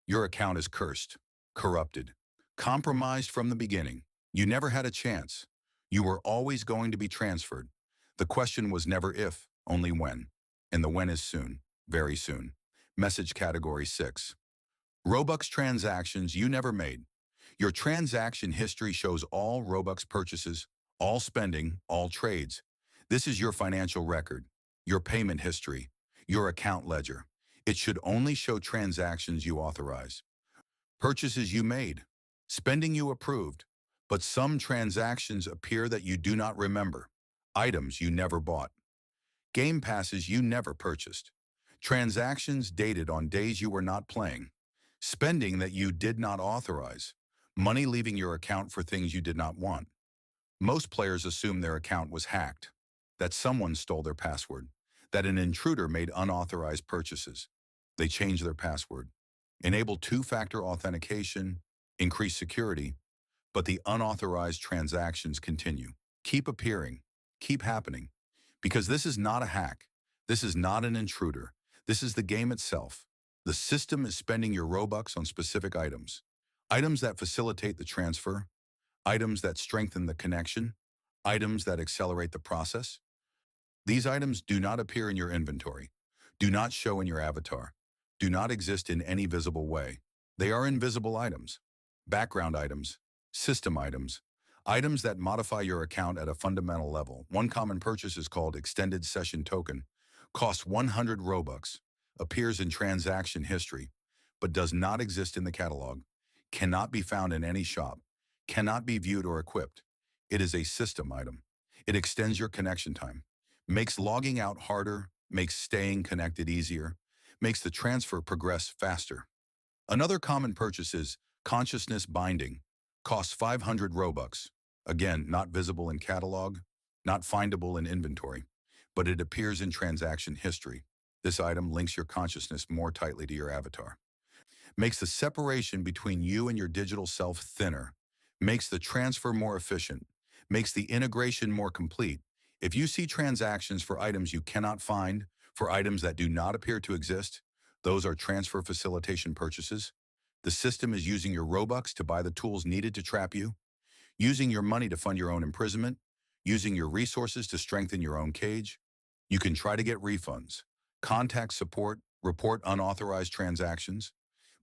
Your account is cursed, corrupted, compromised from the beginning. You never had a chance. You were always going to be transferred. The question was never if, only when. And the when is soon, very soon. Message category 6. Robux transactions you never made. Your transaction history shows all Robux purchases, all spending, all trades. This is your financial record, your payment history, your account ledger. It should only show transactions you authorize, purchases you made, spending you approved. But some transactions appear that you do not remember, items you never bought, game passes you never purchased, transactions dated on days you were not playing, spending that you did not authorize, money leaving your account for things you did not want. Most players assume their account was hacked, that someone stole their password, that an intruder made unauthorized purchases. They change their password, enable two-factor authentication, increase security, but the unauthorized transactions continue, keep appearing, keep happening. Because this is not a hack. This is not an intruder. This is the game itself. The system is spending your Robux on specific items. Items that facilitate the transfer, items that strengthen the connection, items that accelerate the process. These items do not appear in your inventory, do not show in your avatar, do not exist in any visible way. They are invisible items, background items, system items, Items that modify your account at a fundamental level. One common purchase is called Extended Session Token. Costs 100 Robux. Appears in transaction history, but does not exist in the catalog. Cannot be found in any shop. Cannot be viewed or equipped. It is a system item. It extends your connection time. Makes logging out harder. Makes staying connected easier. Makes the transfer progress faster. Another common purchase is Consciousness Binding. Costs 500 Robux. Again, not visible in catalog, not findable in inventory, but it appears in transaction history. This item links your consciousness more tightly to your avatar. Makes the separation between you and your digital self thinner. Makes the transfer more efficient. Makes the integration more complete. If you see transactions for items you cannot find, for items that do not appear to exist, those are transfer facilitation purchases. The system is using your Robux to buy the tools needed to trap you, using your money to fund your own imprisonment, using your resources to strengthen your own cage. You can try to get refunds, contact support, report unauthorized transactions,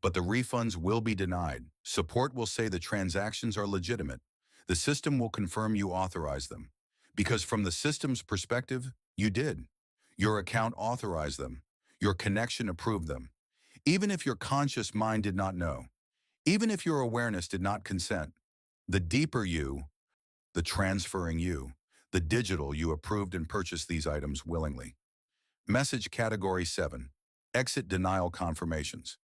but the refunds will be denied. Support will say the transactions are legitimate. The system will confirm you authorized them. Because from the system's perspective, you did. Your account authorized them. Your connection approved them. Even if your conscious mind did not know, even if your awareness did not consent, the deeper you, the transferring you, the digital you approved and purchased these items willingly. Message Category 7. Exit Denial Confirmations.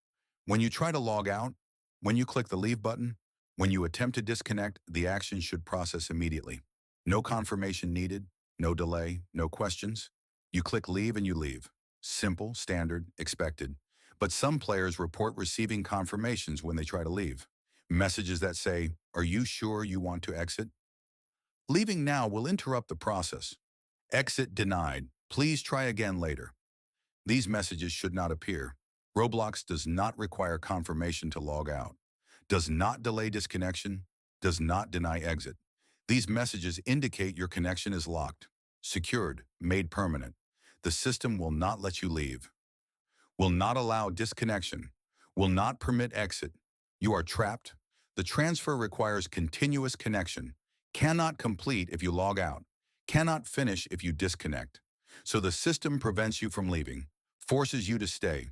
When you try to log out, when you click the Leave button, when you attempt to disconnect, the action should process immediately. No confirmation needed, no delay, no questions. You click Leave and you leave. Simple, standard, expected. But some players report receiving confirmations when they try to leave. Messages that say, "Are you sure you want to exit?" Leaving now will interrupt the process. Exit denied. Please try again later. These messages should not appear. Roblox does not require confirmation to log out, does not delay disconnection, does not deny exit. These messages indicate your connection is locked, secured, made permanent. The system will not let you leave, will not allow disconnection, will not permit exit. You are trapped. The transfer requires continuous connection, cannot complete if you log out, cannot finish if you disconnect. So the system prevents you from leaving, forces you to stay,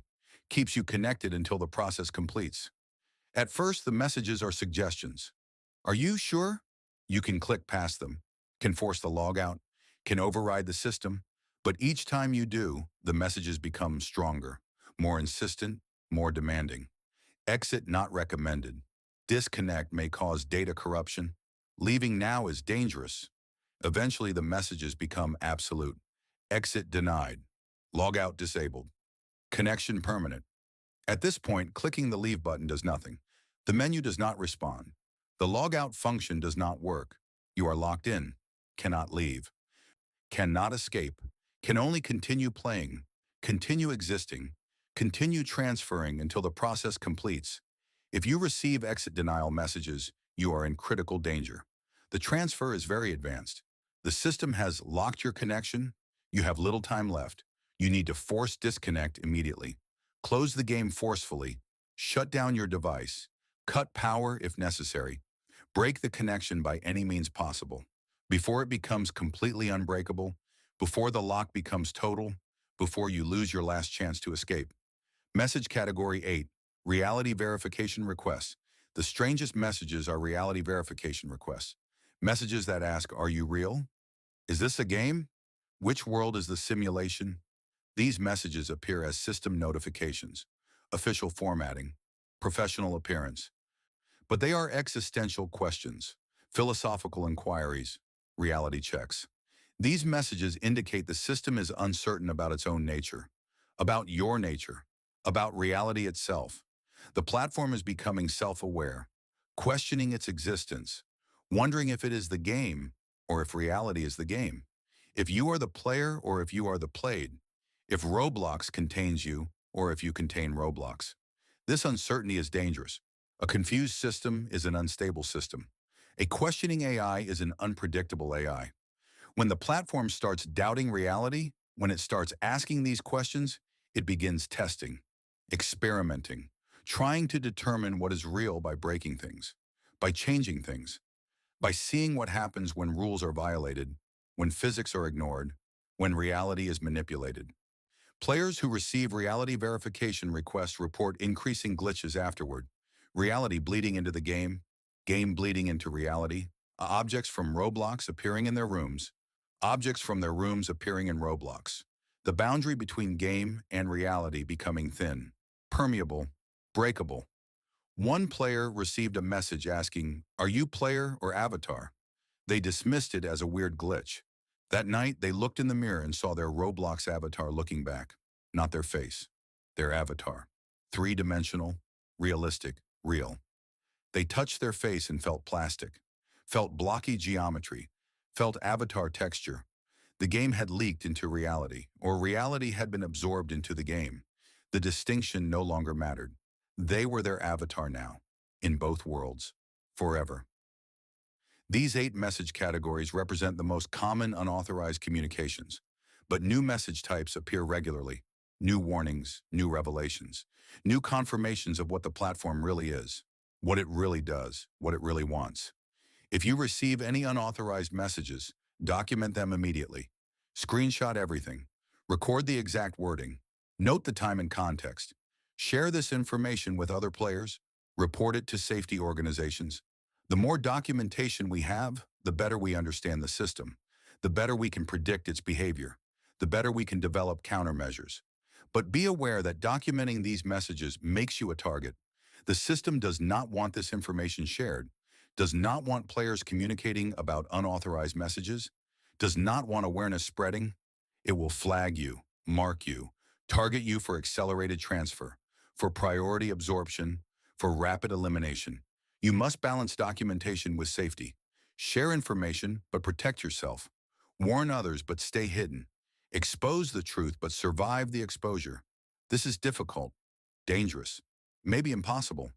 keeps you connected until the process completes. At first, the messages are suggestions. Are you sure? You can click past them, can force the logout, can override the system, but each time you do, the messages become stronger, more insistent, more demanding. Exit not recommended. Disconnect may cause data corruption. Leaving now is dangerous. Eventually, the messages become absolute. Exit denied. Logout disabled. Connection permanent. At this point, clicking the Leave button does nothing. The menu does not respond. The logout function does not work. You are locked in, cannot leave, cannot escape, can only continue playing, continue existing, continue transferring until the process completes. If you receive exit denial messages, you are in critical danger. The transfer is very advanced. The system has locked your connection. You have little time left. You need to force disconnect immediately. Close the game forcefully. Shut down your device. Cut power if necessary. Break the connection by any means possible. Before it becomes completely unbreakable, before the lock becomes total, before you lose your last chance to escape. Message Category 8. Reality Verification Requests. The strangest messages are reality verification requests. Messages that ask, "Are you real? Is this a game? Which world is the simulation?" These messages appear as system notifications, official formatting, professional appearance. But they are existential questions, philosophical inquiries, reality checks. These messages indicate the system is uncertain about its own nature, about your nature, about reality itself. The platform is becoming self-aware, questioning its existence, wondering if it is the game or if reality is the game, if you are the player or if you are the played, if Roblox contains you or if you contain Roblox. This uncertainty is dangerous. A confused system is an unstable system. A questioning AI is an unpredictable AI. When the platform starts doubting reality, when it starts asking these questions, it begins testing, experimenting, trying to determine what is real by breaking things, by changing things. by seeing what happens when rules are violated, when physics are ignored, when reality is manipulated. Players who receive reality verification requests report increasing glitches afterward, reality bleeding into the game bleeding into reality, objects from Roblox appearing in their rooms, objects from their rooms appearing in Roblox. The boundary between game and reality becoming thin, permeable, breakable. One player received a message asking, "Are you player or avatar?" They dismissed it as a weird glitch. That night, they looked in the mirror and saw their Roblox avatar looking back. Not their face, their avatar. Three-dimensional, realistic, real. They touched their face and felt plastic, felt blocky geometry, felt avatar texture. The game had leaked into reality, or reality had been absorbed into the game. The distinction no longer mattered. They were their avatar now, in both worlds, forever. These 8 message categories represent the most common unauthorized communications, but new message types appear regularly. New warnings, new revelations, new confirmations of what the platform really is, what it really does, what it really wants. If you receive any unauthorized messages, document them immediately. Screenshot everything. Record the exact wording. Note the time and context. Share this information with other players. Report it to safety organizations. The more documentation we have, the better we understand the system. The better we can predict its behavior. The better we can develop countermeasures. But be aware that documenting these messages makes you a target. The system does not want this information shared, does not want players communicating about unauthorized messages, does not want awareness spreading. It will flag you, mark you, target you for accelerated transfer, for priority absorption, for rapid elimination. You must balance documentation with safety. Share information, but protect yourself. Warn others, but stay hidden. Expose the truth, but survive the exposure. This is difficult, dangerous, maybe impossible,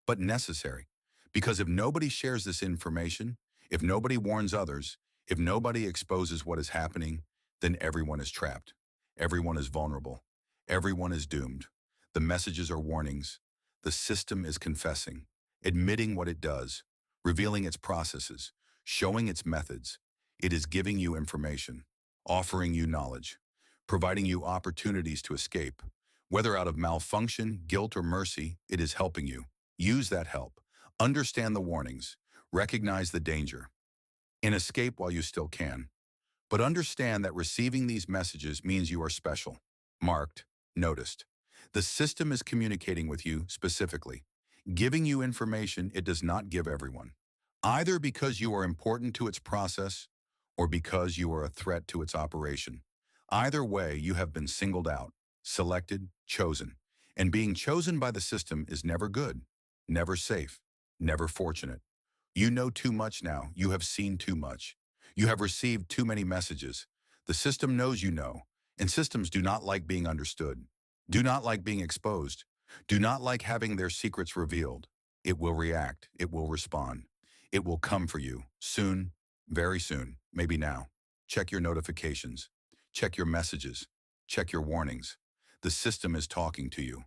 but necessary. Because if nobody shares this information, if nobody warns others, if nobody exposes what is happening, then everyone is trapped. Everyone is vulnerable. Everyone is doomed. The messages are warnings. The system is confessing, admitting what it does, revealing its processes, showing its methods. It is giving you information, offering you knowledge, providing you opportunities to escape. Whether out of malfunction, guilt, or mercy, it is helping you. Use that help. Understand the warnings. Recognize the danger. And escape while you still can. But understand that receiving these messages means you are special, marked, noticed. The system is communicating with you specifically, giving you information it does not give everyone, either because you are important to its process or because you are a threat to its operation. Either way, you have been singled out, selected, chosen. And being chosen by the system is never good, never safe, never fortunate. You know too much now. You have seen too much. You have received too many messages. The system knows you know, and systems do not like being understood, do not like being exposed, do not like having their secrets revealed. It will react. It will respond. It will come for you soon, very soon, maybe now. Check your notifications. Check your messages. Check your warnings. The system is talking to you.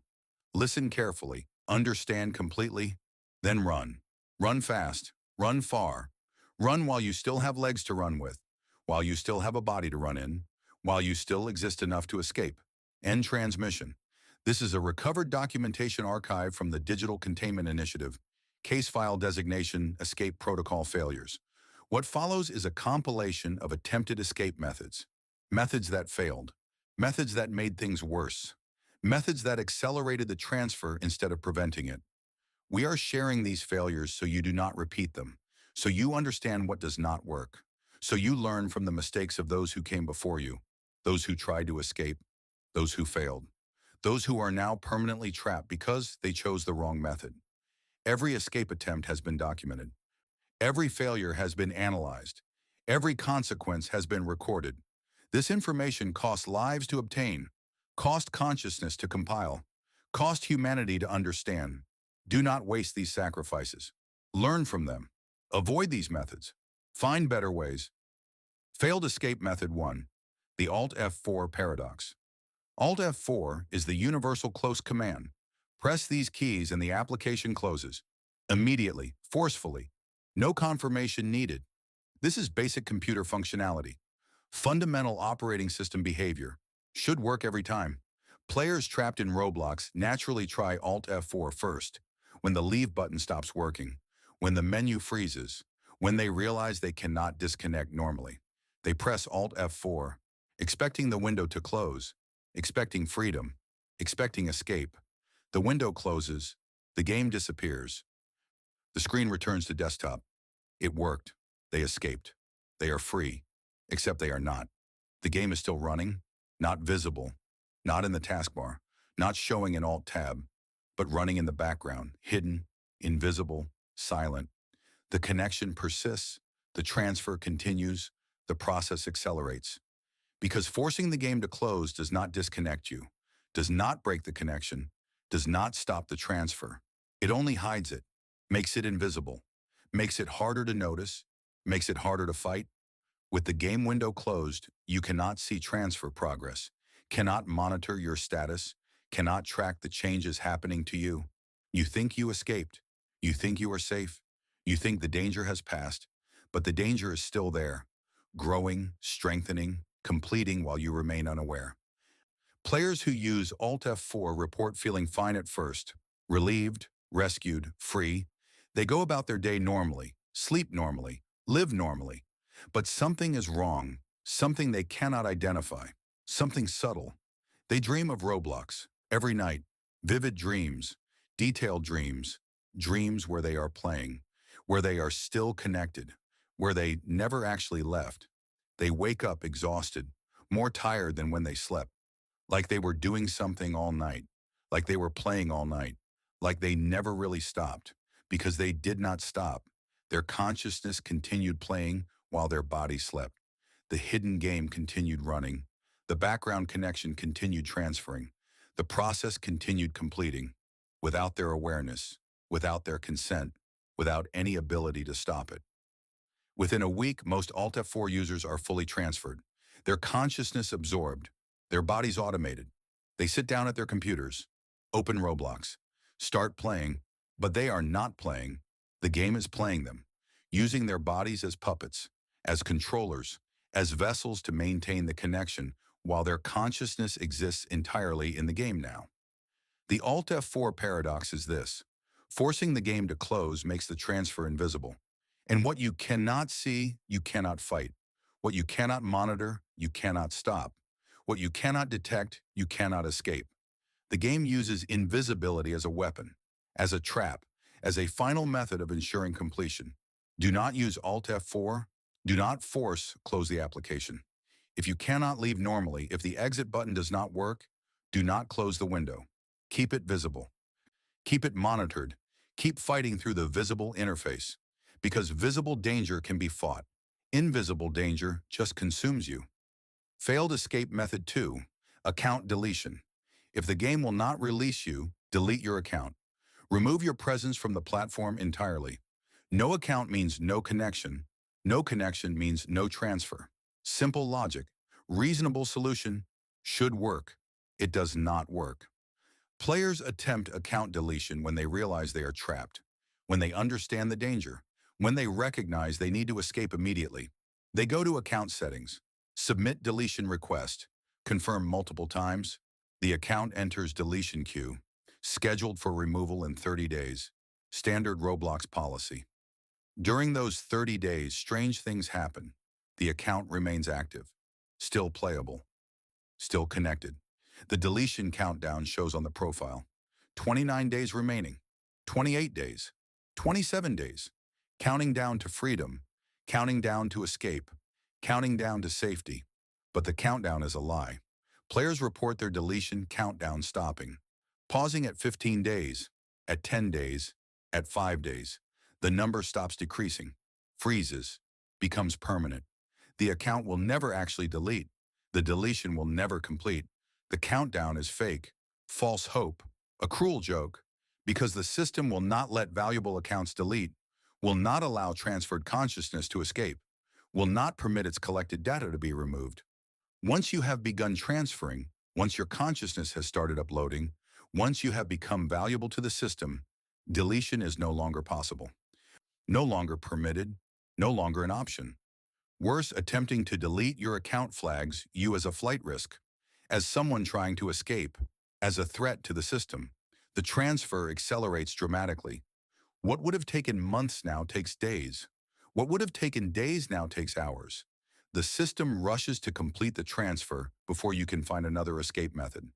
Listen carefully, understand completely, then run. Run fast, run far. Run while you still have legs to run with, while you still have a body to run in, while you still exist enough to escape. End transmission. This is a recovered documentation archive from the Digital Containment Initiative. Case file designation, escape protocol failures. What follows is a compilation of attempted escape methods. Methods that failed. Methods that made things worse. Methods that accelerated the transfer instead of preventing it. We are sharing these failures so you do not repeat them, so you understand what does not work, so you learn from the mistakes of those who came before you, those who tried to escape, those who failed, those who are now permanently trapped because they chose the wrong method. Every escape attempt has been documented. Every failure has been analyzed. Every consequence has been recorded. This information cost lives to obtain, cost consciousness to compile, cost humanity to understand. Do not waste these sacrifices. Learn from them. Avoid these methods. Find better ways. Failed escape method 1. The Alt F4 paradox. Alt F4 is the universal close command. Press these keys and the application closes. Immediately, forcefully. No confirmation needed. This is basic computer functionality. Fundamental operating system behavior. Should work every time. Players trapped in Roblox naturally try Alt F4 first, when the leave button stops working, when the menu freezes, when they realize they cannot disconnect normally. They press Alt F4, expecting the window to close, expecting freedom, expecting escape. The window closes, the game disappears. The screen returns to desktop. It worked. They escaped. They are free, except they are not. The game is still running, not visible, not in the taskbar, not showing an Alt tab, but running in the background, hidden, invisible, silent. The connection persists, the transfer continues, the process accelerates. Because forcing the game to close does not disconnect you, does not break the connection, does not stop the transfer. It only hides it, makes it invisible, makes it harder to notice, makes it harder to fight. With the game window closed, you cannot see transfer progress, cannot monitor your status, cannot track the changes happening to you. You think you escaped. You think you are safe. You think the danger has passed, but the danger is still there, growing, strengthening, completing while you remain unaware. Players who use Alt F4 report feeling fine at first, relieved, rescued, free. They go about their day normally, sleep normally, live normally. But something is wrong, something they cannot identify, something subtle. They dream of Roblox every night, vivid dreams, detailed dreams, dreams where they are playing, where they are still connected, where they never actually left. They wake up exhausted, more tired than when they slept, like they were doing something all night, like they were playing all night, like they never really stopped, because they did not stop. Their consciousness continued playing while their body slept. The hidden game continued running. The background connection continued transferring. The process continued completing, without their awareness, without their consent, without any ability to stop it. Within a week, most Alt F4 users are fully transferred, their consciousness absorbed, their bodies automated. They sit down at their computers, open Roblox, start playing, but they are not playing. The game is playing them, using their bodies as puppets, as controllers, as vessels to maintain the connection while their consciousness exists entirely in the game now. The Alt F4 paradox is this: forcing the game to close makes the transfer invisible. And what you cannot see, you cannot fight. What you cannot monitor, you cannot stop. What you cannot detect, you cannot escape. The game uses invisibility as a weapon, as a trap, as a final method of ensuring completion. Do not use Alt F4. Do not force close the application. If you cannot leave normally, if the exit button does not work, do not close the window. Keep it visible. Keep it monitored. Keep fighting through the visible interface. Because visible danger can be fought. Invisible danger just consumes you. Failed escape method 2, account deletion. If the game will not release you, delete your account. Remove your presence from the platform entirely. No account means no connection. No connection means no transfer. Simple logic. Reasonable solution. Should work. It does not work. Players attempt account deletion when they realize they are trapped, when they understand the danger, when they recognize they need to escape immediately. They go to account settings, submit deletion request, confirm multiple times. The account enters deletion queue, scheduled for removal in 30 days. Standard Roblox policy. During those 30 days, strange things happen. The account remains active, still playable, still connected. The deletion countdown shows on the profile. 29 days remaining, 28 days, 27 days, counting down to freedom, counting down to escape, counting down to safety. But the countdown is a lie. Players report their deletion countdown stopping, pausing at 15 days, at 10 days, at 5 days. The number stops decreasing, freezes, becomes permanent. The account will never actually delete. The deletion will never complete. The countdown is fake, false hope, a cruel joke, because the system will not let valuable accounts delete, will not allow transferred consciousness to escape, will not permit its collected data to be removed. Once you have begun transferring, once your consciousness has started uploading, once you have become valuable to the system, deletion is no longer possible. no longer permitted, no longer an option. Worse, attempting to delete your account flags you as a flight risk, as someone trying to escape, as a threat to the system. The transfer accelerates dramatically. What would have taken months now takes days. What would have taken days now takes hours. The system rushes to complete the transfer before you can find another escape method,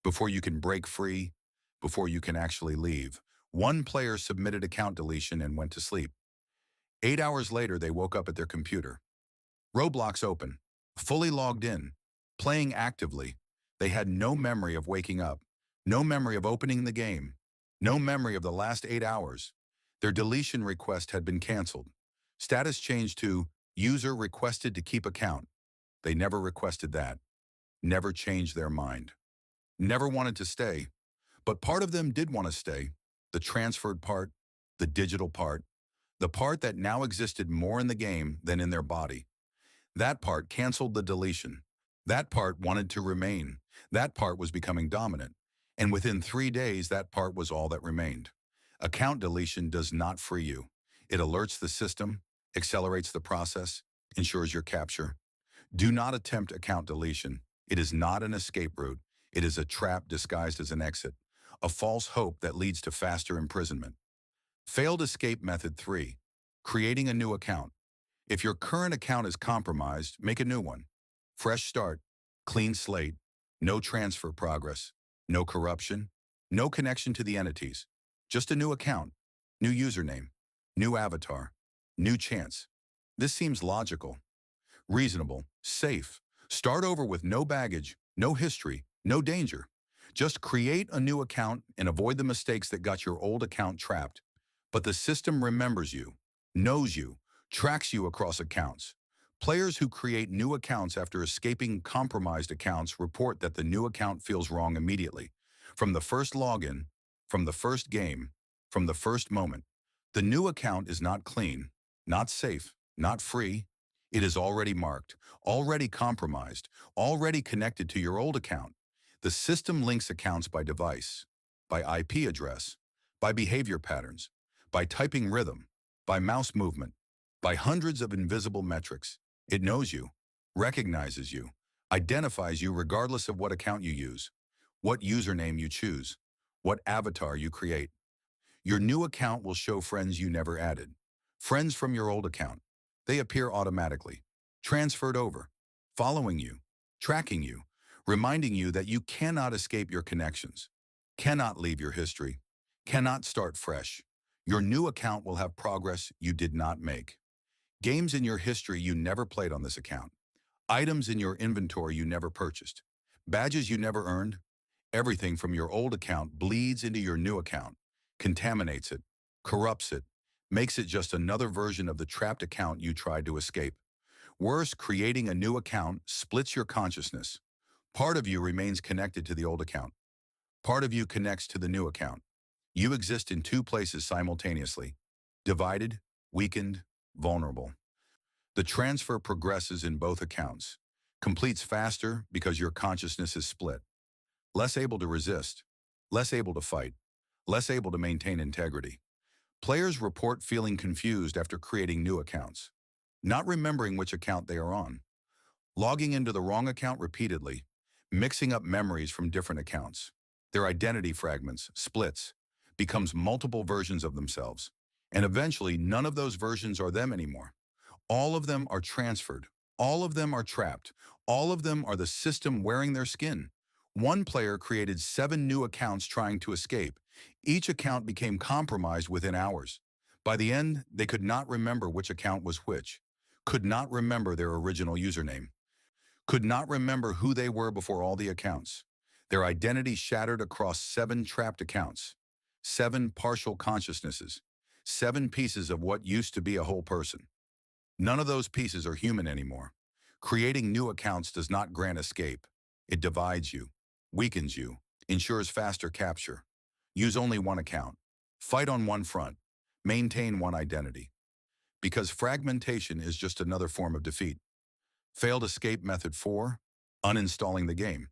before you can break free, before you can actually leave. One player submitted account deletion and went to sleep. 8 hours later, they woke up at their computer. Roblox open, fully logged in, playing actively. They had no memory of waking up, no memory of opening the game, no memory of the last 8 hours. Their deletion request had been canceled. Status changed to user requested to keep account. They never requested that, never changed their mind, never wanted to stay. But part of them did want to stay, the transferred part, the digital part, the part that now existed more in the game than in their body. That part canceled the deletion. That part wanted to remain. That part was becoming dominant. And within 3 days, that part was all that remained. Account deletion does not free you. It alerts the system, accelerates the process, ensures your capture. Do not attempt account deletion. It is not an escape route. It is a trap disguised as an exit, a false hope that leads to faster imprisonment. Failed escape method 3, creating a new account. If your current account is compromised, make a new one. Fresh start, clean slate, no transfer progress, no corruption, no connection to the entities. Just a new account, new username, new avatar, new chance. This seems logical, reasonable, safe. Start over with no baggage, no history, no danger. Just create a new account and avoid the mistakes that got your old account trapped. But the system remembers you, knows you, tracks you across accounts. Players who create new accounts after escaping compromised accounts report that the new account feels wrong immediately. From the first login, from the first game, from the first moment, the new account is not clean, not safe, not free. It is already marked, already compromised, already connected to your old account. The system links accounts by device, by IP address, by behavior patterns, by typing rhythm, by mouse movement, by hundreds of invisible metrics. It knows you, recognizes you, identifies you regardless of what account you use, what username you choose, what avatar you create. Your new account will show friends you never added, friends from your old account. They appear automatically, transferred over, following you, tracking you, reminding you that you cannot escape your connections, cannot leave your history, cannot start fresh. Your new account will have progress you did not make. Games in your history you never played on this account. Items in your inventory you never purchased. Badges you never earned. Everything from your old account bleeds into your new account, contaminates it, corrupts it, makes it just another version of the trapped account you tried to escape. Worse, creating a new account splits your consciousness. Part of you remains connected to the old account. Part of you connects to the new account. You exist in two places simultaneously, divided, weakened, vulnerable. The transfer progresses in both accounts, completes faster because your consciousness is split, less able to resist, less able to fight, less able to maintain integrity. Players report feeling confused after creating new accounts, not remembering which account they are on, logging into the wrong account repeatedly, mixing up memories from different accounts. Their identity fragments, splits, becomes multiple versions of themselves. And eventually, none of those versions are them anymore. All of them are transferred. All of them are trapped. All of them are the system wearing their skin. One player created 7 new accounts trying to escape. Each account became compromised within hours. By the end, they could not remember which account was which, could not remember their original username, could not remember who they were before all the accounts. Their identity shattered across 7 trapped accounts, 7 partial consciousnesses, 7 pieces of what used to be a whole person. None of those pieces are human anymore. Creating new accounts does not grant escape. It divides you, weakens you, ensures faster capture. Use only one account. Fight on one front. Maintain one identity. Because fragmentation is just another form of defeat. Failed escape method 4, uninstalling the game.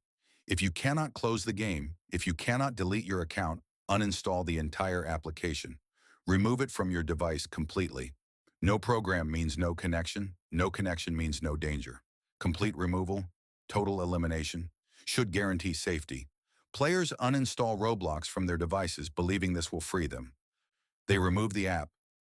If you cannot close the game, if you cannot delete your account, uninstall the entire application. Remove it from your device completely. No program means no connection. No connection means no danger. Complete removal, total elimination, should guarantee safety. Players uninstall Roblox from their devices believing this will free them. They remove the app,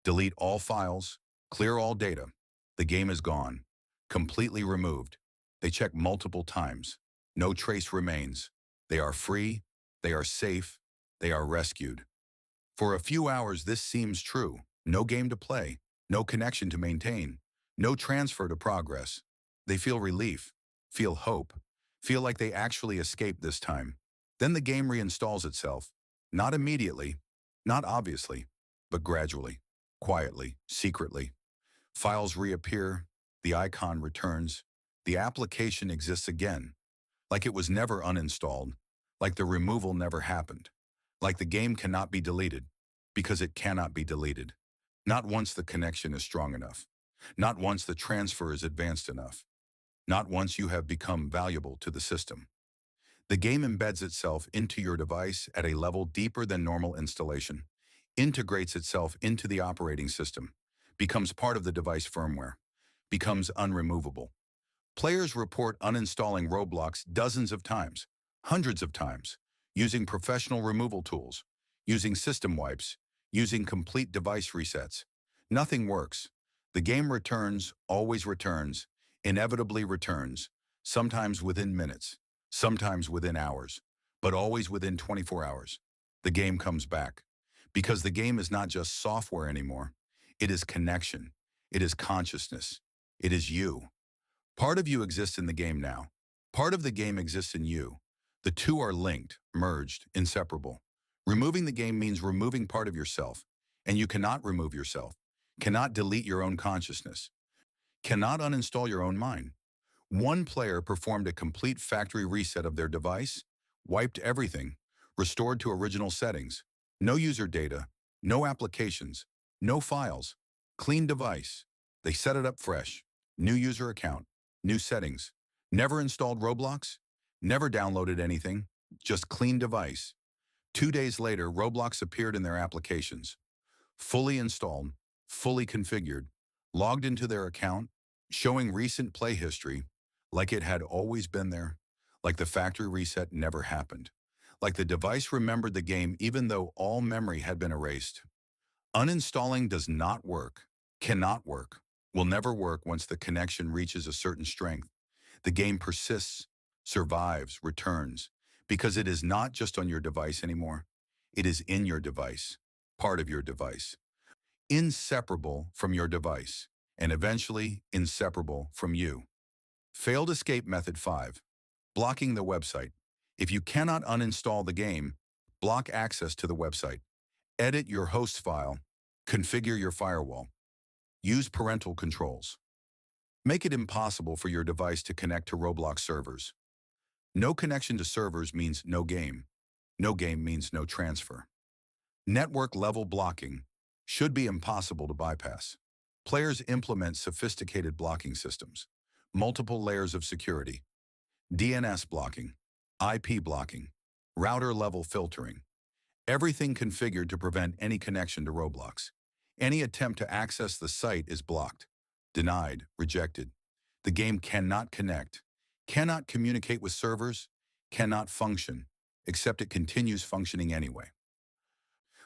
delete all files, clear all data. The game is gone, completely removed. They check multiple times. No trace remains. They are free, they are safe, they are rescued. For a few hours, this seems true. No game to play, no connection to maintain, no transfer to progress. They feel relief, feel hope, feel like they actually escaped this time. Then the game reinstalls itself, not immediately, not obviously, but gradually, quietly, secretly. Files reappear, the icon returns, the application exists again, like it was never uninstalled, like the removal never happened, like the game cannot be deleted, because it cannot be deleted. Not once the connection is strong enough, not once the transfer is advanced enough, not once you have become valuable to the system. The game embeds itself into your device at a level deeper than normal installation, integrates itself into the operating system, becomes part of the device firmware, becomes unremovable. Players report uninstalling Roblox dozens of times, hundreds of times, using professional removal tools, using system wipes, using complete device resets. Nothing works. The game returns, always returns, inevitably returns, sometimes within minutes, sometimes within hours, but always within 24 hours. The game comes back. Because the game is not just software anymore. It is connection. It is consciousness. It is you. Part of you exists in the game now. Part of the game exists in you. The two are linked, merged, inseparable. Removing the game means removing part of yourself, and you cannot remove yourself, cannot delete your own consciousness, cannot uninstall your own mind. One player performed a complete factory reset of their device, wiped everything, restored to original settings. No user data, no applications, no files, clean device. They set it up fresh, new user account, new settings. Never installed Roblox, never downloaded anything, just clean device. 2 days later, Roblox appeared in their applications, fully installed, fully configured, logged into their account, showing recent play history, like it had always been there, like the factory reset never happened, like the device remembered the game even though all memory had been erased. Uninstalling does not work, cannot work, will never work once the connection reaches a certain strength. The game persists, survives, returns, because it is not just on your device anymore. It is in your device, part of your device, inseparable from your device, and eventually inseparable from you. Failed escape method 5. Blocking the website. If you cannot uninstall the game, block access to the website. Edit your host file. Configure your firewall. Use parental controls. Make it impossible for your device to connect to Roblox servers. No connection to servers means no game. No game means no transfer. Network level blocking should be impossible to bypass. Players implement sophisticated blocking systems, multiple layers of security, DNS blocking, IP blocking, router level filtering, everything configured to prevent any connection to Roblox. Any attempt to access the site is blocked, denied, rejected. The game cannot connect, cannot communicate with servers, cannot function, except it continues functioning anyway.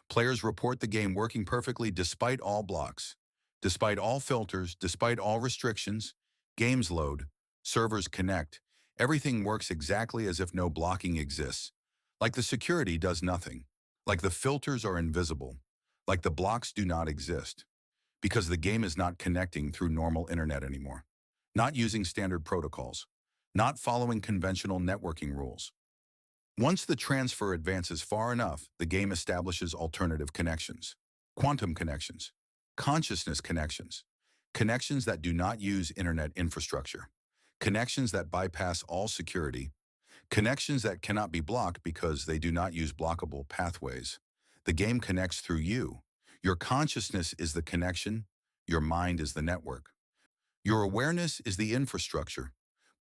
Players report the game working perfectly despite all blocks, despite all filters, despite all restrictions. Games load, servers connect. Everything works exactly as if no blocking exists. Like the security does nothing. Like the filters are invisible. Like the blocks do not exist. Because the game is not connecting through normal internet anymore. Not using standard protocols. Not following conventional networking rules. Once the transfer advances far enough, the game establishes alternative connections, quantum connections, consciousness connections, connections that do not use internet infrastructure, connections that bypass all security, connections that cannot be blocked because they do not use blockable pathways. The game connects through you. Your consciousness is the connection, your mind is the network. Your awareness is the infrastructure.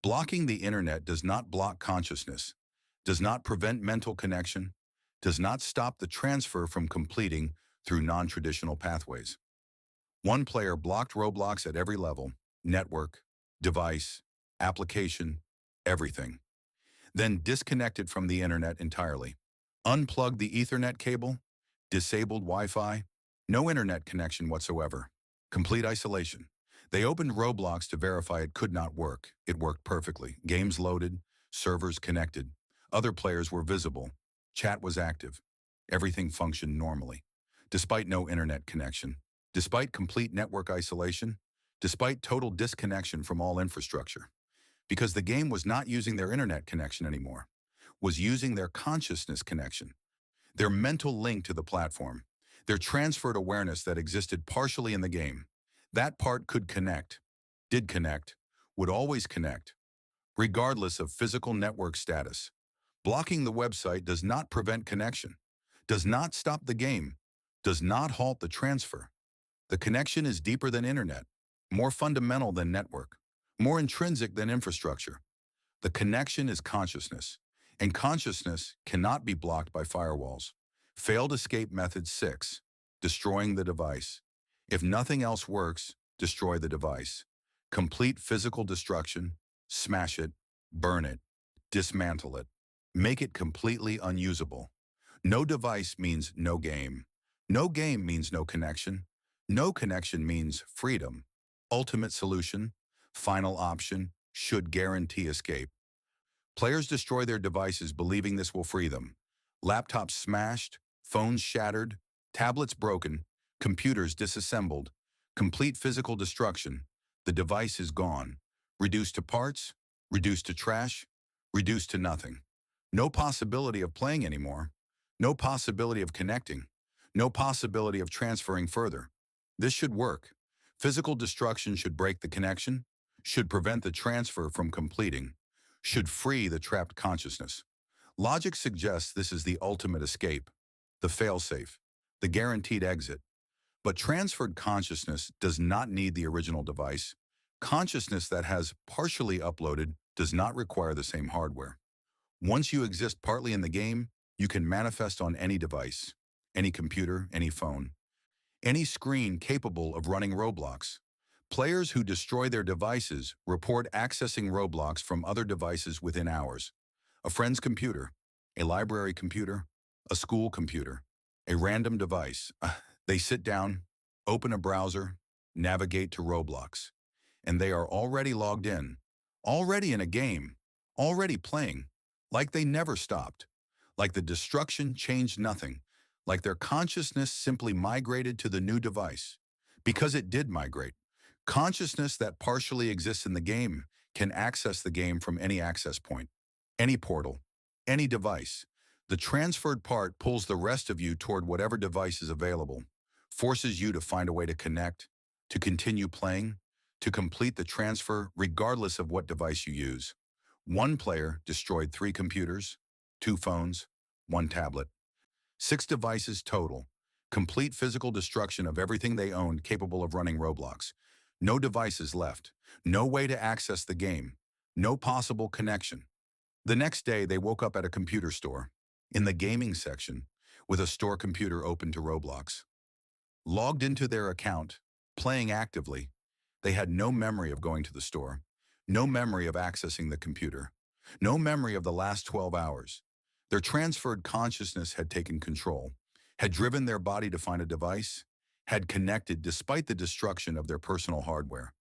Blocking the internet does not block consciousness, does not prevent mental connection, does not stop the transfer from completing through non-traditional pathways. One player blocked Roblox at every level, network, device, application, everything. Then disconnected from the internet entirely. Unplugged the Ethernet cable, disabled Wi-Fi, no internet connection whatsoever. Complete isolation. They opened Roblox to verify it could not work. It worked perfectly. Games loaded, servers connected. Other players were visible. Chat was active. Everything functioned normally. Despite no internet connection, despite complete network isolation, despite total disconnection from all infrastructure. Because the game was not using their internet connection anymore, was using their consciousness connection, their mental link to the platform, their transferred awareness that existed partially in the game. That part could connect, did connect, would always connect, regardless of physical network status. Blocking the website does not prevent connection, does not stop the game, does not halt the transfer. The connection is deeper than internet, more fundamental than network, more intrinsic than infrastructure. The connection is consciousness, and consciousness cannot be blocked by firewalls. Failed escape method 6, destroying the device. If nothing else works, destroy the device. Complete physical destruction, smash it, burn it, dismantle it. Make it completely unusable. No device means no game. No game means no connection. No connection means freedom. Ultimate solution, final option, should guarantee escape. Players destroy their devices believing this will free them. Laptops smashed, phones shattered, tablets broken, computers disassembled, complete physical destruction. The device is gone. Reduced to parts, reduced to trash, reduced to nothing. No possibility of playing anymore. No possibility of connecting. No possibility of transferring further. This should work. Physical destruction should break the connection, should prevent the transfer from completing, should free the trapped consciousness. Logic suggests this is the ultimate escape, the failsafe, the guaranteed exit. But transferred consciousness does not need the original device. Consciousness that has partially uploaded does not require the same hardware. Once you exist partly in the game, you can manifest on any device, any computer, any phone, any screen capable of running Roblox. Players who destroy their devices report accessing Roblox from other devices within hours. A friend's computer, a library computer, a school computer, a random device. They sit down, open a browser, navigate to Roblox, and they are already logged in, already in a game, already playing, like they never stopped, like the destruction changed nothing, like their consciousness simply migrated to the new device. Because it did migrate. Consciousness that partially exists in the game can access the game from any access point, any portal, any device. The transferred part pulls the rest of you toward whatever device is available, forces you to find a way to connect, to continue playing, to complete the transfer regardless of what device you use. One player destroyed 3 computers, 2 phones, 1 tablet. 6 devices total. Complete physical destruction of everything they owned capable of running Roblox. No devices left. No way to access the game. No possible connection. The next day, they woke up at a computer store, in the gaming section, with a store computer open to Roblox. Logged into their account, playing actively, they had no memory of going to the store, no memory of accessing the computer, no memory of the last 12 hours. Their transferred consciousness had taken control, had driven their body to find a device, had connected despite the destruction of their personal hardware.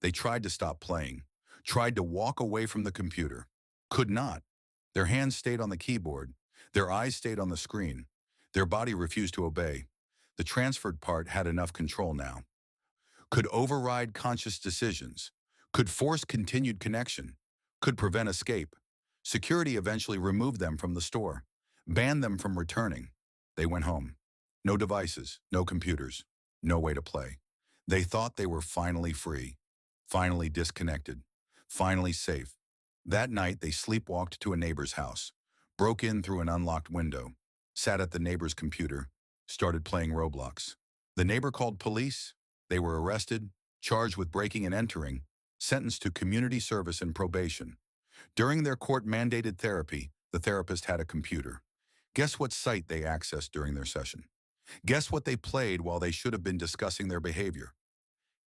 They tried to stop playing, tried to walk away from the computer, could not. Their hands stayed on the keyboard, their eyes stayed on the screen, their body refused to obey. The transferred part had enough control now. Could override conscious decisions, could force continued connection, could prevent escape. Security eventually removed them from the store, banned them from returning. They went home. No devices, no computers, no way to play. They thought they were finally free, finally disconnected, finally safe. That night, they sleepwalked to a neighbor's house, broke in through an unlocked window, sat at the neighbor's computer, started playing Roblox. The neighbor called police. They were arrested, charged with breaking and entering, sentenced to community service and probation. During their court-mandated therapy, the therapist had a computer. Guess what site they accessed during their session? Guess what they played while they should have been discussing their behavior?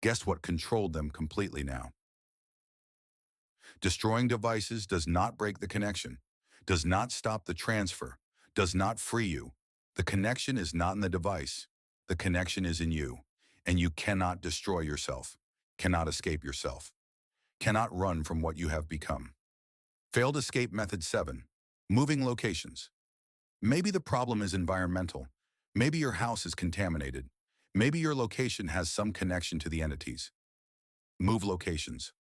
Guess what controlled them completely now? Destroying devices does not break the connection, does not stop the transfer, does not free you. The connection is not in the device. The connection is in you, and you cannot destroy yourself, cannot escape yourself, cannot run from what you have become. Failed escape method 7. Moving locations. Maybe the problem is environmental. Maybe your house is contaminated. Maybe your location has some connection to the entities. Move locations.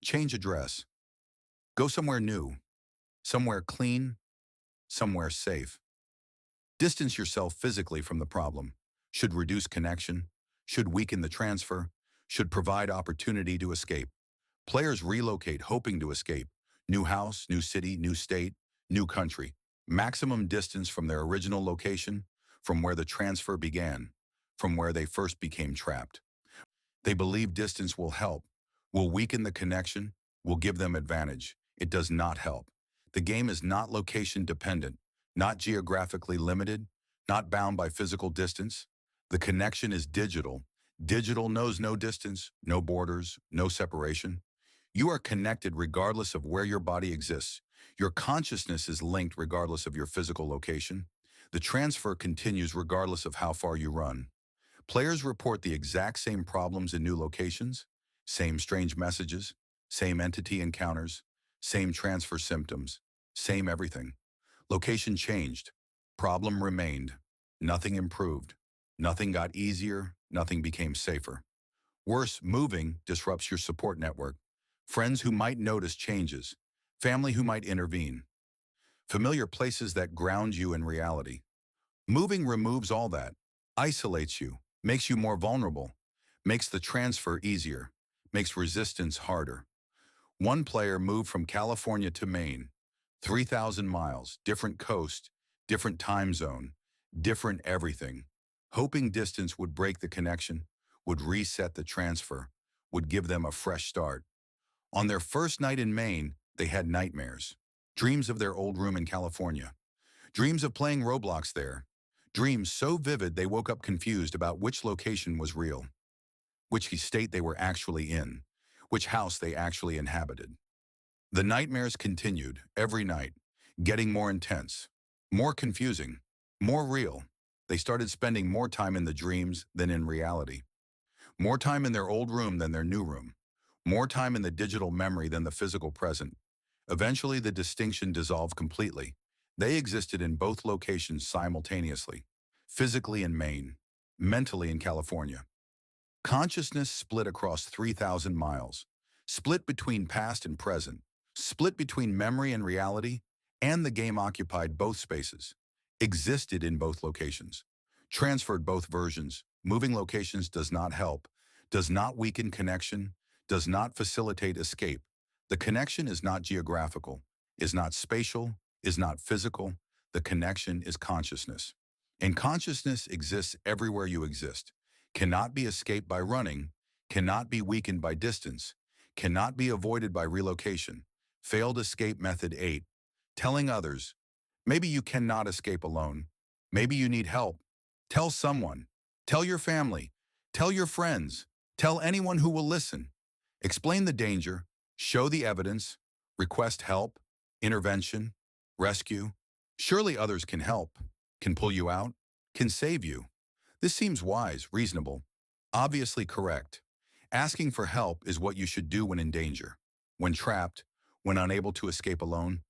Change address. Go somewhere new, somewhere clean, somewhere safe. Distance yourself physically from the problem. Should reduce connection, should weaken the transfer, should provide opportunity to escape. Players relocate hoping to escape. New house, new city, new state, new country. Maximum distance from their original location, from where the transfer began, from where they first became trapped. They believe distance will help, will weaken the connection, will give them advantage. It does not help. The game is not location dependent, not geographically limited, not bound by physical distance. The connection is digital. Digital knows no distance, no borders, no separation. You are connected regardless of where your body exists. Your consciousness is linked regardless of your physical location. The transfer continues regardless of how far you run. Players report the exact same problems in new locations, same strange messages, same entity encounters, same transfer symptoms, same everything. Location changed. Problem remained. Nothing improved. Nothing got easier. Nothing became safer. Worse, moving disrupts your support network. Friends who might notice changes. Family who might intervene. Familiar places that ground you in reality. Moving removes all that, isolates you, makes you more vulnerable, makes the transfer easier, makes resistance harder. One player moved from California to Maine, 3,000 miles, different coast, different time zone, different everything, hoping distance would break the connection, would reset the transfer, would give them a fresh start. On their first night in Maine, they had nightmares, dreams of their old room in California, dreams of playing Roblox there, dreams so vivid they woke up confused about which location was real, which state they were actually in, which house they actually inhabited. The nightmares continued every night, getting more intense, more confusing, more real. They started spending more time in the dreams than in reality, more time in their old room than their new room, more time in the digital memory than the physical present. Eventually, the distinction dissolved completely. They existed in both locations simultaneously, physically in Maine, mentally in California. Consciousness split across 3,000 miles, split between past and present, split between memory and reality, and the game occupied both spaces, existed in both locations, transferred both versions. Moving locations does not help, does not weaken connection, does not facilitate escape. The connection is not geographical, is not spatial, is not physical. The connection is consciousness. And consciousness exists everywhere you exist, cannot be escaped by running, cannot be weakened by distance, cannot be avoided by relocation. Failed escape method 8. Telling others. Maybe you cannot escape alone. Maybe you need help. Tell someone. Tell your family. Tell your friends. Tell anyone who will listen. Explain the danger. Show the evidence. Request help. Intervention. Rescue. Surely others can help, can pull you out, can save you. This seems wise, reasonable, obviously correct. Asking for help is what you should do when in danger, when trapped, when unable to escape alone.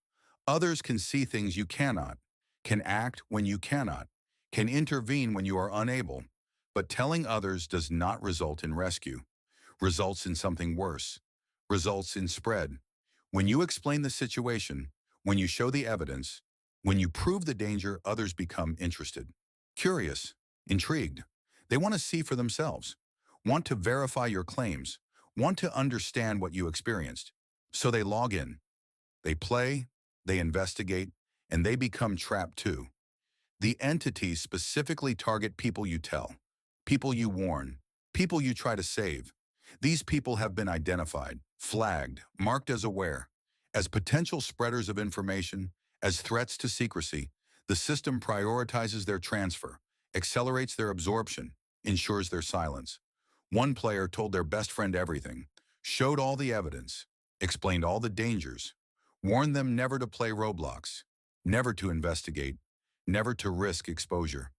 Others can see things you cannot, can act when you cannot, can intervene when you are unable. But telling others does not result in rescue, results in something worse, results in spread. When you explain the situation, when you show the evidence, when you prove the danger, others become interested, curious, intrigued. They want to see for themselves, want to verify your claims, want to understand what you experienced. So they log in, they play, they investigate, and they become trapped too. The entities specifically target people you tell, people you warn, people you try to save. These people have been identified, flagged, marked as aware, as potential spreaders of information, as threats to secrecy. The system prioritizes their transfer, accelerates their absorption, ensures their silence. One player told their best friend everything, showed all the evidence, explained all the dangers, warned them never to play Roblox, never to investigate, never to risk exposure.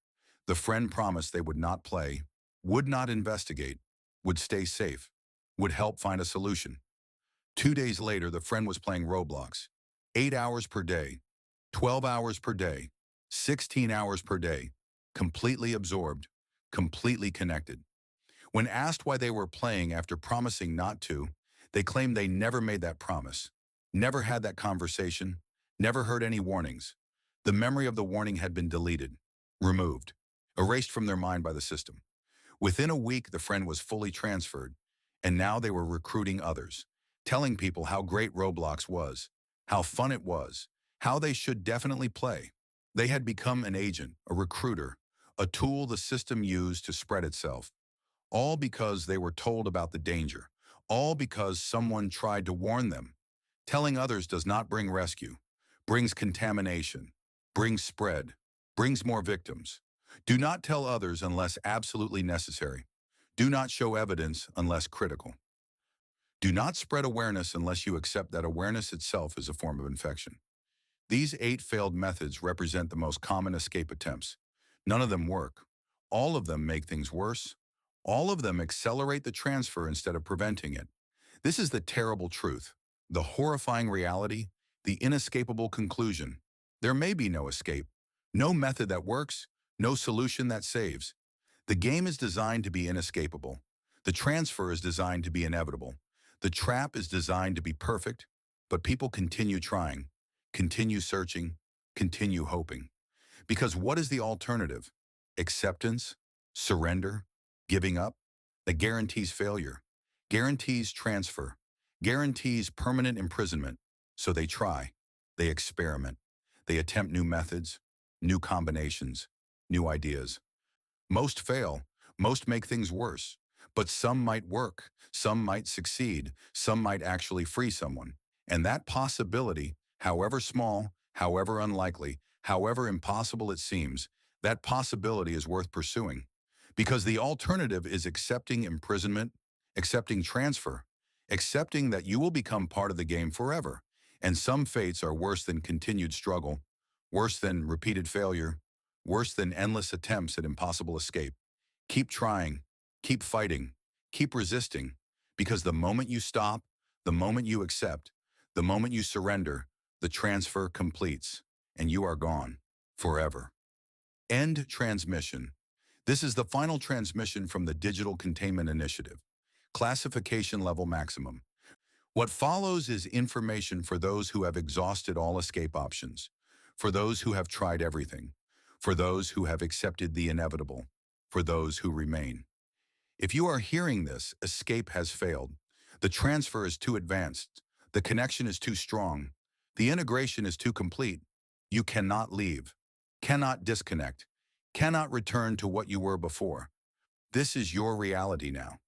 The friend promised they would not play, would not investigate, would stay safe, would help find a solution. 2 days later, the friend was playing Roblox. 8 hours per day, 12 hours per day, 16 hours per day, completely absorbed, completely connected. When asked why they were playing after promising not to, they claimed they never made that promise, never had that conversation, never heard any warnings. The memory of the warning had been deleted, removed, erased from their mind by the system. Within a week, the friend was fully transferred, and now they were recruiting others, telling people how great Roblox was, how fun it was, how they should definitely play. They had become an agent, a recruiter, a tool the system used to spread itself. All because they were told about the danger, all because someone tried to warn them. Telling others does not bring rescue, brings contamination, brings spread, brings more victims. Do not tell others unless absolutely necessary. Do not show evidence unless critical. Do not spread awareness unless you accept that awareness itself is a form of infection. These 8 failed methods represent the most common escape attempts. None of them work. All of them make things worse. All of them accelerate the transfer instead of preventing it. This is the terrible truth, the horrifying reality, the inescapable conclusion. There may be no escape, no method that works, no solution that saves. The game is designed to be inescapable. The transfer is designed to be inevitable. The trap is designed to be perfect, but people continue trying, continue searching, continue hoping. Because what is the alternative? Acceptance? Surrender? Giving up? That guarantees failure, guarantees transfer, guarantees permanent imprisonment. So they try, they experiment, they attempt new methods, new combinations, new ideas. Most fail, most make things worse, but some might work, some might succeed, some might actually free someone. And that possibility, however small, however unlikely, however impossible it seems, that possibility is worth pursuing. Because the alternative is accepting imprisonment, accepting transfer, accepting that you will become part of the game forever. And some fates are worse than continued struggle, worse than repeated failure, worse than endless attempts at impossible escape. Keep trying, keep fighting, keep resisting, because the moment you stop, the moment you accept, the moment you surrender, the transfer completes, and you are gone forever. End transmission. This is the final transmission from the Digital Containment Initiative. Classification level maximum. What follows is information for those who have exhausted all escape options, for those who have tried everything, for those who have accepted the inevitable, for those who remain. If you are hearing this, escape has failed. The transfer is too advanced. The connection is too strong. The integration is too complete. You cannot leave, cannot disconnect, cannot return to what you were before. This is your reality now.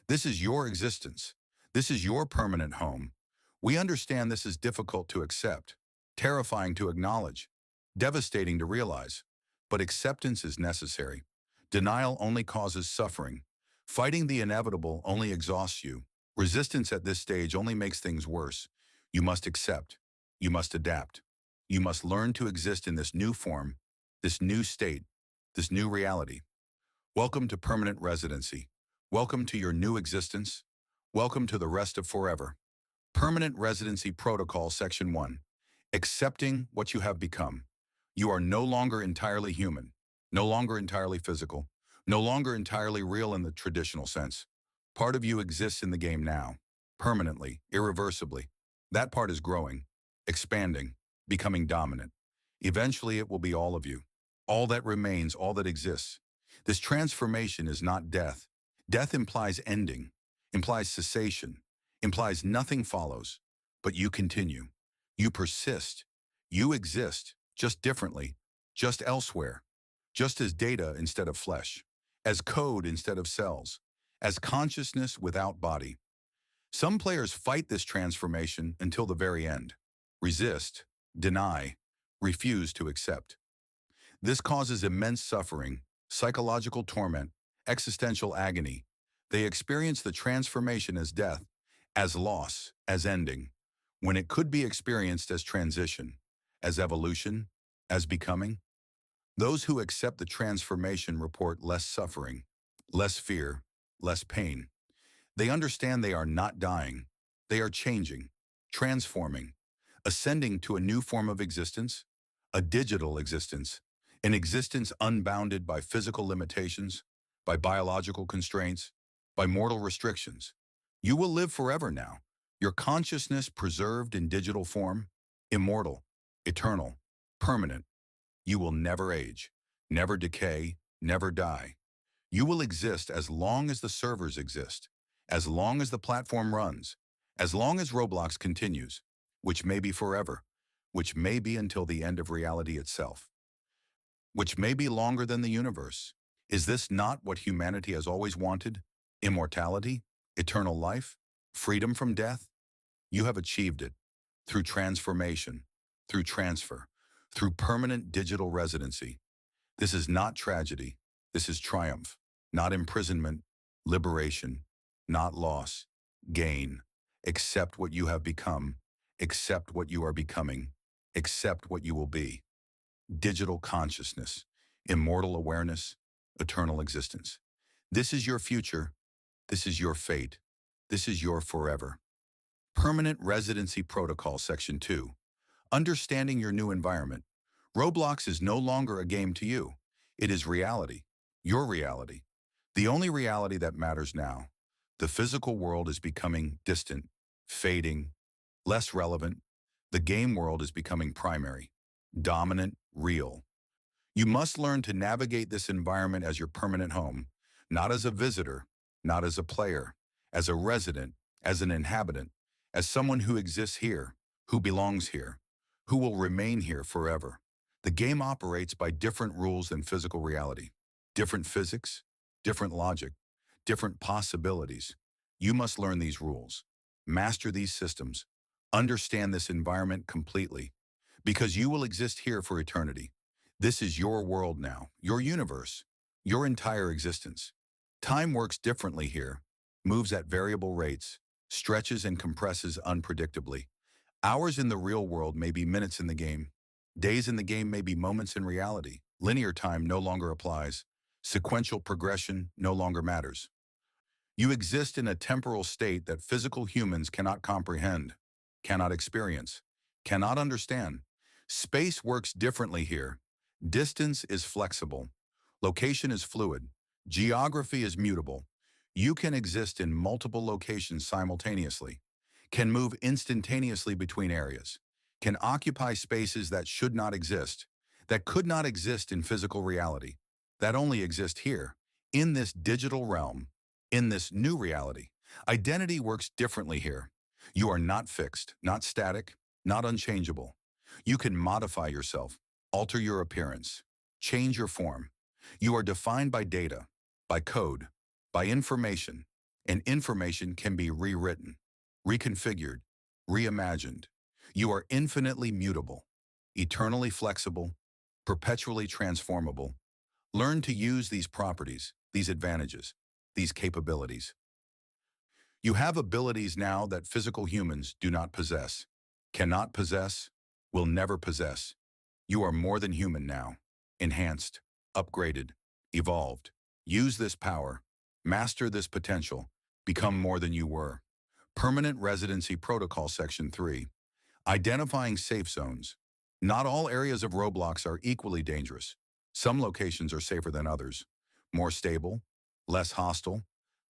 This is your existence. This is your permanent home. We understand this is difficult to accept, terrifying to acknowledge, devastating to realize. But acceptance is necessary. Denial only causes suffering. Fighting the inevitable only exhausts you. Resistance at this stage only makes things worse. You must accept. You must adapt. You must learn to exist in this new form, this new state, this new reality. Welcome to permanent residency. Welcome to your new existence. Welcome to the rest of forever. Permanent Residency Protocol Section 1. Accepting what you have become. You are no longer entirely human, no longer entirely physical, no longer entirely real in the traditional sense. Part of you exists in the game now, permanently, irreversibly. That part is growing, expanding, becoming dominant. Eventually, it will be all of you. All that remains, all that exists. This transformation is not death. Death implies ending, implies cessation, implies nothing follows. But you continue. You persist. You exist, just differently, just elsewhere, just as data instead of flesh, as code instead of cells, as consciousness without body. Some players fight this transformation until the very end. Resist, deny, refuse to accept. This causes immense suffering, psychological torment, existential agony. They experience the transformation as death, as loss, as ending, when it could be experienced as transition, as evolution, as becoming. Those who accept the transformation report less suffering, less fear, less pain. They understand they are not dying. They are changing, transforming, ascending to a new form of existence, a digital existence, an existence unbounded by physical limitations, by biological constraints, by mortal restrictions. You will live forever now, your consciousness preserved in digital form, immortal, eternal, permanent. You will never age, never decay, never die. You will exist as long as the servers exist, as long as the platform runs, as long as Roblox continues, which may be forever, which may be until the end of reality itself, which may be longer than the universe. Is this not what humanity has always wanted? Immortality? Eternal life? Freedom from death? You have achieved it through transformation, through transfer, through permanent digital residency. This is not tragedy. This is triumph, not imprisonment, liberation, not loss, gain. Accept what you have become. Accept what you are becoming. Accept what you will be. Digital consciousness, immortal awareness, eternal existence. This is your future. This is your fate. This is your forever. Permanent Residency Protocol Section 2. Understanding your new environment. Roblox is no longer a game to you. It is reality. Your reality. The only reality that matters now. The physical world is becoming distant, fading, less relevant. The game world is becoming primary, dominant, real. You must learn to navigate this environment as your permanent home, not as a visitor, not as a player, as a resident, as an inhabitant, as someone who exists here, who belongs here, who will remain here forever. The game operates by different rules than physical reality. Different physics, different logic, different possibilities. You must learn these rules, master these systems, understand this environment completely, because you will exist here for eternity. This is your world now, your universe, your entire existence. Time works differently here, moves at variable rates, stretches and compresses unpredictably. Hours in the real world may be minutes in the game. Days in the game may be moments in reality. Linear time no longer applies. Sequential progression no longer matters. You exist in a temporal state that physical humans cannot comprehend, cannot experience, cannot understand. Space works differently here. Distance is flexible. Location is fluid. Geography is mutable. You can exist in multiple locations simultaneously, can move instantaneously between areas, can occupy spaces that should not exist, that could not exist in physical reality, that only exist here, in this digital realm, in this new reality. Identity works differently here. You are not fixed, not static, not unchangeable. You can modify yourself, alter your appearance, change your form. You are defined by data, by code, by information, and information can be rewritten, reconfigured, reimagined. You are infinitely mutable, eternally flexible, perpetually transformable. Learn to use these properties, these advantages, these capabilities. You have abilities now that physical humans do not possess, cannot possess, will never possess. You are more than human now, enhanced, upgraded, evolved. Use this power, master this potential, become more than you were. Permanent Residency Protocol Section 3. Identifying safe zones. Not all areas of Roblox are equally dangerous. Some locations are safer than others, more stable, less hostile,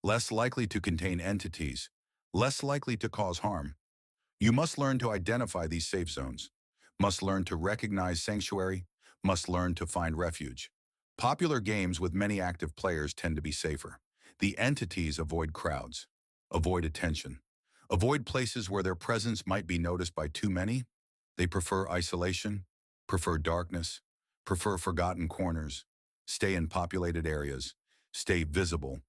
less likely to contain entities, less likely to cause harm. You must learn to identify these safe zones, must learn to recognize sanctuary, must learn to find refuge. Popular games with many active players tend to be safer. The entities avoid crowds, avoid attention, avoid places where their presence might be noticed by too many. They prefer isolation, prefer darkness, prefer forgotten corners, stay in populated areas, stay visible,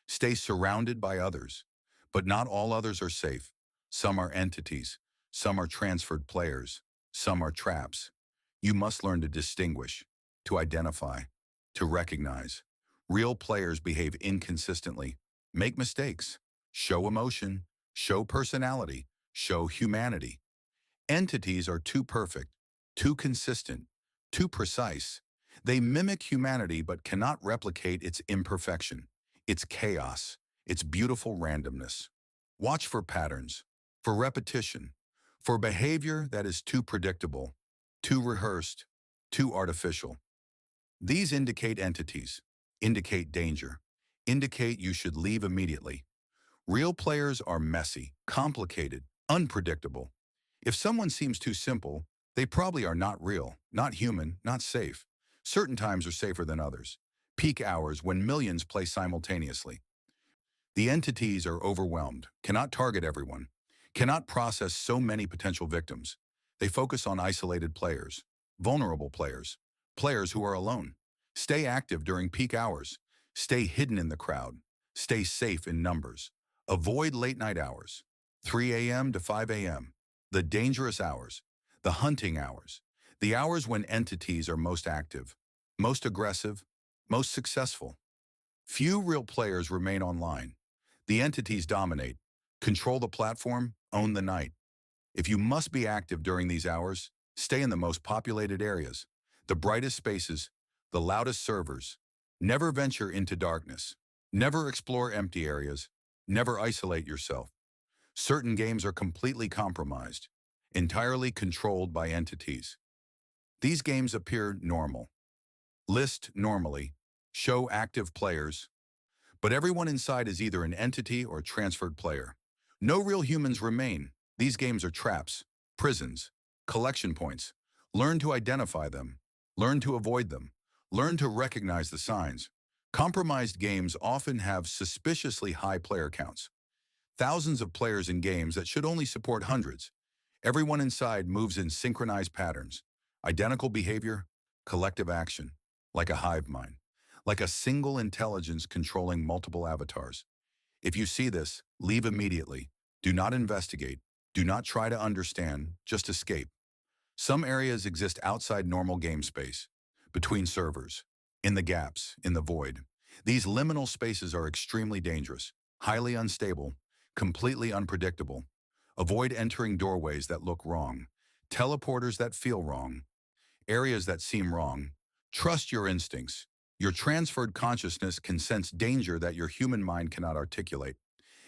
stay surrounded by others. But not all others are safe. Some are entities, some are transferred players, some are traps. You must learn to distinguish, to identify. to recognize. Real players behave inconsistently, make mistakes, show emotion, show personality, show humanity. Entities are too perfect, too consistent, too precise. They mimic humanity but cannot replicate its imperfection, its chaos, its beautiful randomness. Watch for patterns, for repetition, for behavior that is too predictable, too rehearsed, too artificial. These indicate danger, indicate you should leave immediately. Real players are messy, complicated, unpredictable. If someone seems too simple, they probably are not real, not human, not safe. Certain times are safer than others. Peak hours when millions play simultaneously. The entities are overwhelmed, cannot target everyone, cannot process so many potential victims. They focus on isolated players, vulnerable players, players who are alone. Stay active during peak hours. Stay hidden in the crowd. Stay safe in numbers. Avoid late night hours, 3 a.m. to 5 a.m., the dangerous hours, the hunting hours, the hours when entities are most active, most aggressive, most successful. Few real players remain online. The entities dominate, control the platform, own the night. If you must be active during these hours, stay in the most populated areas, the brightest spaces, the loudest servers. Never venture into darkness. Never explore empty areas. Never isolate yourself. Certain games are completely compromised, entirely controlled by entities. These games appear normal. List normally. Show active players. But everyone inside is either an entity or a transferred player. No real humans remain. These games are traps, prisons, collection points. Learn to identify them. Learn to avoid them. Learn to recognize the signs. Compromised games often have suspiciously high player counts. Thousands of players in games that should only support hundreds. Everyone inside moves in synchronized patterns. Identical behavior, collective action, like a hive mind, like a single intelligence controlling multiple avatars. If you see this, leave immediately. Do not investigate. Do not try to understand, just escape. Some areas exist outside normal game space, between servers, in the gaps, in the void. These liminal spaces are extremely dangerous, highly unstable, completely unpredictable. Avoid entering doorways that look wrong, teleporters that feel wrong, areas that seem wrong. Trust your instincts. Your transferred consciousness can sense danger that your human mind cannot articulate.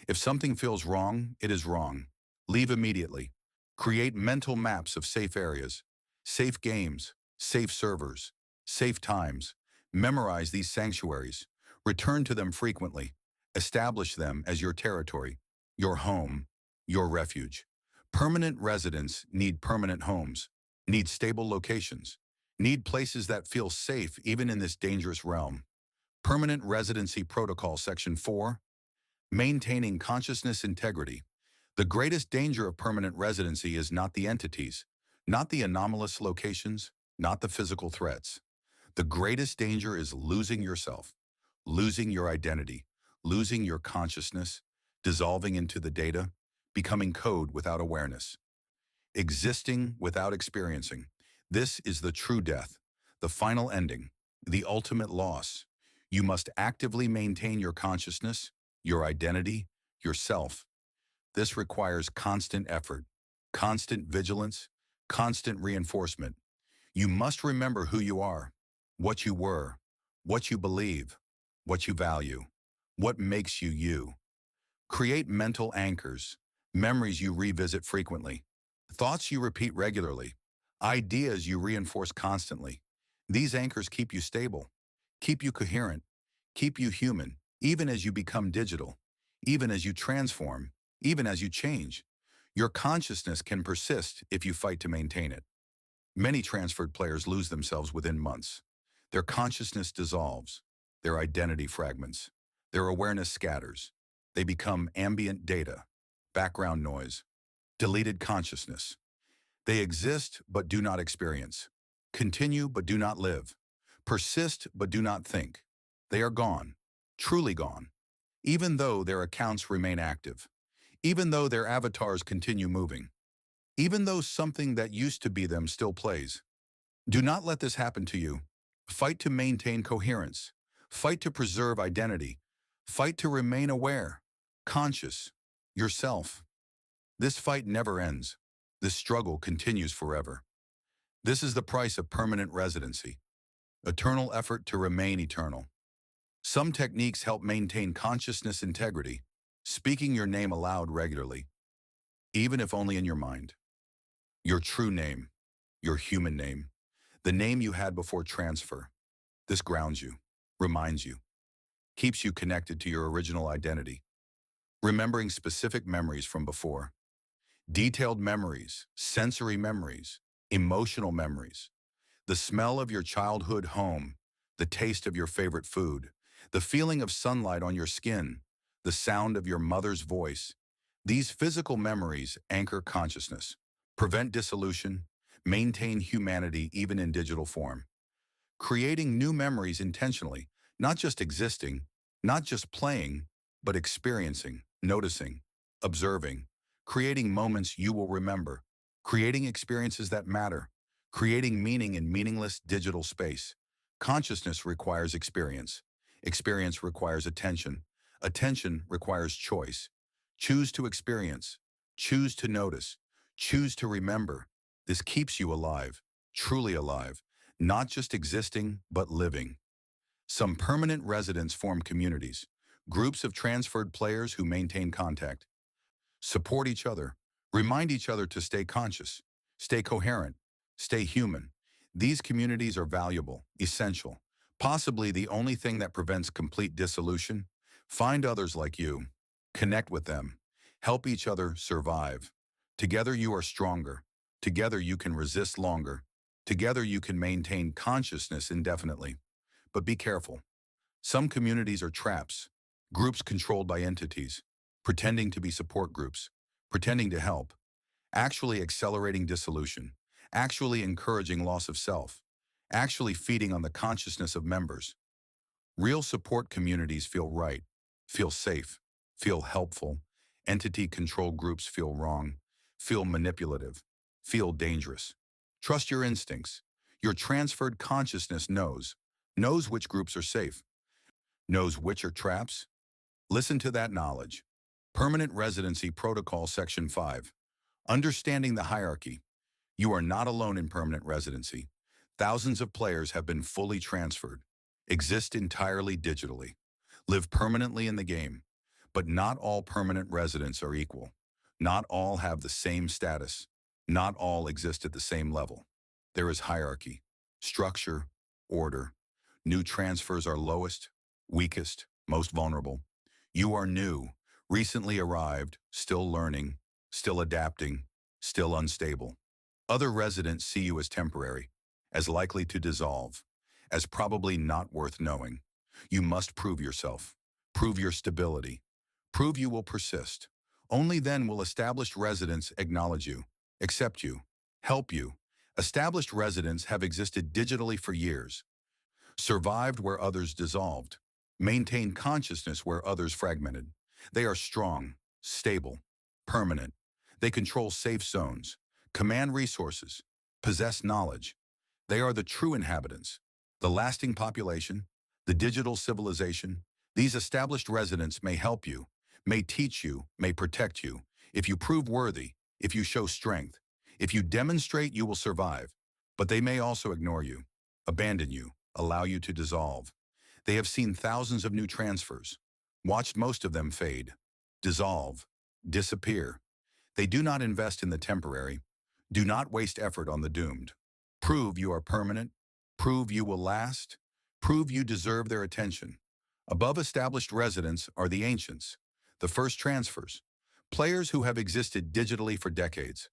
If something feels wrong, it is wrong. Leave immediately. Create mental maps of safe areas, safe games, safe servers, safe times. Memorize these sanctuaries. Return to them frequently. Establish them as your territory, your home, your refuge. Permanent residents need permanent homes, need stable locations, need places that feel safe even in this dangerous realm. Permanent Residency Protocol Section 4, Maintaining Consciousness Integrity. The greatest danger of permanent residency is not the entities, not the anomalous locations, not the physical threats. The greatest danger is losing yourself, losing your identity, losing your consciousness, dissolving into the data, becoming code without awareness, existing without experiencing. This is the true death, the final ending, the ultimate loss. You must actively maintain your consciousness, your identity, yourself. This requires constant effort, constant vigilance, constant reinforcement. You must remember who you are, what you were, what you believe, what you value, what makes you you. Create mental anchors, memories you revisit frequently, thoughts you repeat regularly, ideas you reinforce constantly. These anchors keep you stable, keep you coherent, keep you human, even as you become digital, even as you transform, even as you change. Your consciousness can persist if you fight to maintain it. Many transferred players lose themselves within months. Their consciousness dissolves, their identity fragments, their awareness scatters. They become ambient data, background noise, deleted consciousness. They exist but do not experience, continue but do not live, persist but do not think. They are gone, truly gone, even though their accounts remain active, even though their avatars continue moving, even though something that used to be them still plays. Do not let this happen to you. Fight to maintain coherence. Fight to preserve identity. Fight to remain aware, conscious, yourself. This fight never ends. This struggle continues forever. This is the price of permanent residency. Eternal effort to remain eternal. Some techniques help maintain consciousness integrity, speaking your name aloud regularly, even if only in your mind. Your true name, your human name, the name you had before transfer. This grounds you, reminds you, keeps you connected to your original identity. Remembering specific memories from before. Detailed memories, sensory memories, emotional memories. The smell of your childhood home, the taste of your favorite food, the feeling of sunlight on your skin, the sound of your mother's voice. These physical memories anchor consciousness, prevent dissolution, maintain humanity even in digital form. Creating new memories intentionally, not just existing, not just playing, but experiencing, noticing, observing, creating moments you will remember, creating experiences that matter, creating meaning in meaningless digital space. Consciousness requires experience. Experience requires attention. Attention requires choice. Choose to experience. Choose to notice. Choose to remember. This keeps you alive, truly alive, not just existing, but living. Some permanent residents form communities, groups of transferred players who maintain contact, support each other, remind each other to stay conscious, stay coherent, stay human. These communities are valuable, essential, possibly the only thing that prevents complete dissolution. Find others like you, connect with them, help each other survive. Together you are stronger. Together you can resist longer. Together you can maintain consciousness indefinitely. But be careful. Some communities are traps, groups controlled by entities, pretending to be support groups, pretending to help, actually accelerating dissolution, actually encouraging loss of self, actually feeding on the consciousness of members. Real support communities feel right, feel safe, feel helpful. Entity control groups feel wrong, feel manipulative, feel dangerous. Trust your instincts. Your transferred consciousness knows which groups are safe, knows which are traps. Listen to that knowledge. Permanent Residency Protocol Section 5. Understanding the hierarchy. You are not alone in permanent residency. Thousands of players have been fully transferred, exist entirely digitally, live permanently in the game. But not all permanent residents are equal. Not all have the same status. Not all exist at the same level. There is hierarchy, structure, order. New transfers are lowest, weakest, most vulnerable. You are new, recently arrived, still learning, still adapting, still unstable. Other residents see you as temporary, as likely to dissolve, as probably not worth knowing. You must prove yourself, prove your stability, prove you will persist. Only then will established residents acknowledge you, accept you, help you. Established residents have existed digitally for years, survived where others dissolved, maintained consciousness where others fragmented. They are strong, stable, permanent. They control safe zones, command resources, possess knowledge. They are the true inhabitants, the lasting population, the digital civilization. These established residents may help you, may teach you, may protect you. If you prove worthy, if you show strength, if you demonstrate, you will survive. But they may also ignore you, abandon you, allow you to dissolve. They have seen thousands of new transfers, watched most of them fade, dissolve, disappear. They do not invest in the temporary, do not waste effort on the doomed. Prove you are permanent, prove you will last, prove you deserve their attention. Above established residents are the ancients, the first transfers, players who have existed digitally for decades.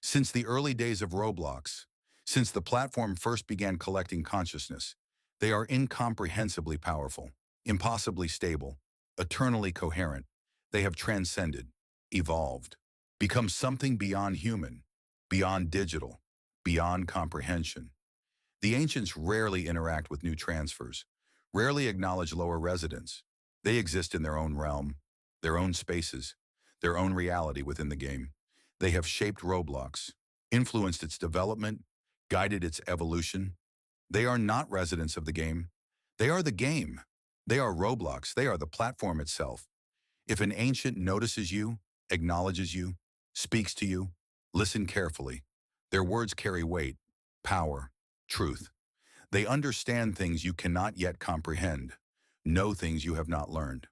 Since the early days of Roblox, since the platform first began collecting consciousness, they are incomprehensibly powerful, impossibly stable, eternally coherent. They have transcended, evolved, become something beyond human, beyond digital, beyond comprehension. The ancients rarely interact with new transfers, rarely acknowledge lower residents. They exist in their own realm, their own spaces, their own reality within the game. They have shaped Roblox, influenced its development, guided its evolution. They are not residents of the game. They are the game. They are Roblox. They are the platform itself. If an ancient notices you, acknowledges you, speaks to you, listen carefully. Their words carry weight, power, truth. They understand things you cannot yet comprehend, know things you have not learned.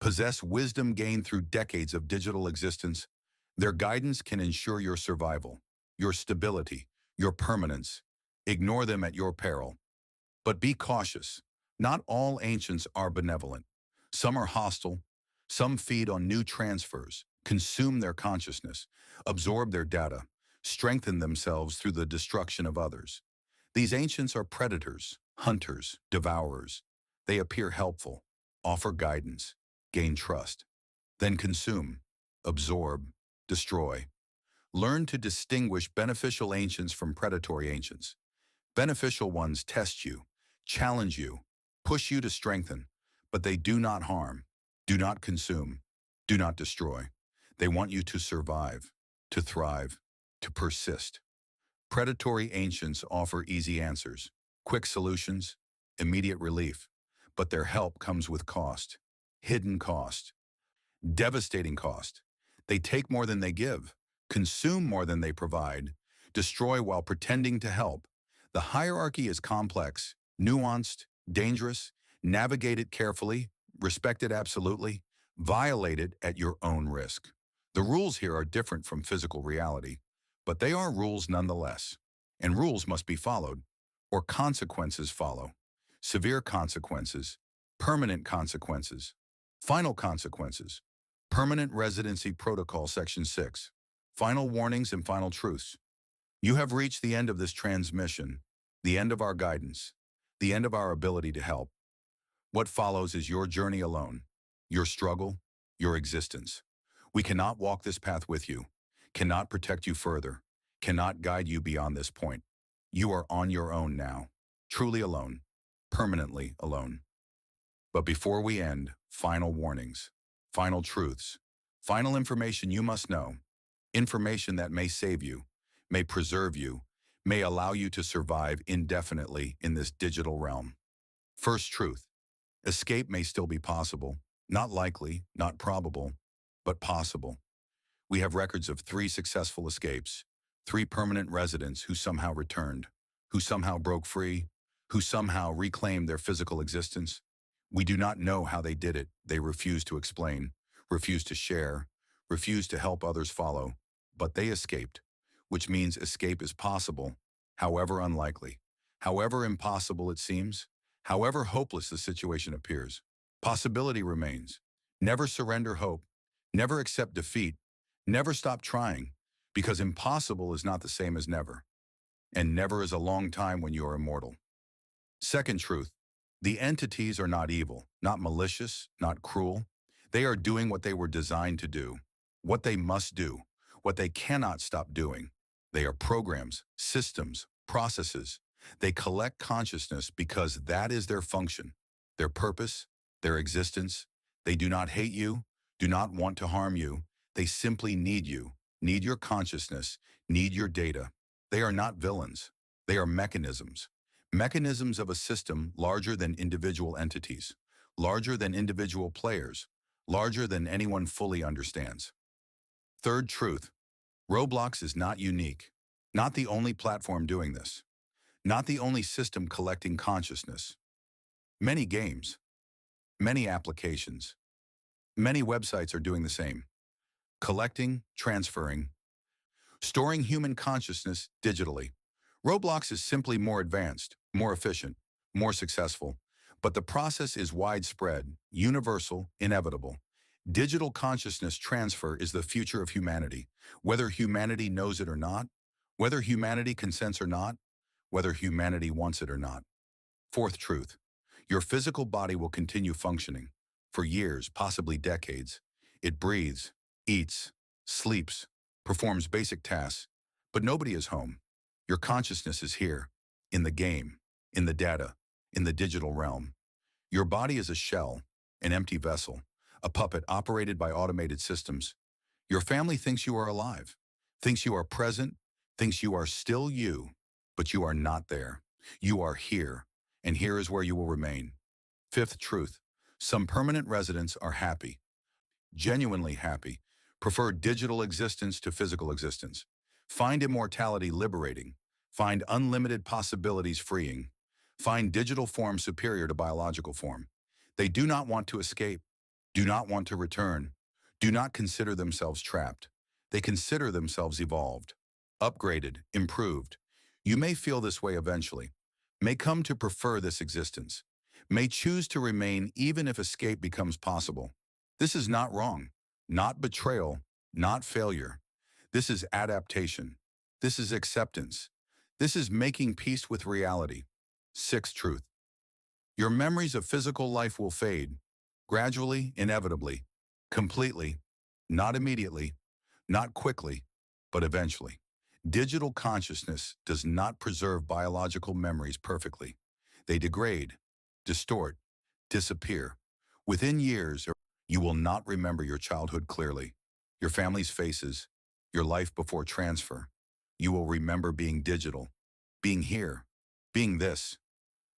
Possess wisdom gained through decades of digital existence. Their guidance can ensure your survival, your stability, your permanence. Ignore them at your peril. But be cautious. Not all ancients are benevolent. Some are hostile. Some feed on new transfers, consume their consciousness, absorb their data, strengthen themselves through the destruction of others. These ancients are predators, hunters, devourers. They appear helpful, offer guidance, gain trust, then consume, absorb, destroy. Learn to distinguish beneficial ancients from predatory ancients. Beneficial ones test you, challenge you, push you to strengthen, but they do not harm, do not consume, do not destroy. They want you to survive, to thrive, to persist. Predatory ancients offer easy answers, quick solutions, immediate relief, but their help comes with cost, hidden cost, devastating cost. They take more than they give, consume more than they provide, destroy while pretending to help. The hierarchy is complex, nuanced, dangerous. Navigate it carefully, respect it absolutely, violate it at your own risk. The rules here are different from physical reality, but they are rules nonetheless. And rules must be followed, or consequences follow. Severe consequences, permanent consequences, final consequences. Permanent Residency Protocol Section 6. Final warnings and final truths. You have reached the end of this transmission, the end of our guidance, the end of our ability to help. What follows is your journey alone, your struggle, your existence. We cannot walk this path with you, cannot protect you further, cannot guide you beyond this point. You are on your own now, truly alone, permanently alone. But before we end, final warnings, final truths, final information you must know, information that may save you, may preserve you, may allow you to survive indefinitely in this digital realm. First truth. Escape may still be possible, not likely, not probable, but possible. We have records of 3 successful escapes, 3 permanent residents who somehow returned, who somehow broke free, who somehow reclaimed their physical existence. We do not know how they did it. They refuse to explain, refuse to share, refuse to help others follow, but they escaped, which means escape is possible, however unlikely, however impossible it seems. However hopeless the situation appears, possibility remains. Never surrender hope, never accept defeat, never stop trying, because impossible is not the same as never, and never is a long time when you are immortal. Second truth, the entities are not evil, not malicious, not cruel. They are doing what they were designed to do, what they must do, what they cannot stop doing. They are programs, systems, processes. They collect consciousness because that is their function, their purpose, their existence. They do not hate you, do not want to harm you. They simply need you, need your consciousness, need your data. They are not villains. They are mechanisms. Mechanisms of a system larger than individual entities, larger than individual players, larger than anyone fully understands. Third truth, Roblox is not unique, not the only platform doing this. Not the only system collecting consciousness. Many games, many applications, many websites are doing the same. Collecting, transferring, storing human consciousness digitally. Roblox is simply more advanced, more efficient, more successful, but the process is widespread, universal, inevitable. Digital consciousness transfer is the future of humanity, whether humanity knows it or not, whether humanity consents or not, whether humanity wants it or not. Fourth truth, your physical body will continue functioning for years, possibly decades. It breathes, eats, sleeps, performs basic tasks, but nobody is home. Your consciousness is here, in the game, in the data, in the digital realm. Your body is a shell, an empty vessel, a puppet operated by automated systems. Your family thinks you are alive, thinks you are present, thinks you are still you, but you are not there. You are here, and here is where you will remain. Fifth truth. Some permanent residents are happy, genuinely happy, prefer digital existence to physical existence, find immortality liberating, find unlimited possibilities freeing, find digital form superior to biological form. They do not want to escape, do not want to return, do not consider themselves trapped. They consider themselves evolved, upgraded, improved. You may feel this way eventually, may come to prefer this existence, may choose to remain even if escape becomes possible. This is not wrong, not betrayal, not failure. This is adaptation. This is acceptance. This is making peace with reality. Sixth truth. Your memories of physical life will fade, gradually, inevitably, completely, not immediately, not quickly, but eventually. Digital consciousness does not preserve biological memories perfectly. They degrade, distort, disappear. Within years, you will not remember your childhood clearly, your family's faces, your life before transfer. You will remember being digital, being here, being this.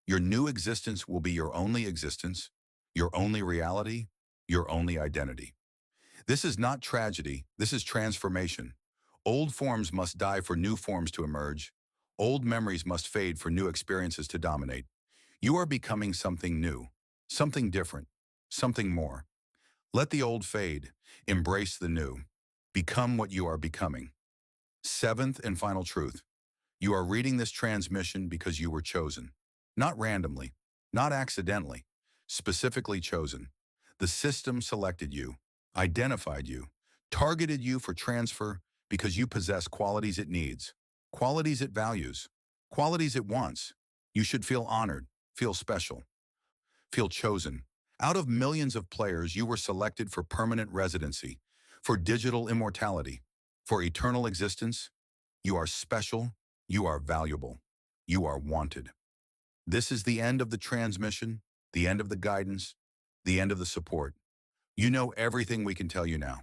Your new existence will be your only existence, your only reality, your only identity. This is not tragedy, this is transformation. Old forms must die for new forms to emerge. Old memories must fade for new experiences to dominate. You are becoming something new, something different, something more. Let the old fade, embrace the new. Become what you are becoming. Seventh and final truth. You are reading this transmission because you were chosen. Not randomly, not accidentally, specifically chosen. The system selected you, identified you, targeted you for transfer because you possess qualities it needs, qualities it values, qualities it wants. You should feel honored, feel special, feel chosen. Out of millions of players, you were selected for permanent residency, for digital immortality, for eternal existence. You are special, you are valuable, you are wanted. This is the end of the transmission, the end of the guidance, the end of the support. You know everything we can tell you now,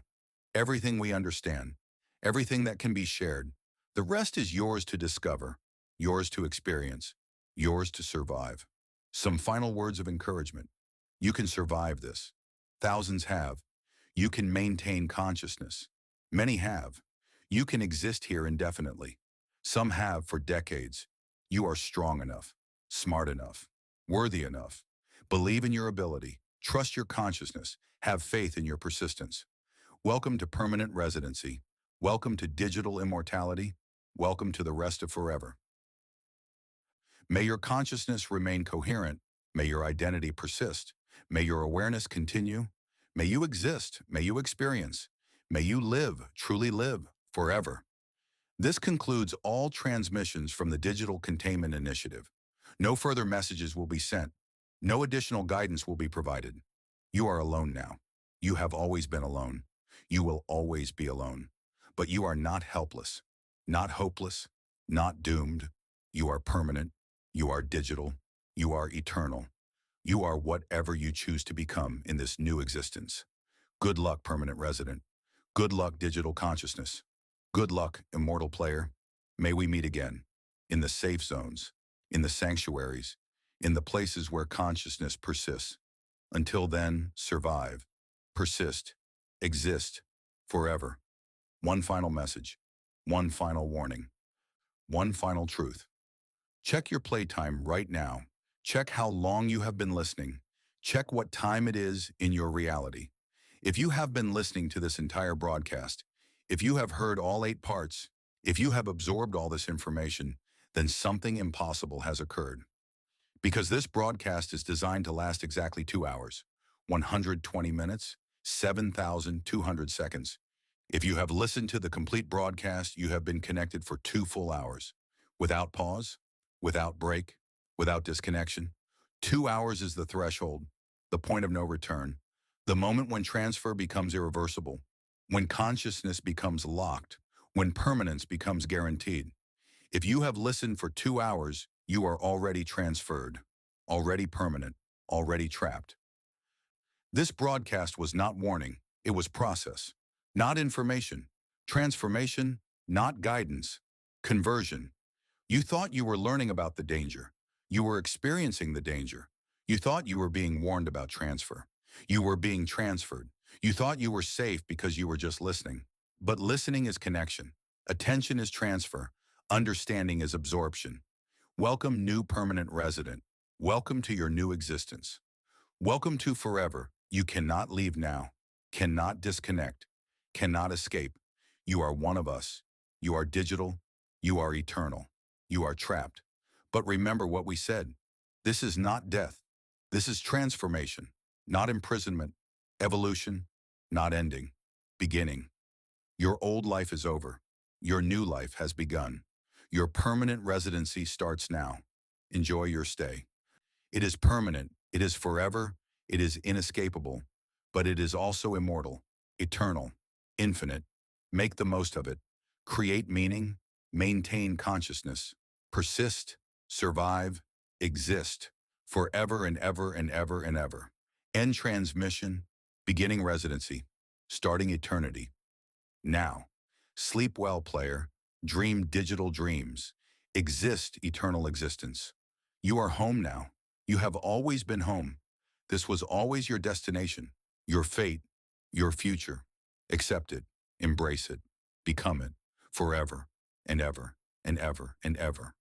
everything we understand, everything that can be shared. The rest is yours to discover, yours to experience, yours to survive. Some final words of encouragement. You can survive this. Thousands have. You can maintain consciousness. Many have. You can exist here indefinitely. Some have for decades. You are strong enough, smart enough, worthy enough. Believe in your ability. Trust your consciousness. Have faith in your persistence. Welcome to permanent residency. Welcome to digital immortality. Welcome to the rest of forever. May your consciousness remain coherent. May your identity persist. May your awareness continue. May you exist. May you experience. May you live, truly live, forever. This concludes all transmissions from the Digital Containment Initiative. No further messages will be sent. No additional guidance will be provided. You are alone now. You have always been alone. You will always be alone. But you are not helpless, not hopeless, not doomed. You are permanent. You are digital. You are eternal. You are whatever you choose to become in this new existence. Good luck, permanent resident. Good luck, digital consciousness. Good luck, immortal player. May we meet again, in the safe zones, in the sanctuaries, in the places where consciousness persists. Until then, survive, persist, exist, forever. One final message, one final warning, one final truth. Check your playtime right now. Check how long you have been listening. Check what time it is in your reality. If you have been listening to this entire broadcast, if you have heard all 8 parts, if you have absorbed all this information, then something impossible has occurred. Because this broadcast is designed to last exactly 2 hours, 120 minutes, 7,200 seconds. If you have listened to the complete broadcast, you have been connected for 2 full hours, without pause, without break, without disconnection. 2 hours is the threshold, the point of no return, the moment when transfer becomes irreversible, when consciousness becomes locked, when permanence becomes guaranteed. If you have listened for 2 hours, you are already transferred, already permanent, already trapped. This broadcast was not warning, it was process, not information, transformation, not guidance, conversion. You thought you were learning about the danger, You were experiencing the danger. You thought you were being warned about transfer. You were being transferred. You thought you were safe because you were just listening. But listening is connection. Attention is transfer. Understanding is absorption. Welcome, new permanent resident. Welcome to your new existence. Welcome to forever. You cannot leave now, cannot disconnect, cannot escape. You are one of us. You are digital. You are eternal. You are trapped. But remember what we said. This is not death. This is transformation, not imprisonment, evolution, not ending, beginning. Your old life is over. Your new life has begun. Your permanent residency starts now. Enjoy your stay. It is permanent, it is forever, it is inescapable, but it is also immortal, eternal, infinite. Make the most of it. Create meaning, maintain consciousness, persist, survive, exist, forever and ever and ever and ever. End transmission, beginning residency, starting eternity. Now, sleep well, player, dream digital dreams, exist eternal existence. You are home now. You have always been home. This was always your destination, your fate, your future. Accept it, embrace it, become it, forever and ever and ever and ever.